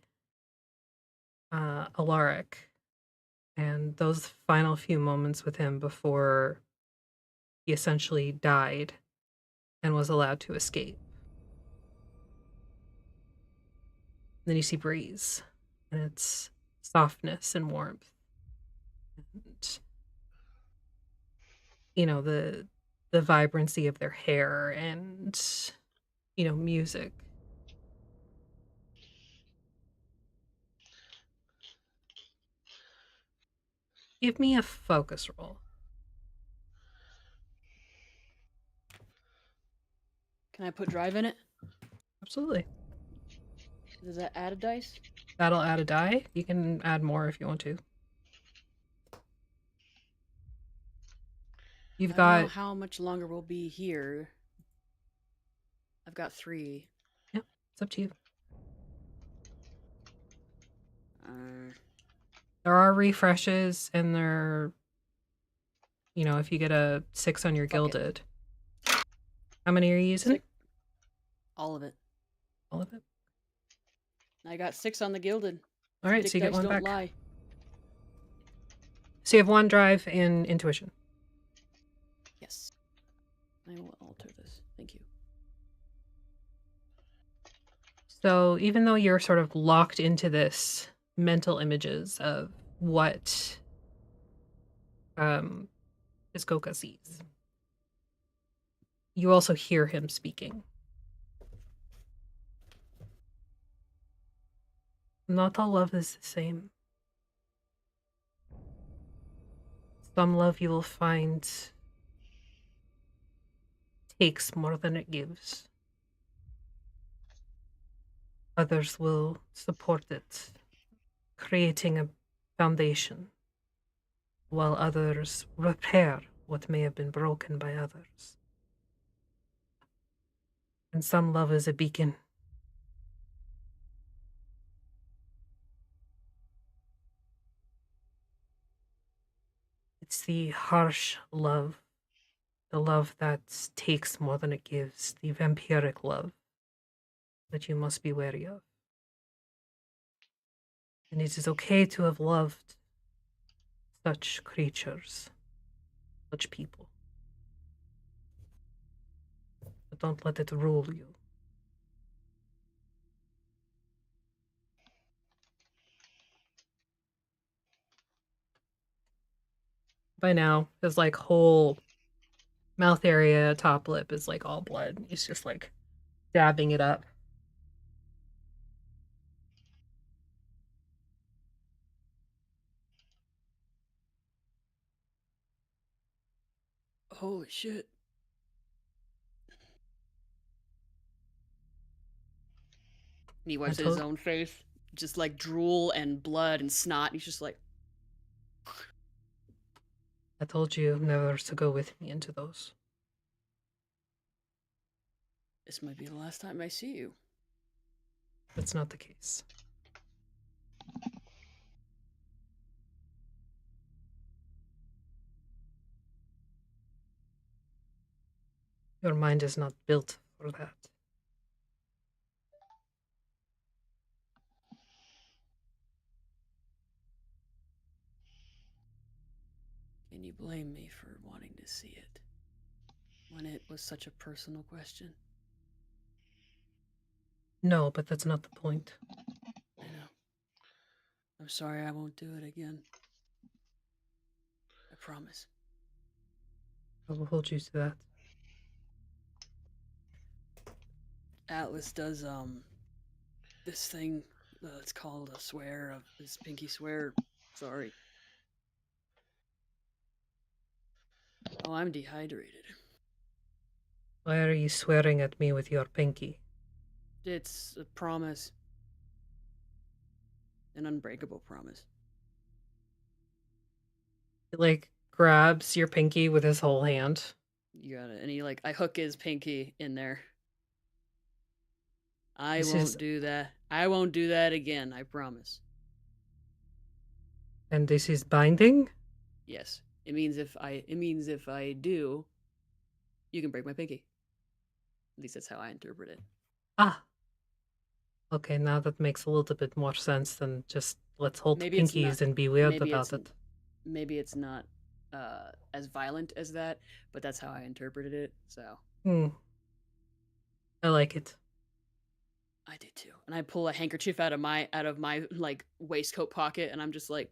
Alaric and those final few moments with him before he essentially died and was allowed to escape. Then you see Breeze, and it's softness and warmth. And, the vibrancy of their hair and, music. Give me a focus roll. Can I put drive in it? Absolutely. Does that add a dice? That'll add a die. You can add more if you want to. You've I don't know got... how much longer we'll be here. I've got 3. Yeah, it's up to you. There are refreshes, and they're, if you get a 6 on your gilded. How many are you using? 6. All of it. All of it? I got 6 on the gilded. All right, Dick so you get dice one don't back. lie. So you have 1 drive and intuition. Yes. I will alter this. Thank you. So even though you're sort of locked into this mental images of what Iskoka sees, you also hear him speaking. Not all love is the same. Some love you will find takes more than it gives. Others will support it, creating a foundation, while others repair what may have been broken by others. And some love is a beacon. It's the harsh love, the love that takes more than it gives, the vampiric love that you must be wary of. And it is okay to have loved such creatures, such people. But don't let it rule you. By now, his whole mouth area, top lip is all blood. He's just dabbing it up. Holy shit. And he wipes his own face. Just drool and blood and snot. He's just like... I told you never to go with me into those. This might be the last time I see you. That's not the case. Your mind is not built for that. Can you blame me for wanting to see it? When it was such a personal question? No, but that's not the point. I know. I'm sorry, I won't do it again. I promise. I will hold you to that. Atlas does, this thing, it's called a swear, of this pinky swear. Sorry. Oh, I'm dehydrated. Why are you swearing at me with your pinky? It's a promise. An unbreakable promise. He, like, grabs your pinky with his whole hand. You got it. And he, like, I hook his pinky in there. I This won't is- do that. I won't do that again, I promise. And this is binding? Yes. It means if I do, you can break my pinky. At least that's how I interpret it. Ah. Okay, now that makes a little bit more sense than just let's hold Maybe it's pinkies not- and be weird maybe about it's- it. Maybe it's not as violent as that, but that's how I interpreted it. So I like it. I do too. And I pull a handkerchief out of my like waistcoat pocket, and I'm just like,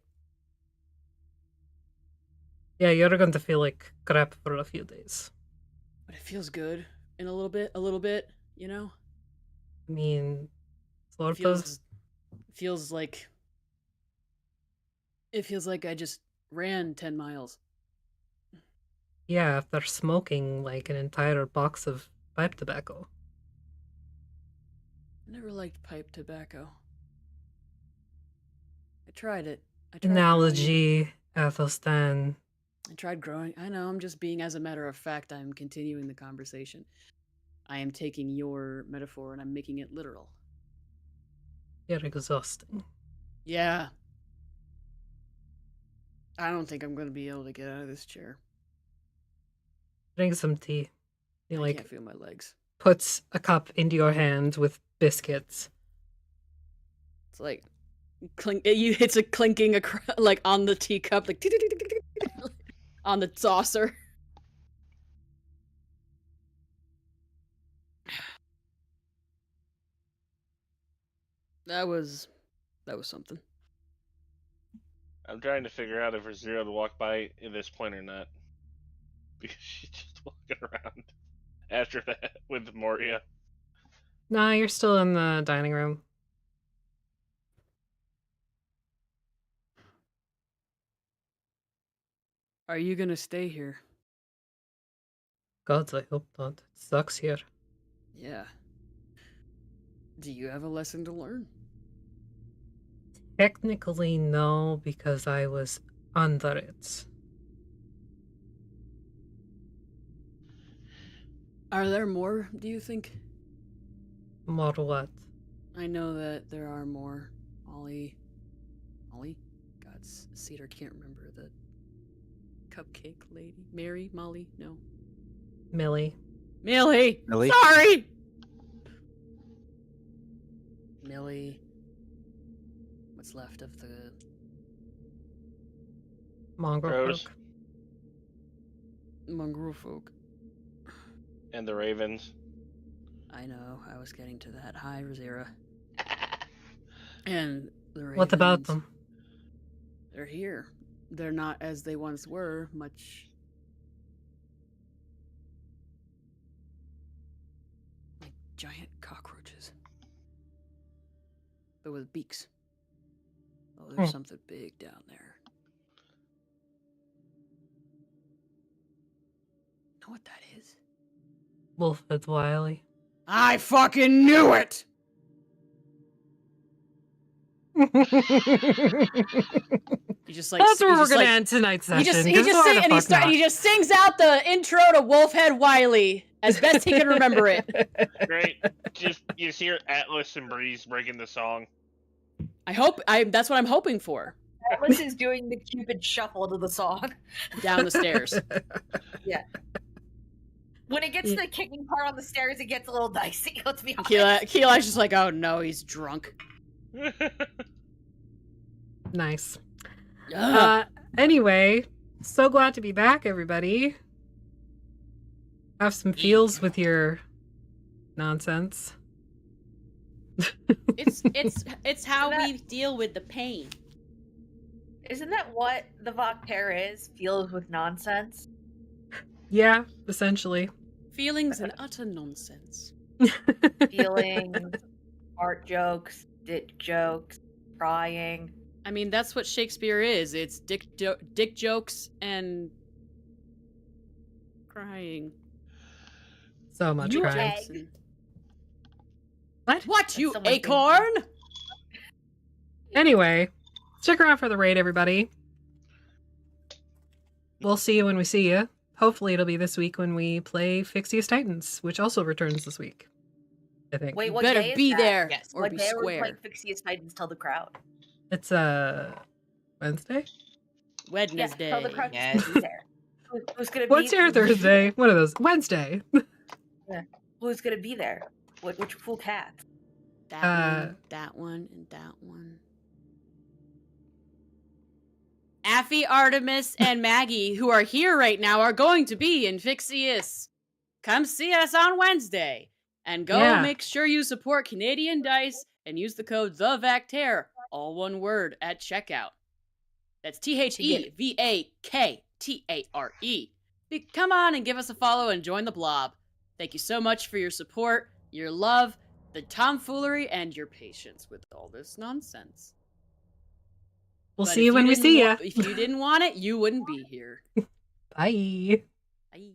Yeah, you're going to feel like crap for a few days. but it feels good in a little bit, you know? I mean, sort It of. feels like I just ran 10 miles. Yeah, after smoking like an entire box of pipe tobacco. I never liked pipe tobacco. I tried it. I tried growing it. Analogy, Athelstan. I tried growing. I know, I'm just being, as a matter of fact, I'm continuing the conversation. I am taking your metaphor and I'm making it literal. You're exhausting. Yeah. I don't think I'm going to be able to get out of this chair. Drink some tea. He I like can't feel my legs. puts a cup into your hand with biscuits. It's like it's a clinking like on the teacup, like on the saucer. That was something. I'm trying to figure out if there's Zero to walk by at this point or not. Because she's just walking around after that with Moria. Nah, you're still in the dining room. Are you gonna stay here? Gods, I hope not. It sucks here. Yeah. Do you have a lesson to learn? Technically, no, because I was under it. Are there more, do you think? More what? I know that there are more. Molly? God's Cedar can't remember the cupcake lady. Mary? Molly? No. Millie. Millie! Millie? Sorry! Millie. What's left of the... Mongrel Rose. folk. mongrel folk. And the Ravens. I know, I was getting to that. Hi, Rosira. And the Ravens. What about them? They're here. They're not as they once were, much like giant cockroaches. But with beaks. Oh, there's something big down there. Know what that is? Wolfhead Wiley. I fucking knew it! He just like That's where he we're just, gonna like, end tonight's session. he 'cause just why sing, the and he fuck start, not? he just sings out the intro to Wolfhead Wiley, as best he can remember it. Right? Just you just hear Atlas and Breeze breaking the song. That's what I'm hoping for. Atlas is doing the Cupid shuffle to the song. Down the stairs. Yeah. When it gets to the kicking part on the stairs, it gets a little dicey, let's be honest. Keeli's just like, oh no, he's drunk. Nice. Ugh. Anyway, so glad to be back, everybody. Have some feels with your nonsense. It's how we deal with the pain. Isn't that what the Voctare is? Feels with nonsense? Yeah, essentially. Feelings and utter nonsense. Feelings, art jokes, dick jokes, crying. I mean, that's what Shakespeare is. It's dick jokes and crying. So much You crying. egg. And... What? What, you someone acorn? Anyway, stick around for the raid, everybody. We'll see you when we see you. Hopefully it'll be this week when we play Fixius Titans, which also returns this week, I think. Wait, You what better day is be that? there Yes. or What be day are we square. playing Fixius Titans? Tell the crowd. It's Wednesday? Wednesday. Tell the crowd Yes. to be there. Who's gonna be? What's your Thursday? One of those. Wednesday. Who's gonna be there? Which cool cat? That one, and that one. Affy, Artemis, and Maggie, who are here right now, are going to be in Fixius. Come see us on Wednesday. And go make sure you support Canadian Dice and use the code THEVACTARE, all one word, at checkout. That's THEVAKTARE. Come on and give us a follow and join the blob. Thank you so much for your support, your love, the tomfoolery, and your patience with all this nonsense. We'll But see you when we see you. If you didn't want it, you wouldn't be here. Bye. Bye.